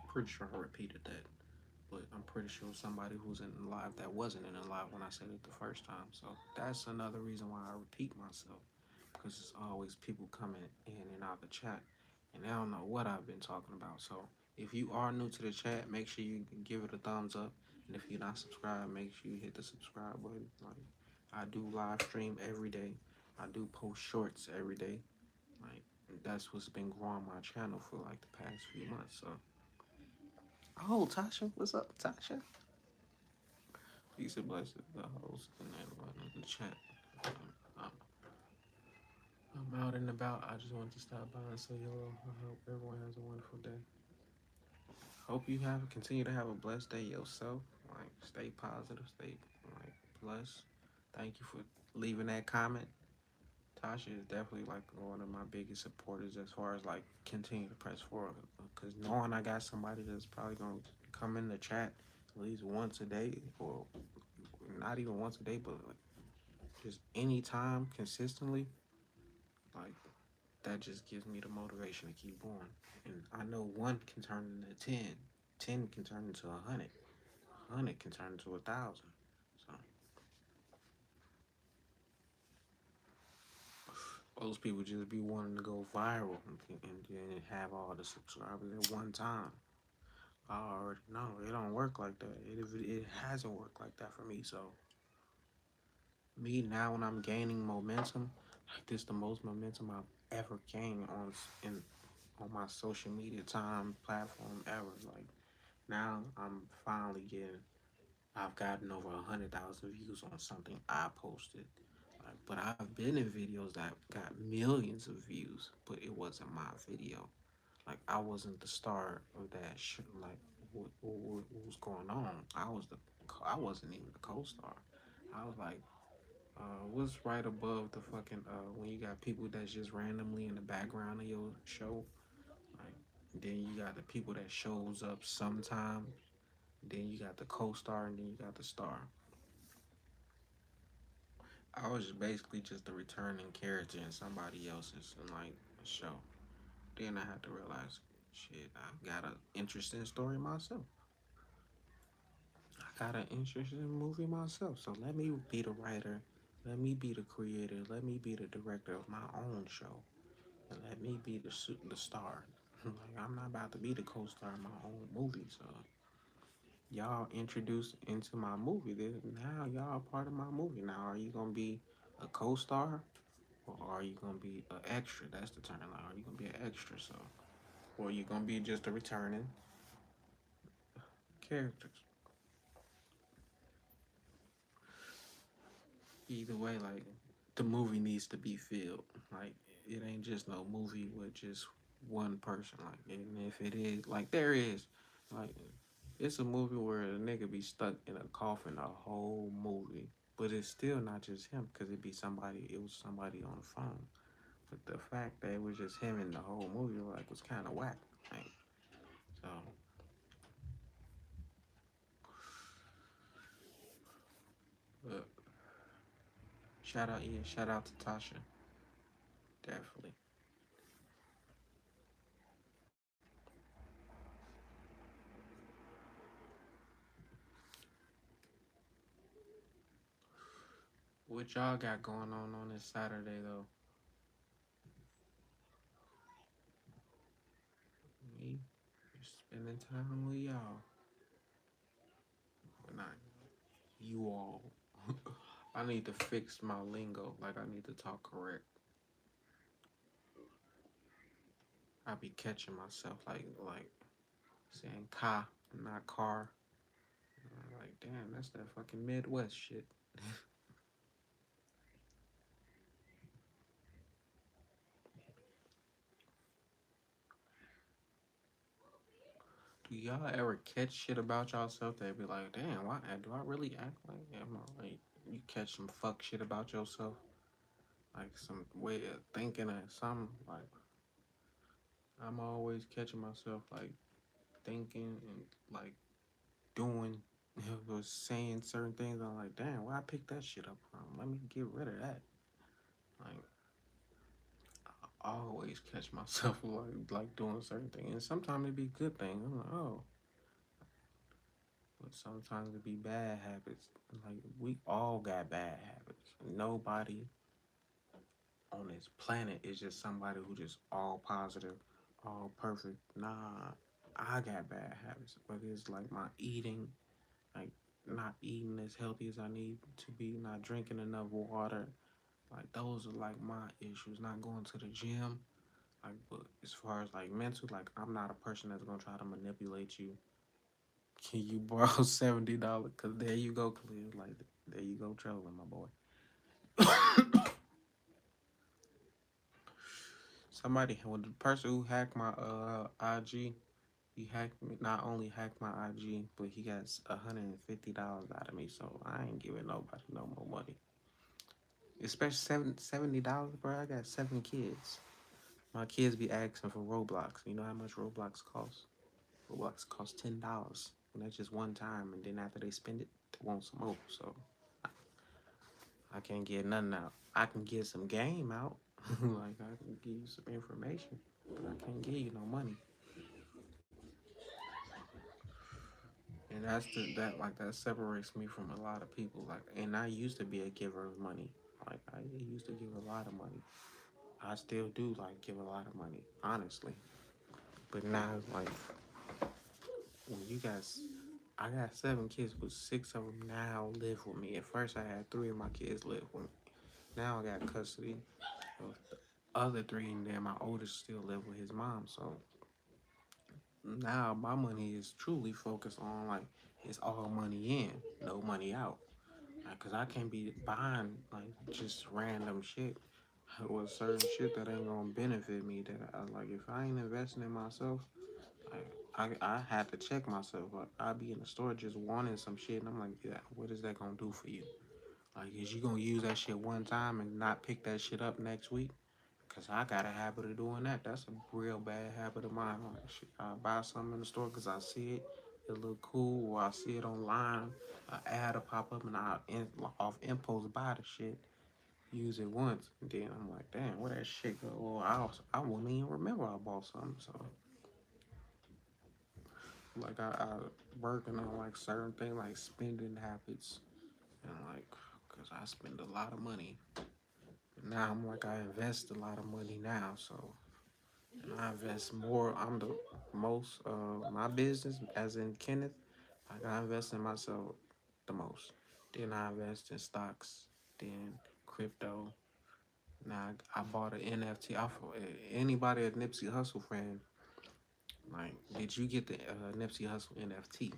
pretty sure I repeated that. But I'm pretty sure somebody who's in live that wasn't in live when I said it the first time. So that's another reason why I repeat myself. Because it's always people coming in and out the chat and they don't know what I've been talking about. So if you are new to the chat, make sure you give it a thumbs up. And if you're not subscribed, make sure you hit the subscribe button. Like I do live stream every day. I do post shorts every day. Like that's what's been growing my channel for like the past few months. So, oh Tasha, what's up, Tasha? Peace and blessings, the host and everyone in the chat. Um, I'm out and about. I just wanted to stop by and say hello. I hope everyone has a wonderful day. Hope you continue to have a blessed day yourself. Like stay positive, stay like blessed. Thank you for leaving that comment. Tasha is definitely like one of my biggest supporters as far as like continue to press forward. Because knowing I got somebody that's probably gonna come in the chat at least once a day, or not even once a day, but like just anytime consistently, like that just gives me the motivation to keep going. And I know one can turn into 10, 10 can turn into 100, 100 can turn into 1,000. So those people just be wanting to go viral and then have all the subscribers at one time. I already know it don't work like that. It hasn't worked like that for me. So me now when I'm gaining momentum, like this the most momentum I've ever gained on my social media time platform ever. Like now I'm finally getting I've gotten over 100,000 views on something I posted. Like, but I've been in videos that got millions of views, but it wasn't my video. Like I wasn't the star of that shit. Like what was going on? I wasn't even the co-star. I was like, what's right above the fucking when you got people that's just randomly in the background of your show, like then you got the people that shows up sometimes, then you got the co-star, and then you got the star. I was basically just a returning character in somebody else's like show. Then I had to realize, shit, I got an interesting story myself. I got an interesting movie myself. So let me be the writer. Let me be the creator. Let me be the director of my own show. And let me be the star. Like I'm not about to be the co-star of my own movie. So y'all introduced into my movie. Now y'all part of my movie. Now are you gonna be a co-star or are you gonna be an extra? That's the turn. Like, are you gonna be an extra? So, or are you gonna be just a returning characters? Either way, like the movie needs to be filled. Like it ain't just no movie with just one person. Like, and if it is, like there is, like it's a movie where a nigga be stuck in a coffin the whole movie, but it's still not just him because it be somebody. It was somebody on the phone. But the fact that it was just him in the whole movie, like, was kind of whack. Like, so, but shout out, yeah, shout out to Tasha, definitely. What y'all got going on this Saturday though? Me, just spending time with y'all. But not you all. I need to fix my lingo. Like I need to talk correct. I be catching myself like saying car, not car. Like damn, that's that fucking Midwest shit. Do y'all ever catch shit about yourself that be like, damn, why do I really act like am I like you catch some fuck shit about yourself? Like some way of thinking or something. Like I'm always catching myself like thinking and like doing or saying certain things. I'm like, damn, where I picked that shit up from? Let me get rid of that. Like I always catch myself like doing certain things. And sometimes it be good things. I'm like, oh, but sometimes it be bad habits. Like we all got bad habits. Nobody on this planet is just somebody who just all positive, all perfect. Nah, I got bad habits. Whether it's like my eating, like not eating as healthy as I need to be, not drinking enough water. Like those are like my issues. Not going to the gym. Like, but as far as like mental, like I'm not a person that's gonna try to manipulate you. Can you borrow $70? Cause there you go, Khalil. Like there you go, trolling, my boy. Somebody, when the person who hacked my IG, he hacked me. Not only hacked my IG, but he got $150 out of me. So I ain't giving nobody no more money. Especially $70, bro. I got 7 kids. My kids be asking for Roblox. You know how much Roblox costs? Roblox costs $10, and that's just one time. And then after they spend it, they want some more. So I can't get nothing out. I can get some game out. Like I can give you some information, but I can't give you no money. And that separates me from a lot of people. Like, and I used to be a giver of money. Like I used to give a lot of money. I still do like give a lot of money, honestly. But now like when you guys, I got 7 kids, but 6 of them now live with me. At first, I had 3 of my kids live with me. Now I got custody of the other 3, and then my oldest still live with his mom. So now my money is truly focused on like it's all money in, no money out. Cause I can't be buying like just random shit with certain shit that ain't gonna benefit me. That I like if I ain't investing in myself, I had to check myself. Like I be in the store just wanting some shit, and I'm like, yeah, what is that gonna do for you? Like, is you gonna use that shit one time and not pick that shit up next week? Cause I got a habit of doing that. That's a real bad habit of mine. Like, shit, I buy something in the store because I see it, it look cool, or I see it online. An ad will pop up, and off impulse buy the shit, use it once, and then I'm like, damn, where that shit go? Well, I wouldn't even remember I bought something. So, like, I working on like certain things, like spending habits, and like, cause I spend a lot of money. Now I'm like, I invest a lot of money now, so and I invest more. I'm the most my business, as in Kenneth. Like I invest in myself the most. Then I invest in stocks. Then crypto. Now I bought an NFT. Anybody a Nipsey Hussle fan? Like, did you get the Nipsey Hussle NFT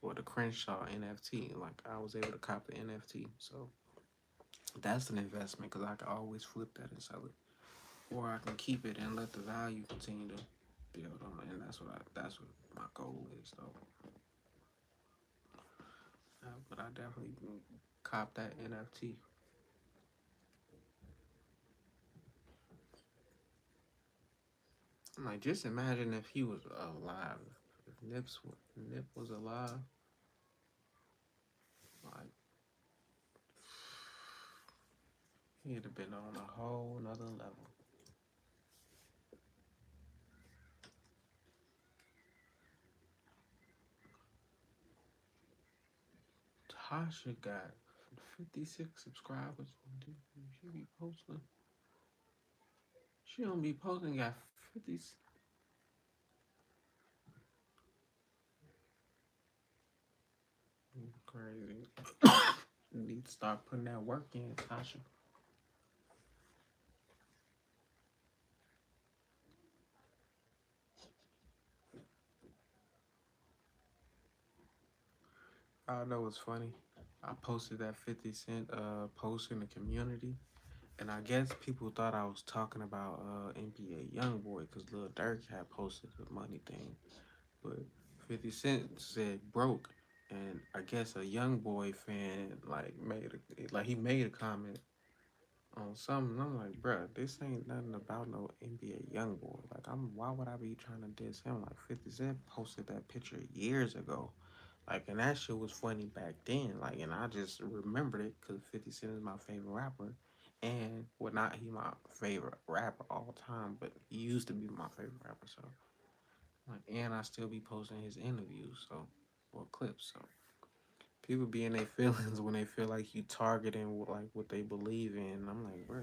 or the Crenshaw NFT? Like, I was able to cop the NFT, so that's an investment because I can always flip that and sell it, or I can keep it and let the value continue to build on it. And that's what my goal is, though. But I definitely cop that NFT. Like, just imagine if he was alive. If Nip was alive, like he'd have been on a whole nother level. Tasha got 56 subscribers. She be posting. She don't be posting. Got 50. Crazy. Need to start putting that work in, Tasha. I know it's funny. I posted that 50 Cent post in the community, and I guess people thought I was talking about NBA YoungBoy because Lil Durk had posted the money thing, but 50 Cent said broke, and I guess a YoungBoy fan he made a comment on something. And I'm like, bruh, this ain't nothing about no NBA YoungBoy. Like, why would I be trying to diss him? Like, 50 Cent posted that picture years ago. Like, and that shit was funny back then. Like, and I just remembered it because 50 Cent is my favorite rapper. And, well, not he my favorite rapper all time, but he used to be my favorite rapper. So, like, and I still be posting his interviews, so, or clips. So, people be in their feelings when they feel like you targeting like what they believe in. I'm like, bro,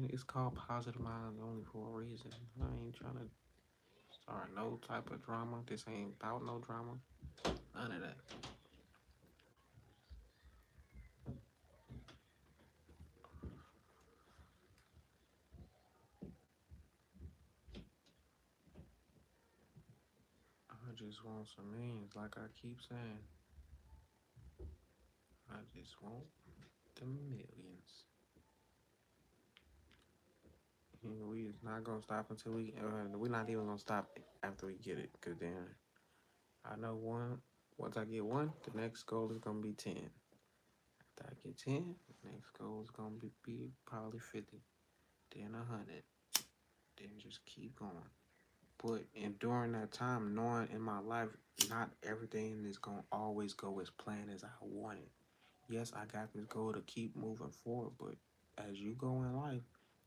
it's called positive minds only for a reason. I ain't trying to start no type of drama. This ain't about no drama. None of that. I just want some millions, like I keep saying. I just want the millions. And we is not gonna stop until we're not even gonna stop after we get it. Cause then I know one. Once I get one, the next goal is gonna be 10. After I get 10, the next goal is gonna be probably 50, then 100, then just keep going. But and during that time, knowing in my life, not everything is gonna always go as planned as I wanted. Yes, I got this goal to keep moving forward, but as you go in life,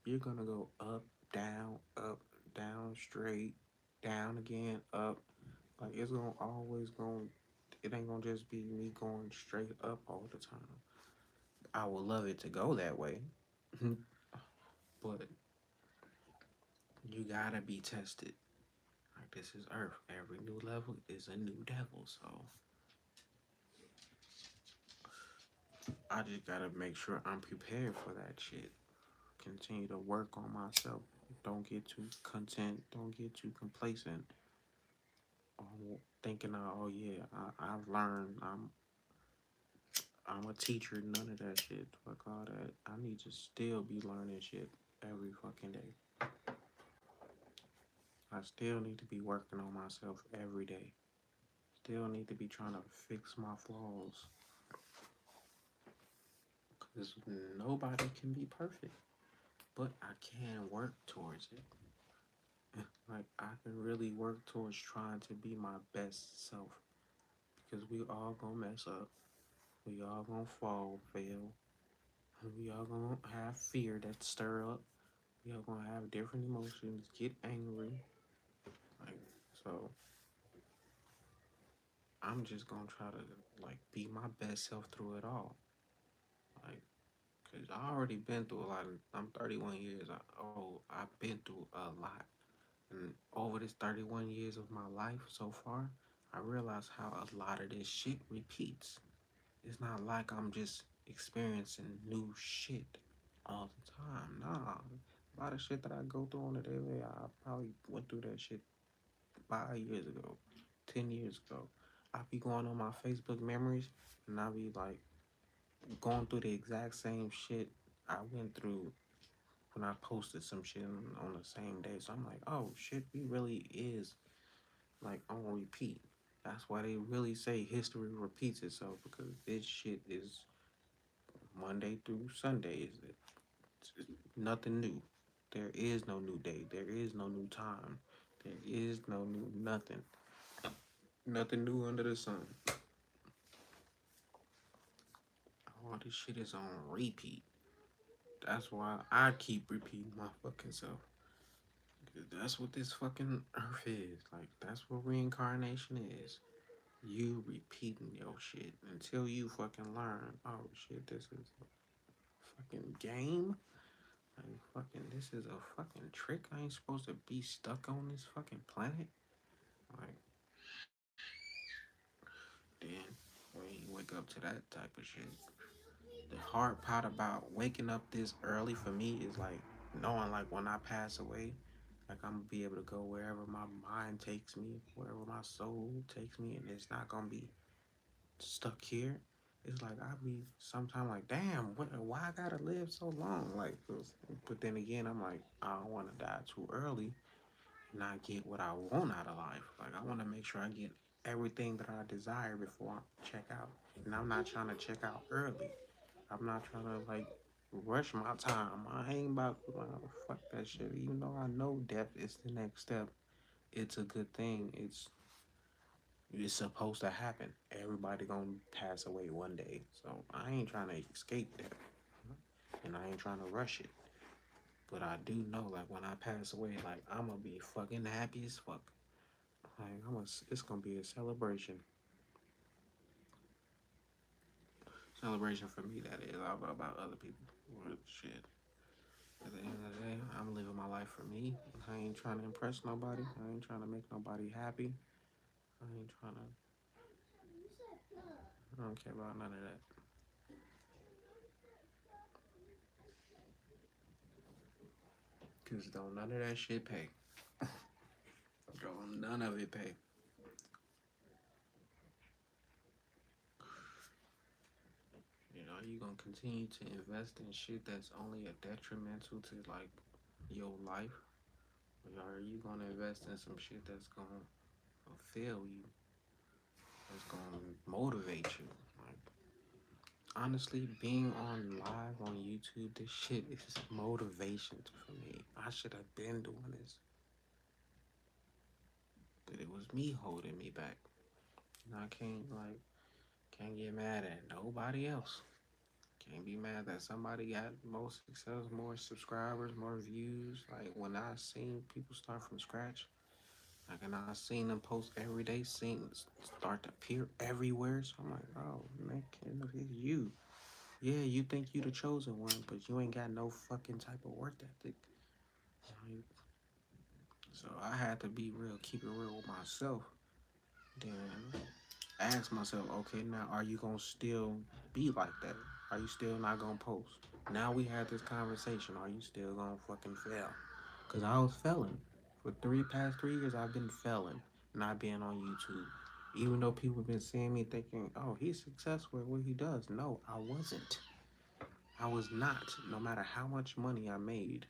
you're gonna go up, down, straight, down again, up. Like it's gonna always going. It ain't gonna just be me going straight up all the time. I would love it to go that way, but you gotta be tested. Like this is Earth. Every new level is a new devil. So I just gotta make sure I'm prepared for that shit. Continue to work on myself. Don't get too content. Don't get too complacent. Thinking, oh yeah, I've learned. I'm a teacher. None of that shit. Fuck all that. I need to still be learning shit every fucking day. I still need to be working on myself every day. Still need to be trying to fix my flaws. Because nobody can be perfect. But I can work towards it. Like, I can really work towards trying to be my best self. Because we all gonna mess up. We all gonna fall, fail. We all gonna have fear that stir up. We all gonna have different emotions, get angry. Like, so I'm just gonna try to like be my best self through it all. Like, cause I already been through a lot. I'm 31 years old. I've been through a lot, and over this 31 years of my life so far, I realize how a lot of this shit repeats. It's not like I'm just experiencing new shit all the time. Nah, a lot of shit that I go through on a daily, I probably went through that shit 5 years ago, 10 years ago. I be going on my Facebook memories and I be like going through the exact same shit I went through when I posted some shit on the same day. So I'm like, oh shit, we really is like on repeat. That's why they really say history repeats itself because this shit is Monday through Sunday. It's nothing new. There is no new day. There is no new time. There is no new nothing. Nothing new under the sun. All this shit is on repeat. That's why I keep repeating my fucking self. That's what this fucking earth is. Like, that's what reincarnation is. You repeating your shit until you fucking learn. Oh shit, this is a fucking game. Like, fucking, this is a fucking trick. I ain't supposed to be stuck on this fucking planet. Like, then when you wake up to that type of shit, the hard part about waking up this early for me is like knowing like when I pass away, like I'm gonna be able to go wherever my mind takes me, wherever my soul takes me, and it's not gonna be stuck here. It's like I be sometimes like, damn, why I gotta live so long? Like, but then again, I'm like, I don't want to die too early and not get what I want out of life. Like, I want to make sure I get everything that I desire before I check out. And I'm not trying to check out early. I'm not trying to like rush my time. I ain't about fuck that shit. Even though I know death is the next step, it's a good thing. It's supposed to happen. Everybody gonna pass away one day. So I ain't trying to escape that. And I ain't trying to rush it. But I do know like when I pass away, like I'm gonna be fucking happy as fuck. Like it's gonna be a celebration. Celebration for me that is about other people. Well, shit. At the end of the day, I'm living my life for me. I ain't trying to impress nobody. I ain't trying to make nobody happy. I ain't trying to I don't care about none of that. Cause don't none of that shit pay. Don't none of it pay. You know, you gonna continue to invest in shit that's only a detrimental to like your life? Or are you gonna invest in some shit that's gonna fulfill you? That's gonna motivate you? Like honestly, being on live on YouTube, this shit is motivation for me. I should have been doing this, but it was me holding me back. And I can't get mad at nobody else. Can't be mad that somebody got more success, more subscribers, more views. Like when I seen people start from scratch, like and I seen them post every day, seen start to appear everywhere. So I'm like, oh man, it's you. Yeah, you think you the chosen one, but you ain't got no fucking type of work ethic. Like, so I had to be real, keep it real with myself. Then ask myself, okay, now are you gonna still be like that? Are you still not gonna post? Now we had this conversation. Are you still gonna fucking fail? Cause I was failing for past 3 years. I've been failing, not being on YouTube. Even though people have been seeing me thinking, oh, he's successful at what he does. No, I wasn't. I was not. No matter how much money I made,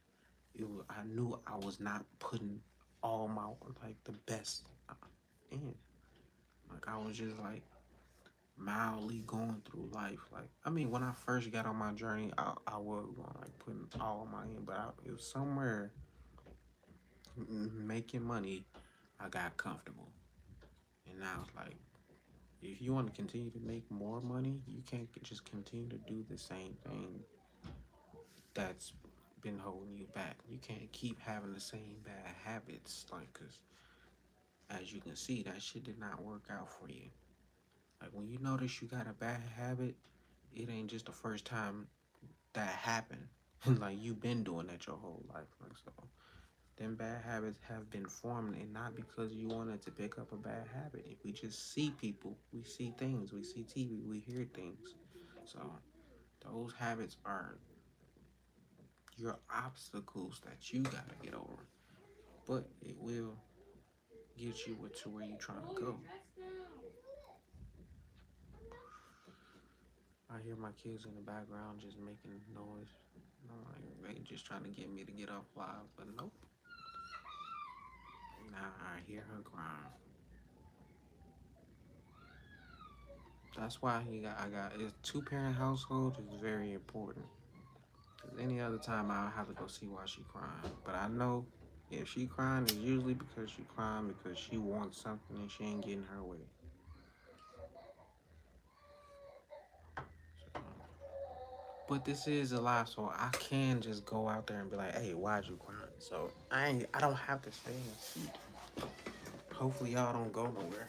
I knew I was not putting all my like the best in. Like I was just like mildly going through life. Like I mean, when I first got on my journey, I was like putting all my in, but it was somewhere making money. I got comfortable, and now it's like if you want to continue to make more money, you can't just continue to do the same thing that's been holding you back. You can't keep having the same bad habits, like, cause as you can see, that shit did not work out for you. Like when you notice you got a bad habit, it ain't just the first time that happened. Like you've been doing that your whole life. Like so, Them bad habits have been formed, and not because you wanted to pick up a bad habit. We just see people, we see things, we see TV, we hear things. So those habits are your obstacles that you gotta get over. But it will get you to where you're trying to go. I hear my kids in the background just making noise. I'm like, they just trying to get me to get off live, but nope. Now I hear her crying. That's why I got it's 2 parent household is very important. Cause any other time I'll have to go see why she crying. But I know if she crying, it's usually because she crying because she wants something and she ain't getting her way. So, but this is a live, so I can just go out there and be like, "Hey, why'd you crying?" So I don't have to stay in the seat. Hopefully y'all don't go nowhere.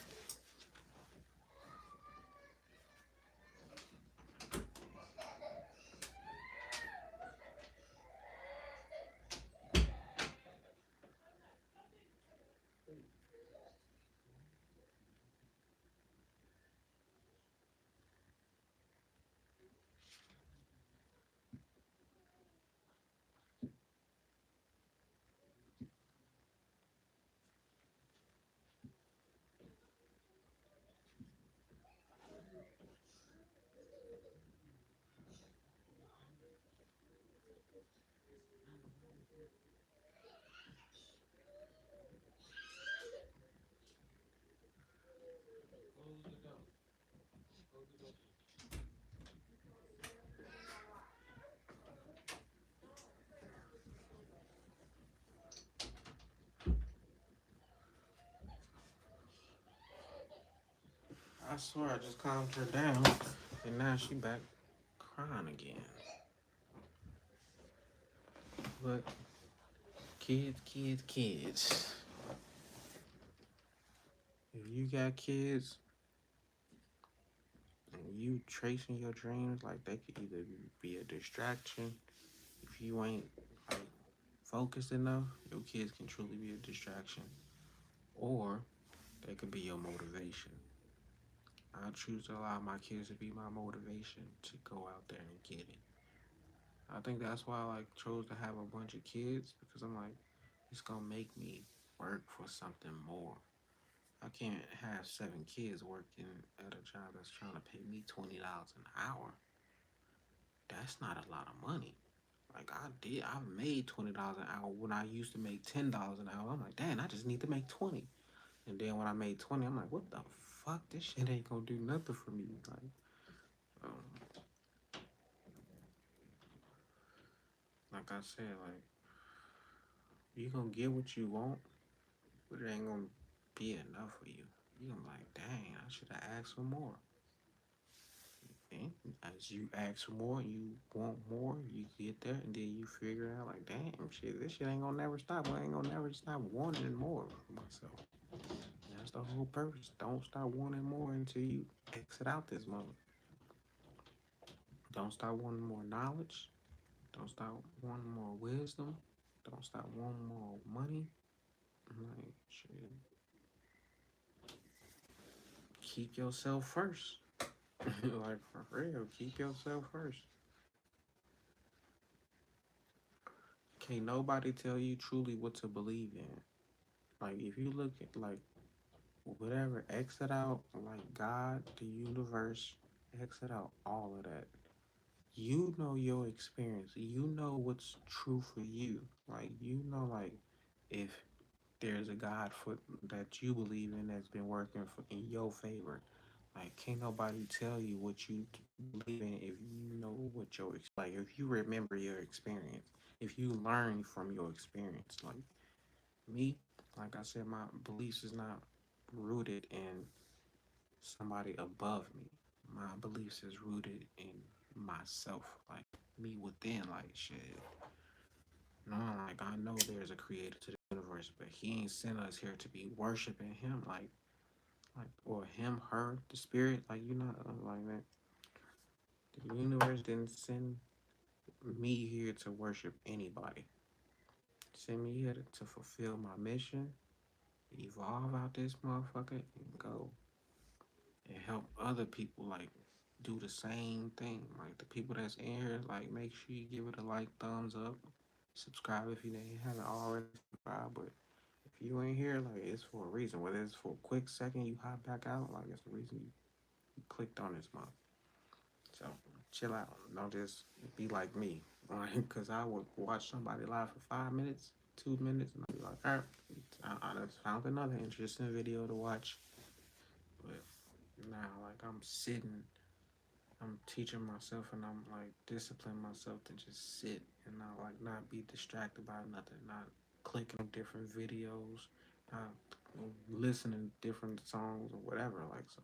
I swear I just calmed her down, and now she back crying again. But kids. If you got kids and you tracing your dreams, like they could either be a distraction if you ain't like focused enough. Your kids can truly be a distraction, or they could be your motivation. I choose to allow my kids to be my motivation to go out there and get it. I think that's why I like chose to have a bunch of kids because I'm like, it's gonna make me work for something more. I can't have 7 kids working at a job that's trying to pay me $20 an hour. That's not a lot of money. Like I made $20 an hour when I used to make $10 an hour. I'm like, dang, I just need to make 20. And then when I made 20, I'm like, what the fuck? This shit ain't gonna do nothing for me. Um, like I said, like you gonna get what you want, but it ain't gonna be enough for you. You gonna be like, dang, I should have asked for more. And as you ask for more, you want more, you get there, and then you figure out like, damn, shit, this shit ain't gonna never stop. I ain't gonna never stop wanting more for myself. And that's the whole purpose. Don't stop wanting more until you exit out this moment. Don't stop wanting more knowledge. Don't stop wanting more wisdom. Don't stop wanting more money. Like, shit, keep yourself first. Like, for real, keep yourself first. Can't nobody tell you truly what to believe in. Like, if you look at, like, whatever, exit out, like, God, the universe, exit out all of that. You know your experience. You know what's true for you. Like, you know, like, if there's a God for that you believe in that's been working for in your favor. Like, can't nobody tell you what you believe in if you know what your like if you remember your experience, if you learn from your experience. Like me, like I said, my beliefs is not rooted in somebody above me. My beliefs is rooted in myself, like me within. Like shit, no, like I know there's a creator to the universe, but he ain't sent us here to be worshiping him, like or him, her, the spirit, like you know, like that. The universe didn't send me here to worship anybody. send me here to fulfill my mission, evolve out this motherfucker, and go and help other people like do the same thing. Like the people that's in here, like make sure you give it a like, thumbs up, subscribe if you haven't already subscribed. But if you ain't here, like it's for a reason. Whether it's for a quick second you hop back out, like it's the reason you clicked on this month. So chill out. Don't just be like me. Like, cause I would watch somebody live for 5 minutes, 2 minutes, and I'd be like, all right, I just found another interesting video to watch. But now, like I'm sitting, I'm teaching myself, and I'm like disciplining myself to just sit and not be distracted by nothing, not clicking on different videos, not listening to different songs or whatever. Like so,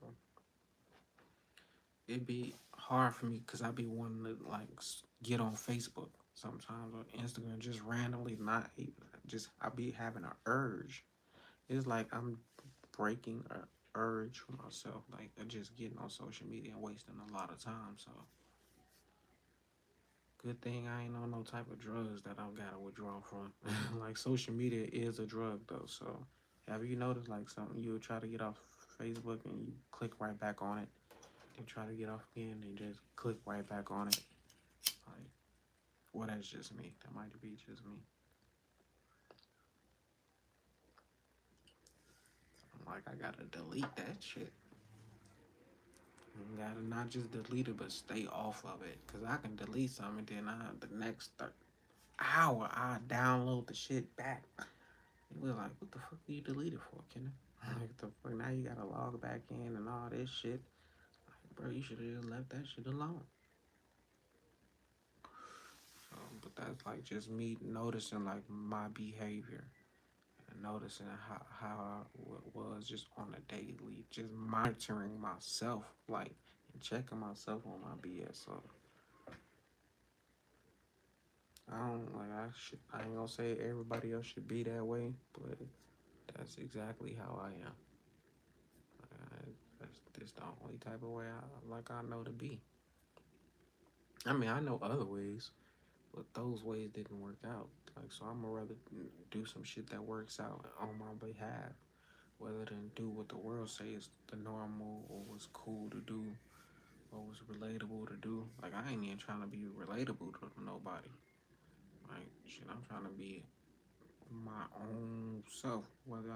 it'd be hard for me because I'd be wanting to like get on Facebook sometimes or Instagram just randomly, not even just I be having an urge. It's like I'm breaking a urge for myself, like just getting on social media and wasting a lot of time. So good thing I ain't on no type of drugs that I gotta withdraw from. Like social media is a drug though. So have you noticed like something you would try to get off Facebook and you click right back on it? And try to get off again and just click right back on it. Like, well, that's just me. That might be just me. I'm like, I gotta delete that shit. I gotta not just delete it, but stay off of it. Cause I can delete something, and then the next hour I download the shit back. And we're like, what the fuck do you delete it for, Kenny? Like the fuck now you gotta log back in and all this shit. Like, bro, you should have just left that shit alone. But that's like just me noticing like my behavior and noticing how I was just on a daily, just monitoring myself, like and checking myself on my BS. So I don't like I ain't gonna say everybody else should be that way, but that's exactly how I am. That's this the only type of way I know to be. I mean I know other ways, but those ways didn't work out. Like so, I'm gonna rather do some shit that works out on my behalf, rather than do what the world says the normal or what's cool to do or what's relatable to do. Like I ain't even trying to be relatable to nobody. Like shit, I'm trying to be my own self. Whether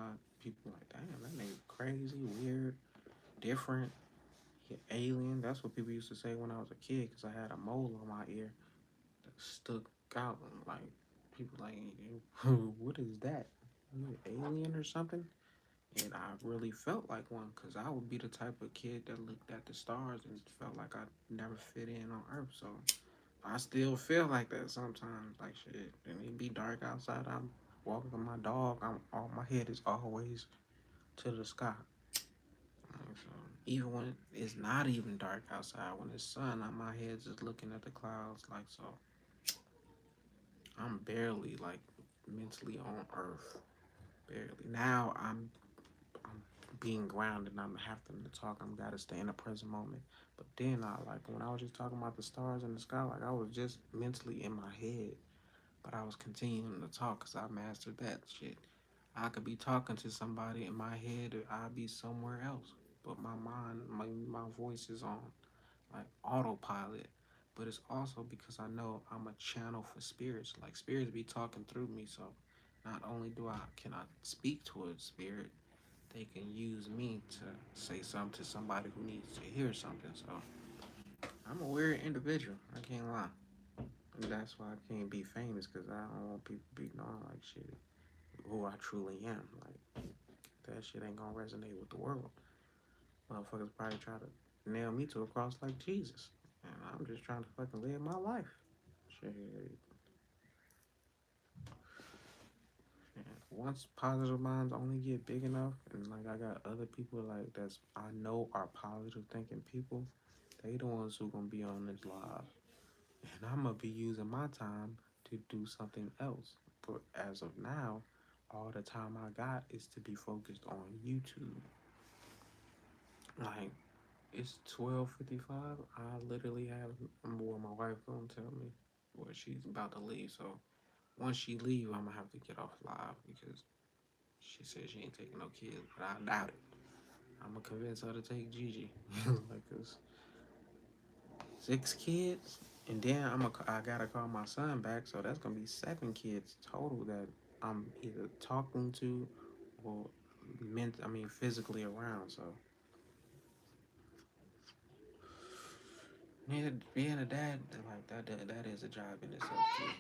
people like, damn, that nigga crazy, weird, different, he alien. That's what people used to say when I was a kid, because I had a mole on my ear that stuck out. Like people like, what is that? You an alien or something? And I really felt like one because I would be the type of kid that looked at the stars and felt like I never fit in on Earth. So I still feel like that sometimes. Like shit, and it be dark outside. I'm walking with my dog. All my head is always to the sky. So even when it's not even dark outside, when it's sun, my head's just looking at the clouds. Like so, I'm barely like mentally on Earth. Barely. Now I'm being grounded and I'm having to talk. I'm gotta stay in the present moment. But then I like when I was just talking about the stars in the sky, like I was just mentally in my head, but I was continuing to talk because I mastered that shit. I could be talking to somebody in my head, or I'd be somewhere else, but my mind, my voice is on like autopilot. But it's also because I know I'm a channel for spirits. Like spirits be talking through me, so not only do I can I speak to a spirit, they can use me to say something to somebody who needs to hear something. So I'm a weird individual. I can't lie. And that's why I can't be famous because I don't want people to be knowing like shit who I truly am. Like that shit ain't gonna resonate with the world. Motherfuckers probably try to nail me to a cross like Jesus. And I'm just trying to fucking live my life. Shit. Once positive minds only get big enough, and like I got other people like that's I know are positive thinking people, they the ones who gonna be on this live, and I'm gonna be using my time to do something else. But as of now, all the time I got is to be focused on YouTube. Like it's 12:55. I literally have. Well, my wife gonna tell me, well, she's about to leave, so once she leave, I'm gonna have to get off live because she said she ain't taking no kids, but I doubt it. I'm gonna convince her to take Gigi. Like, 'cause 6 kids, and then I gotta call my son back, so that's gonna be 7 kids total that I'm either talking to or physically around. So yeah, being a dad like that is a job in itself too.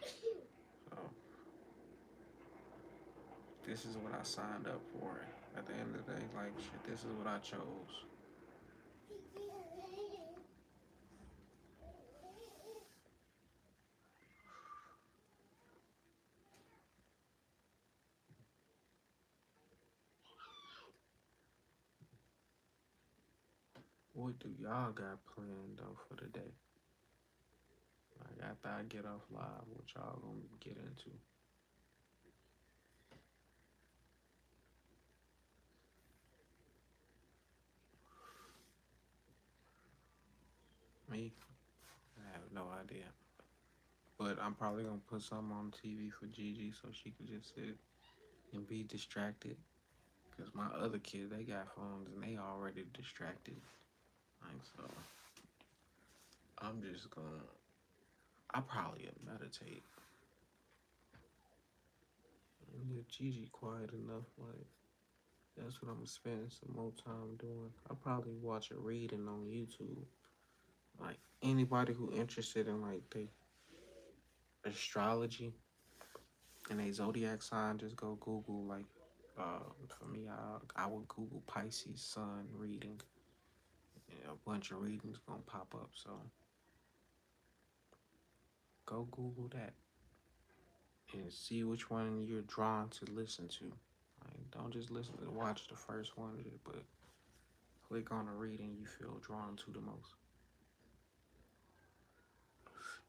So this is what I signed up for. At the end of the day, like shit, this is what I chose. What do y'all got planned though for the day? Like after I get off live, what y'all gonna get into? Me? I have no idea. But I'm probably gonna put something on TV for Gigi so she could just sit and be distracted. Cause my other kids, they got phones and they already distracted. Like so, I'm just gonna. I probably meditate. And if Gigi quiet enough, like that's what I'm gonna spend some more time doing. I'll probably watch a reading on YouTube. Like anybody who interested in like the astrology and a zodiac sign, just go Google like for me I would Google Pisces sun reading. And a bunch of readings gonna pop up. So go Google that and see which one you're drawn to listen to. Like don't just listen to watch the first one, but click on a reading you feel drawn to the most.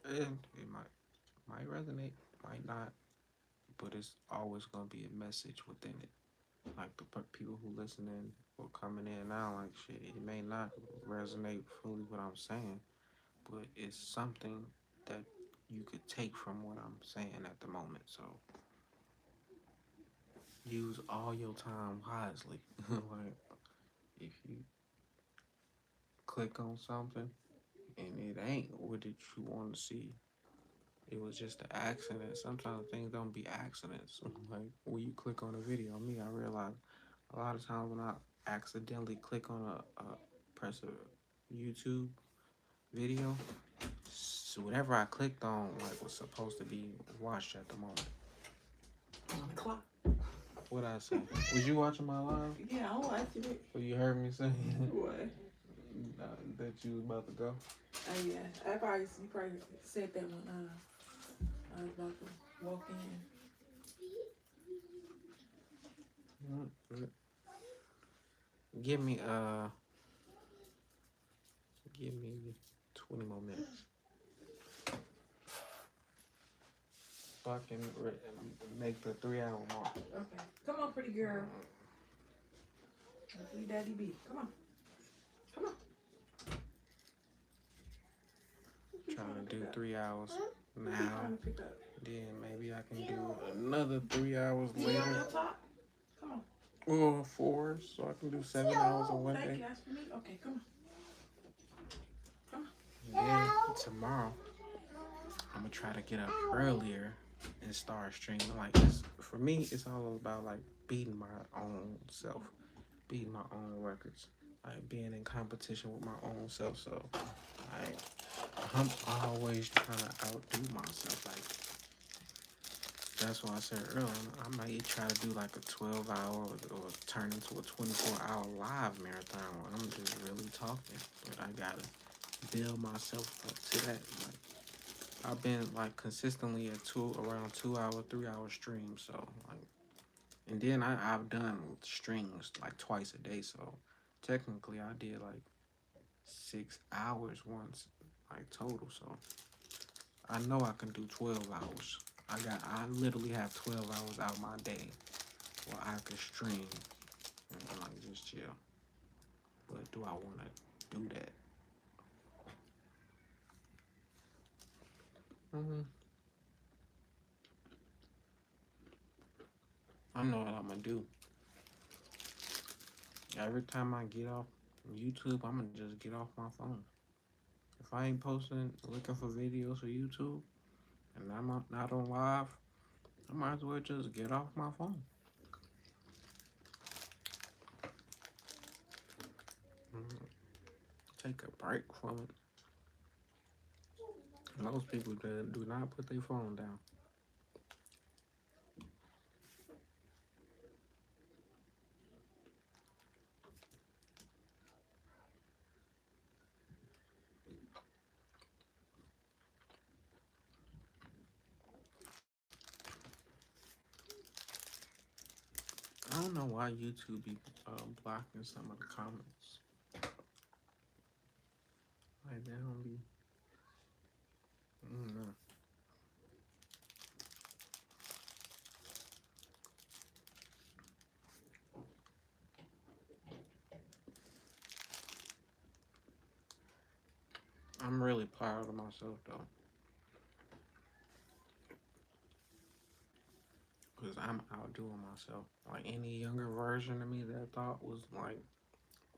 And it might resonate, might not, but it's always gonna be a message within it. Like the people who listening or coming in now, like shit, it may not resonate fully what I'm saying, but it's something that you could take from what I'm saying at the moment. So use all your time wisely. Like if you click on something and it ain't what did you want to see, it was just an accident. Sometimes things don't be accidents. Like when you click on a video, me, I realize a lot of times when I accidentally click on press a YouTube video, so whatever I clicked on like was supposed to be watched at the moment.
On the clock.
What I say? Was you watching my live?
Yeah, I watched it.
Or you heard me say
What?
that you was about to go?
Yeah, you probably said that when I was about to walk in.
Give me 20 more minutes. So I can make the 3-hour mark.
Okay, come on, pretty girl. Let's Daddy B. Come on.
Trying to do 3 hours now. Then maybe I can do another 3 hours later.
Come on.
Or 4, so I can do 7 hours on one
Thank
day.
you. That's for me. Okay, come on.
And then tomorrow, I'm gonna try to get up earlier and start streaming. Like for me, it's all about like beating my own self, beating my own records, like being in competition with my own self. So I'm always trying to outdo myself. Like that's why I said earlier, I might try to do like a 12-hour or turn into a 24-hour live marathon where I'm just really talking. But I gotta build myself up to that. Like I've been like consistently at around 2-hour, 3-hour streams. So like, and then I've done streams like twice a day. So technically I did like 6 hours once, like total. So I know I can do 12 hours. I literally have 12 hours out my day where I can stream and like just chill. But do I want to do that? I know what I'm gonna do. Every time I get off YouTube, I'm gonna just get off my phone. If I ain't posting, looking for videos for YouTube, and I'm not on live, I might as well just get off my phone. Mm, Take a break from it. Most people do not put their phone down. I don't know why YouTube be blocking some of the comments. Like they don't be. I don't know. I'm really proud of myself though, because I'm outdoing myself. Like any younger version of me that I thought was like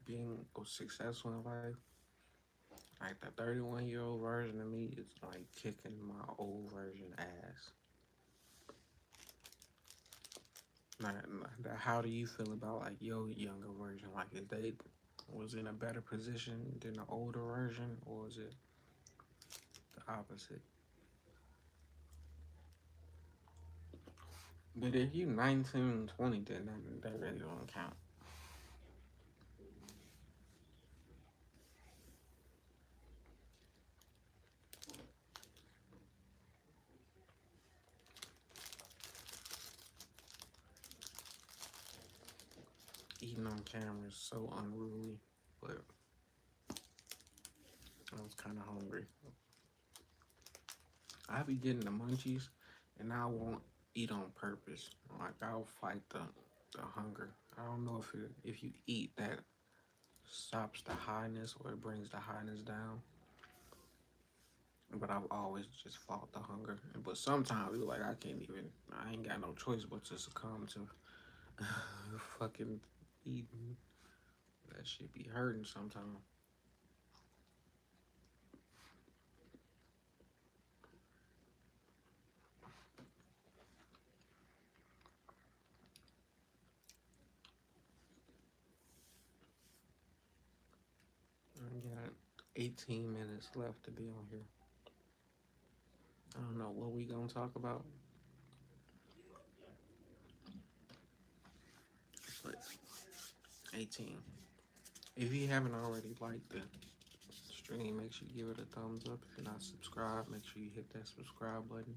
being successful in life, like the 31-year-old version of me is like kicking my old version ass. How do you feel about like your younger version? Like, is they was in a better position than the older version, or is it the opposite? But if you 19, 20, then that really don't count. Eating on camera is so unruly, but I was kind of hungry. I be getting the munchies, and I won't eat on purpose. Like I'll fight the hunger. I don't know if you eat that stops the highness or it brings the highness down. But I've always just fought the hunger. But sometimes it's like I ain't got no choice but to succumb to fucking eating. That shit be hurting sometimes. I got 18 minutes left to be on here. I don't know what we gonna talk about, but 18. If you haven't already liked the stream, make sure you give it a thumbs up. If you're not subscribed, make sure you hit that subscribe button.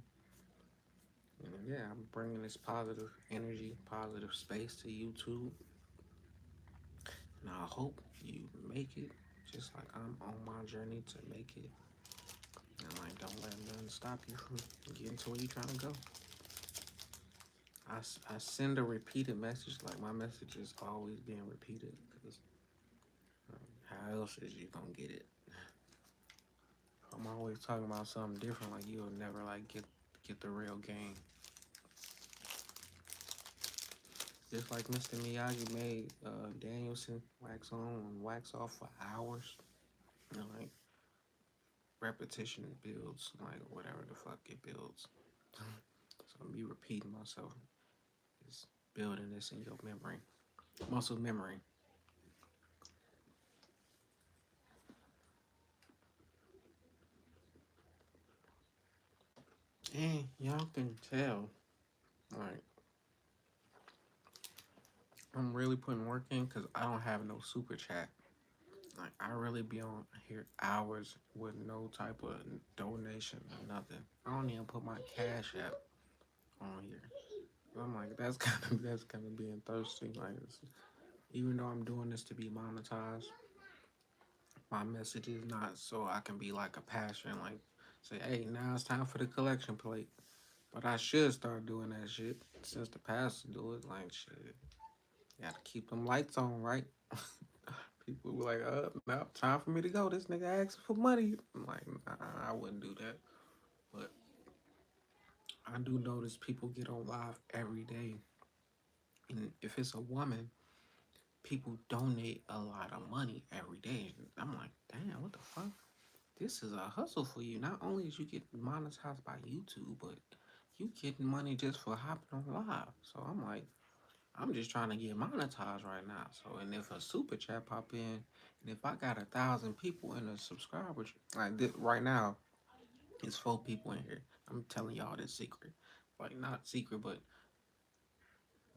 And yeah, I'm bringing this positive energy, positive space to YouTube. And I hope you make it just like I'm on my journey to make it. And like, don't let nothing stop you from getting to where you're trying to go. I send a repeated message, like my message is always being repeated, because how else is you gonna get it? I'm always talking about something different, like you'll never like get the real game. Just like Mr. Miyagi made Danielson wax on and wax off for hours. And like repetition builds, like whatever the fuck it builds. So me repeating myself is building this in your memory, muscle memory. And y'all can tell, like, I'm really putting work in because I don't have no super chat. Like, I really be on here hours with no type of donation or nothing. I don't even put my cash app on here. I'm like, that's kind of being thirsty. Like, even though I'm doing this to be monetized, my message is not so I can be like a passion, like say, hey, now it's time for the collection plate. But I should start doing that shit since the pastors do it. Like, shit, you gotta keep them lights on, right? People be like, now time for me to go. This nigga asking for money. I'm like, nah, I wouldn't do that. But I do notice people get on live every day And if it's a woman, people donate a lot of money every day. I'm like, damn, what the fuck? This is a hustle for you. Not only is you getting monetized by YouTube, but you getting money just for hopping on live. So I'm like, I'm just trying to get monetized right now. So, and if a super chat pop in, and if I got 1,000 people in a subscriber, like this, right now, it's 4 people in here. I'm telling y'all this secret, like not secret, but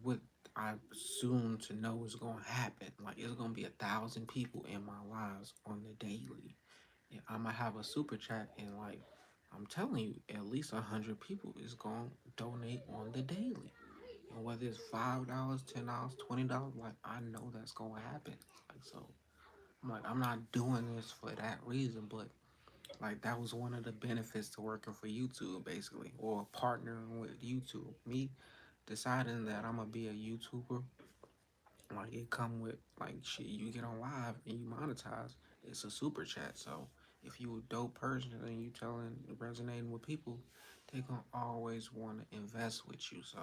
what I assume to know is gonna happen. Like it's gonna be 1,000 people in my lives on the daily. And I'm gonna have a super chat, and like I'm telling you, at least 100 people is gonna donate on the daily. And whether it's $5, $10, $20, like I know that's gonna happen. Like so, I'm like I'm not doing this for that reason, but like that was one of the benefits to working for YouTube, basically, or partnering with YouTube. Me deciding that I'm gonna be a YouTuber, like it come with like shit. You get on live and you monetize. It's a super chat. So if you a dope person and you telling resonating with people, they gonna always want to invest with you. So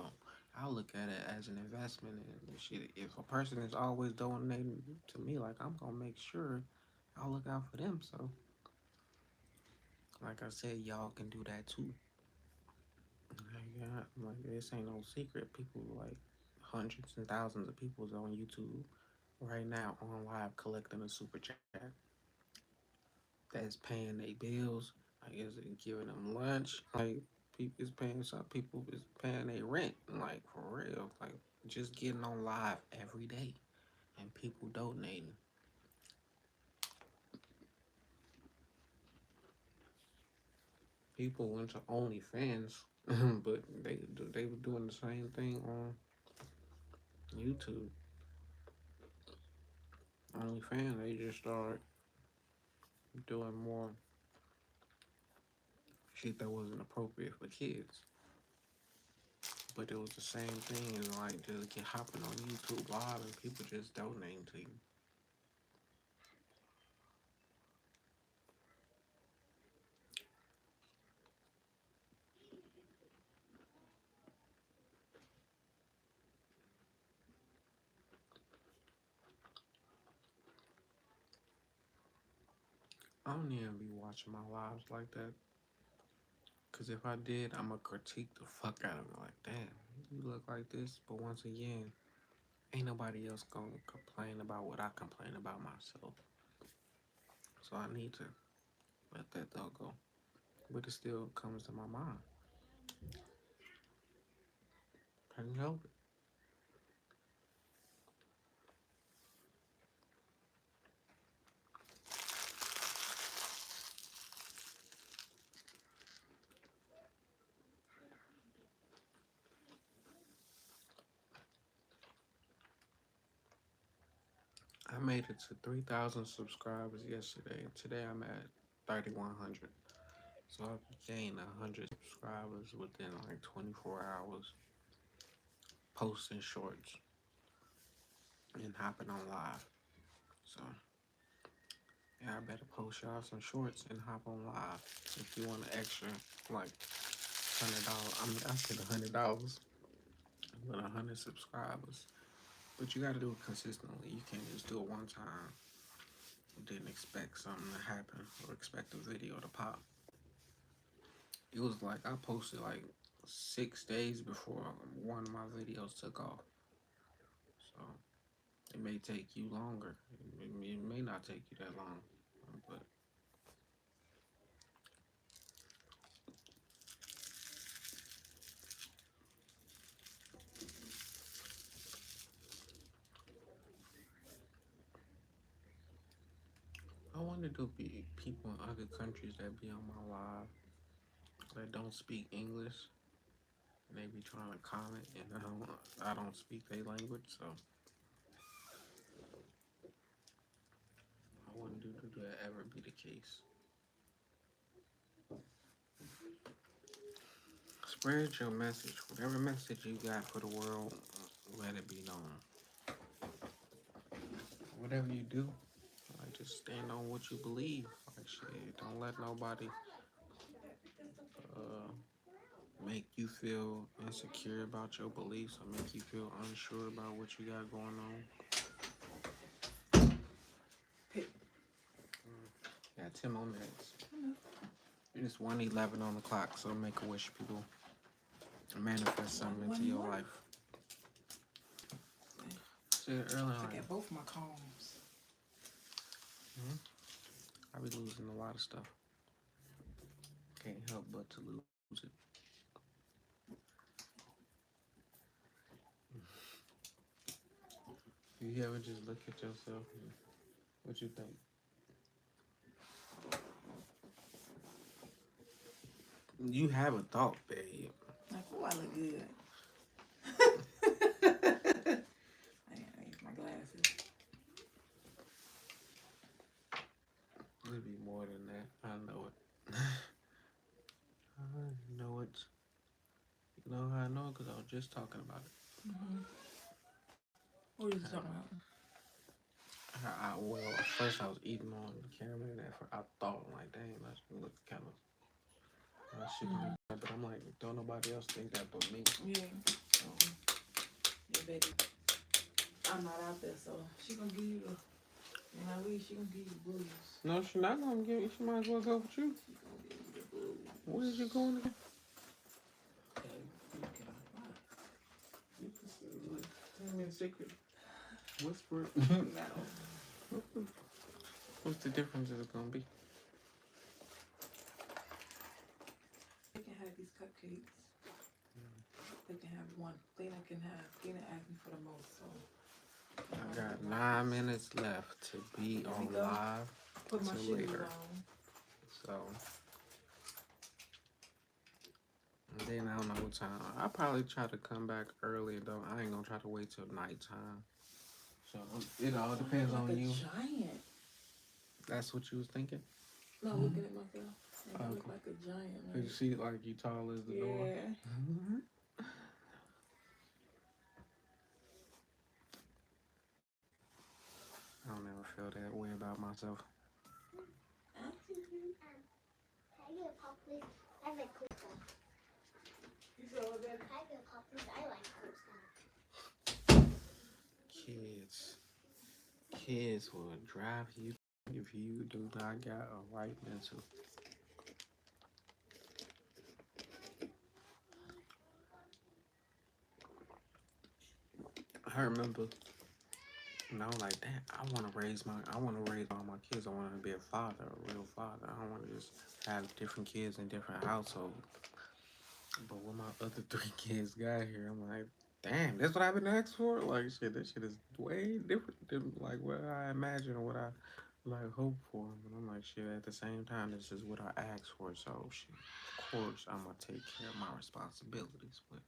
I look at it as an investment and shit. If a person is always donating to me, like I'm gonna make sure I look out for them. So like I said, y'all can do that too. Like this ain't no secret. People like hundreds and thousands of people is on YouTube right now on live collecting a super chat that's paying their bills. I guess it's giving them lunch. Like people is paying some people is paying their rent. Like for real. Like just getting on live every day and people donating. People went to OnlyFans, but they were doing the same thing on YouTube. OnlyFans they just started doing more shit that wasn't appropriate for kids. But it was the same thing as like just get hopping on YouTube live and people just donating to you. I don't even be watching my lives like that. Cause if I did, I'ma critique the fuck out of it. Like, damn, you look like this. But once again, ain't nobody else gonna complain about what I complain about myself. So I need to let that thought go. But it still comes to my mind. Can you help it? I made it to 3,000 subscribers yesterday. Today I'm at 3,100. So I've gained 100 subscribers within like 24 hours, posting shorts and hopping on live. So yeah, I better post y'all some shorts and hop on live if you want an extra like $100. I said $100 with 100 subscribers, but you got to do it consistently. You can't just do it one time. You didn't expect something to happen or expect a video to pop. It was like I posted like 6 days before one of my videos took off. So it may take you longer. It may not take you that long, but I wonder to be people in other countries that be on my live that don't speak English and they be trying to comment and I don't speak their language, so I wouldn't do that ever be the case. Spread your message. Whatever message you got for the world, let it be known. Whatever you do, like just stand on what you believe. Like shit, don't let nobody uh, make you feel insecure about your beliefs or make you feel unsure about what you got going on. Got 10 more minutes. It's 1:11 on the clock, so make a wish, people. Manifest something into your life. Said earlier
I
on,
got both my combs.
I be losing a lot of stuff. Can't help but to lose it. You ever just look at yourself and what you think? You have a thought, babe.
Like, oh, I look good. I got my glasses.
It'd be more than that. I know it. I know it. You know how I know it? Because I was just talking about it.
What are you talking about?
Well, at first I was eating on the camera, and I thought, like, dang, that look kind of. I shouldn't be, but I'm like, don't nobody else think that but me.
Yeah. Yeah, baby. I'm not out there, so she gonna give you the. When I leave, she gonna give you the blues.
No, she's not gonna give you. She might as well go with you.
She gonna give you the blues.
Where is you going again?
Okay, you can.
You can tell me a secret. Whisper.
No.
What's the difference is it gonna be?
They can have these cupcakes. They can have one. Dana can have. Dana asked me for the most, so.
I got 9 minutes left to be
There
on
we go.
live
Put my
till
shoes
later.
on.
So, and then I don't know what time. I'll probably try to come back early though. I ain't gonna try to wait till nighttime. So it all depends
like
on
a
you.
Giant.
That's what you was thinking?
No, looking at myself. I look
Okay.
like a giant.
You
Right?
see, like you tall as the door.
Yeah.
I don't ever feel that way about myself.
Can I get a pop, please? I like cool stuff.
You saw that?
Can I get a pop, please? I like cool stuff.
Kids will drive you if you do not got a right mental. I remember, I was like, damn, I want to raise all my kids. I want to be a father, a real father. I don't want to just have different kids in different households. But when my other 3 kids got here, I'm like, damn, that's what I've been asked for? Like, shit, this shit is way different than, like, what I imagined or what I, like, hoped for. But I'm like, shit, at the same time, this is what I asked for. So, shit, of course, I'm going to take care of my responsibilities. But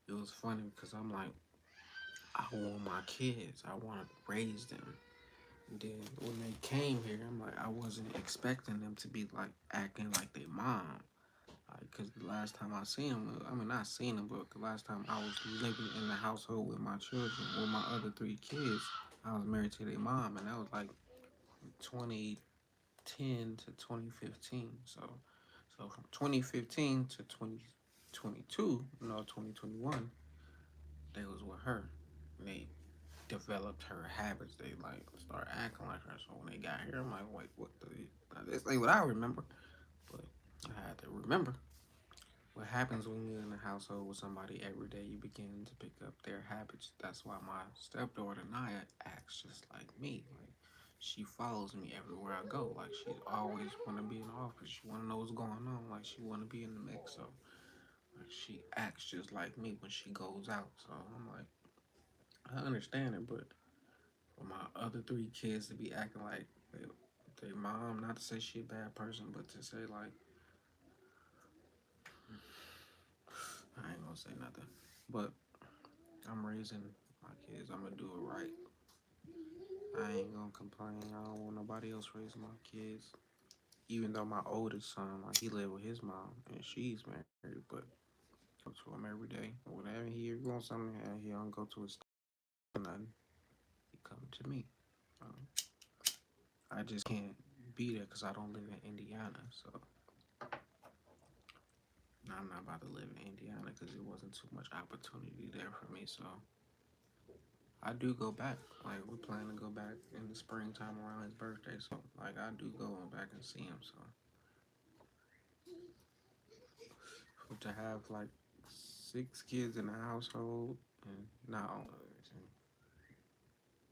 it was funny because I'm like, I want my kids. I want to raise them. And then when they came here, I'm like, I wasn't expecting them to be, like, acting like their mom. Because the last time I seen him, I mean, not seen him, but the last time I was living in the household with my children, with my other 3 kids, I was married to their mom, and that was like 2010 to 2015. So from 2015 to 2022, 2021, they was with her. And they developed her habits. They like start acting like her. So when they got here, I'm like, wait, what the? This ain't what I remember, but I had to remember. What happens when you're in a household with somebody every day, you begin to pick up their habits. That's why my stepdaughter Naya acts just like me. Like she follows me everywhere I go. Like she always want to be in the office. She want to know what's going on. Like she want to be in the mix. So like, she acts just like me when she goes out. So I'm like, I understand it, but for my other 3 kids to be acting like their mom, not to say she a bad person, but to say like, I ain't gonna say nothing. But I'm raising my kids. I'm gonna do it right. I ain't gonna complain. I don't want nobody else raising my kids. Even though my oldest son, like he live with his mom and she's married, but go to him every day. Whenever he wants something, he don't go to his nothing. He come to me. I just can't be there because I don't live in Indiana. So I'm not about to live in Indiana because there wasn't too much opportunity there for me. So I do go back. Like we plan to go back in the springtime around his birthday. So like I do go back and see him. So to have like 6 kids in the household and not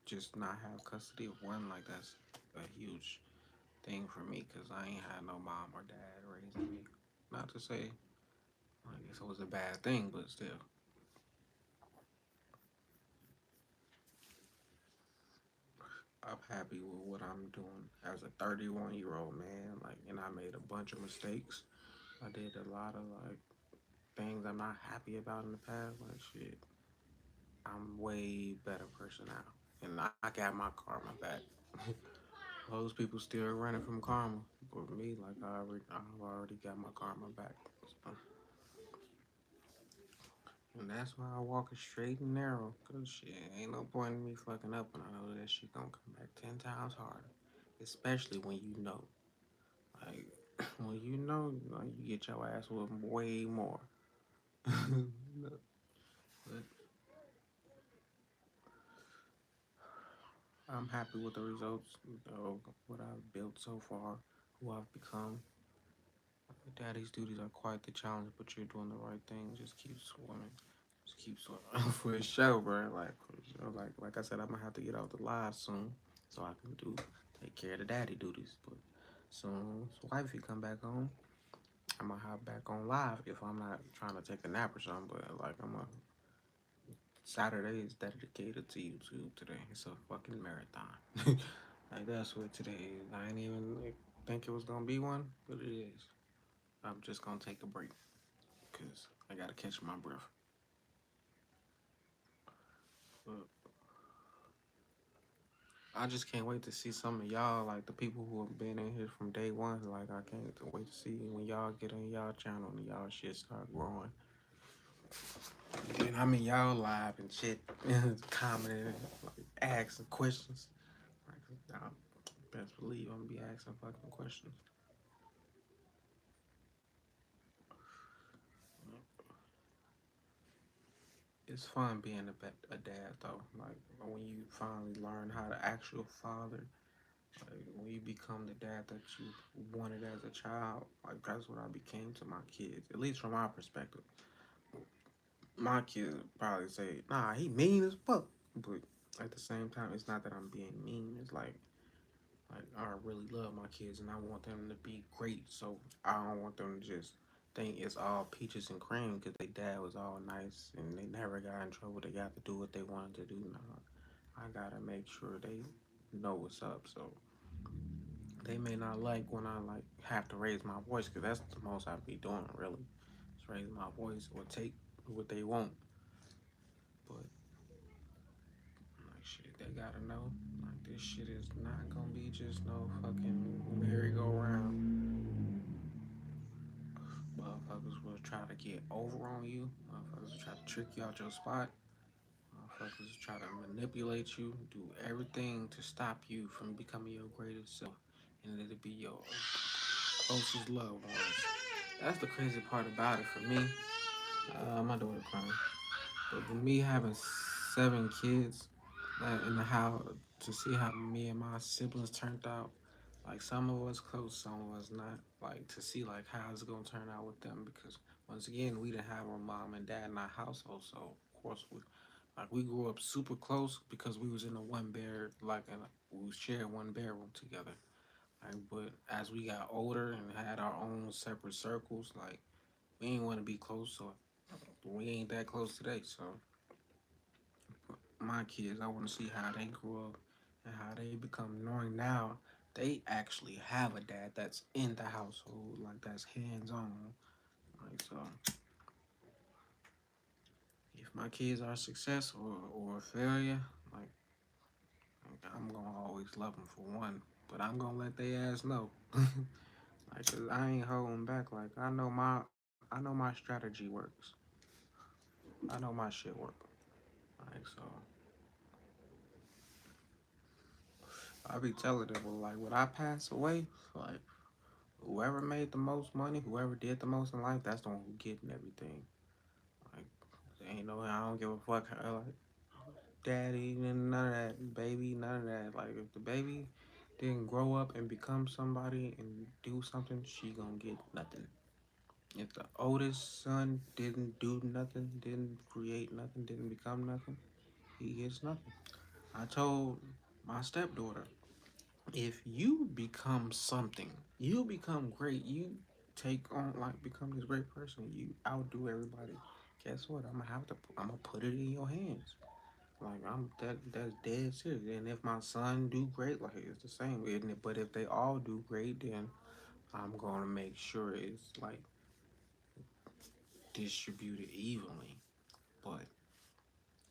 just not have custody of one, like that's a huge thing for me because I ain't had no mom or dad raising me. Not to say like it was a bad thing, but still. I'm happy with what I'm doing as a 31-year-old man. Like, and I made a bunch of mistakes. I did a lot of like things I'm not happy about in the past. Like, shit, I'm way better person now, and I got my karma back. Those people still running from karma, but me, like, I've already got my karma back. So, and that's why I walk it straight and narrow. Cause shit, ain't no point in me fucking up when I know that shit gonna come back 10 times harder. Especially when you know. Like when you get your ass with way more. But I'm happy with the results of what I've built so far, who I've become. Daddy's duties are quite the challenge, but you're doing the right thing. Just keep swimming. Just keep swimming for a show, bro. Like for sure. Like I said, I'm gonna have to get out the live soon so I can take care of the daddy duties. But soon, so wifey come back home, I'm gonna hop back on live if I'm not trying to take a nap or something. But like I'm a Saturday is dedicated to YouTube today. It's a fucking marathon. Like that's what today is. I ain't even like, think it was gonna be one, but it is. I'm just gonna take a break because I gotta catch my breath. But I just can't wait to see some of y'all, like the people who have been in here from day one. Like I can't wait to see when y'all get on y'all channel and y'all shit start growing. And I mean y'all live and shit, commenting, like asking questions. Like, y'all best believe I'm gonna be asking fucking questions. It's fun being a dad though. Like when you finally learn how to actual father, like when you become the dad that you wanted as a child, like that's what I became to my kids. At least from my perspective, my kids probably say, "Nah, he mean as fuck," but at the same time, it's not that I'm being mean. It's like I really love my kids and I want them to be great. So I don't want them to just think it's all peaches and cream because their dad was all nice and they never got in trouble. They got to do what they wanted to do. Now I gotta make sure they know what's up. So they may not like when I like have to raise my voice because that's the most I be doing really. Just raise my voice or take what they want. But like shit, they gotta know. Like this shit is not gonna be just no fucking merry-go-round. Motherfuckers will try to get over on you. Motherfuckers will try to trick you out your spot. Motherfuckers will try to manipulate you, do everything to stop you from becoming your greatest self. And it'll be your closest loved ones. That's the crazy part about it for me. My daughter crying. But with me having 7 kids in the house, to see how me and my siblings turned out, like some of us close, some of us not. Like to see like how it's gonna turn out with them because once again we didn't have our mom and dad in our household, so of course we grew up super close because we was in a one bed we shared one bedroom together. Like, but as we got older and had our own separate circles, like we ain't want to be close, so we ain't that close today. So my kids, I want to see how they grow up and how they become knowing now they actually have a dad that's in the household, like that's hands on. Like so, if my kids are a success or a failure, like I'm gonna always love them for one, but I'm gonna let they ass know. Like, 'cause I ain't holding back. Like I know my strategy works. I know my shit work. Like so, I be telling them, well, like when I pass away, like whoever made the most money, whoever did the most in life, that's the one who getting everything. Like, ain't no, I don't give a fuck. Like, daddy, none of that, baby, none of that. Like, if the baby didn't grow up and become somebody and do something, she gonna get nothing. If the oldest son didn't do nothing, didn't create nothing, didn't become nothing, he gets nothing. I told my stepdaughter, if you become something, you become great, you take on, like, become this great person, you outdo everybody. Guess what? I'm gonna put it in your hands. Like, that's dead serious. And if my son do great, like, it's the same, isn't it? But if they all do great, then I'm gonna make sure it's like distributed evenly. But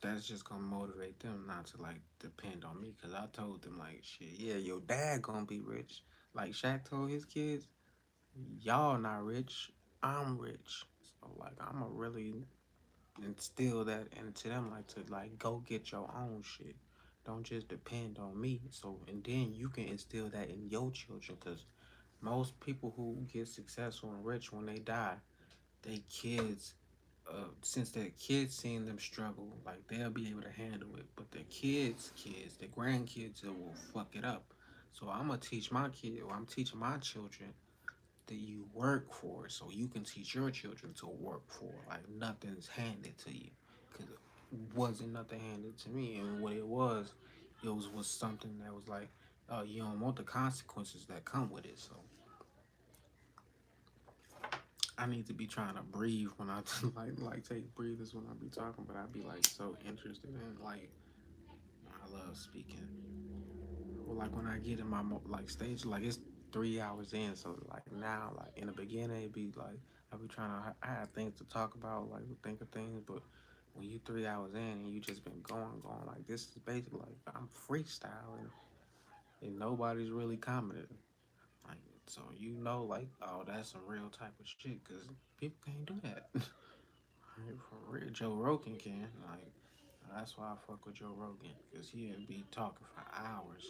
that's just gonna motivate them not to like depend on me. Cause I told them like, shit, yeah, your dad gonna be rich. Like Shaq told his kids, y'all not rich, I'm rich. So like, I'ma really instill that into them, like to like go get your own shit. Don't just depend on me. So and then you can instill that in your children. Cause most people who get successful and rich when they die, they kids, since their kids seeing them struggle, like they'll be able to handle it. But their kids, their grandkids, it will fuck it up. So I'm gonna teach my kid, or I'm teaching my children that you work for, it, so you can teach your children to work for. It. Like nothing's handed to you, because it wasn't nothing handed to me, and what it was something that was like, you don't want the consequences that come with it. So I need to be trying to breathe when I like take breathers when I be talking, but I be like so interested in like I love speaking. Well, like when I get in my like stage, like it's 3 hours in, so like now, like in the beginning, it'd be like I be trying to I have things to talk about, like think of things, but when you 3 hours in and you just been going, like this is basically like I'm freestyling and nobody's really commenting. Like, so you know, like, oh, that's some real type of shit, cause people can't do that. Like, for real, Joe Rogan can. Like, that's why I fuck with Joe Rogan, cause he'll be talking for hours,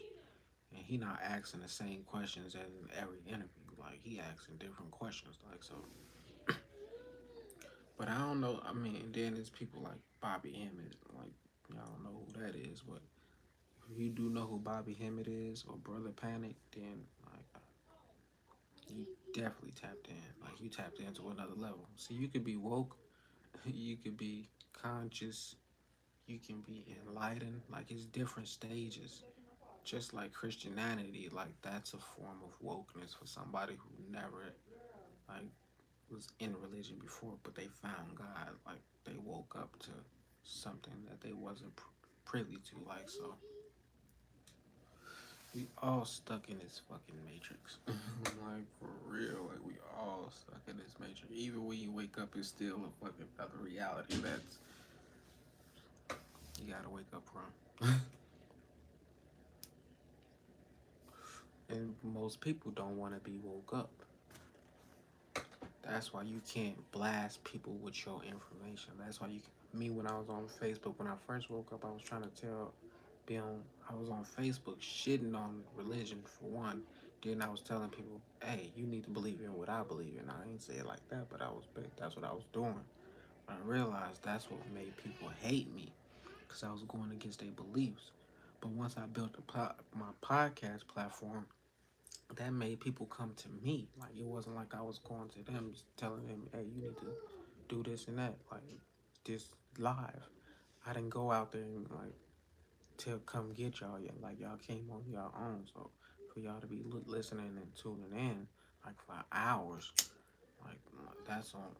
and he not asking the same questions as in every interview. Like, he asking different questions. Like, so, but I don't know. I mean, then there's people like Bobby Emmett. Like, y'all don't know who that is, but if you do know who Bobby Hemmett is or Brother Panic, then like you definitely tapped in. Like you tapped into another level. So you could be woke, you could be conscious, you can be enlightened. Like it's different stages. Just like Christianity, like that's a form of wokeness for somebody who never like was in religion before, but they found God. Like they woke up to something that they wasn't privy to. Like so, we all stuck in this fucking matrix. Like for real, like we all stuck in this matrix. Even when you wake up, it's still a fucking other reality that's you gotta wake up from. And most people don't want to be woke up. That's why you can't blast people with your information. That's why you can, me when I was on Facebook when I first woke up, I was trying to be on. I was on Facebook shitting on religion for one. Then I was telling people, hey, you need to believe in what I believe in. I ain't say it like that, but that's what I was doing. I realized that's what made people hate me because I was going against their beliefs. But once I built my podcast platform, that made people come to me. Like it wasn't like I was going to them, telling them, "Hey, you need to do this and that." Like this live, I didn't go out there and like tell come get y'all yet. Like y'all came on y'all own. So for y'all to be listening and tuning in like for hours, like that's on.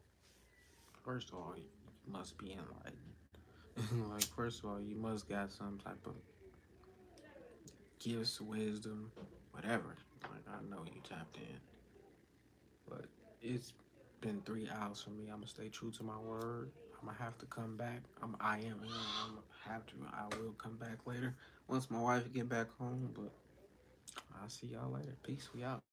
First of all, you must be enlightened. Like first of all, you must got some type of gifts, wisdom, whatever. Like I know you tapped in. But it's been 3 hours for me. I'm gonna stay true to my word. I'm gonna have to come back. I am. I'm gonna have to. I will come back later once my wife get back home. But I'll see y'all later. Peace. We out.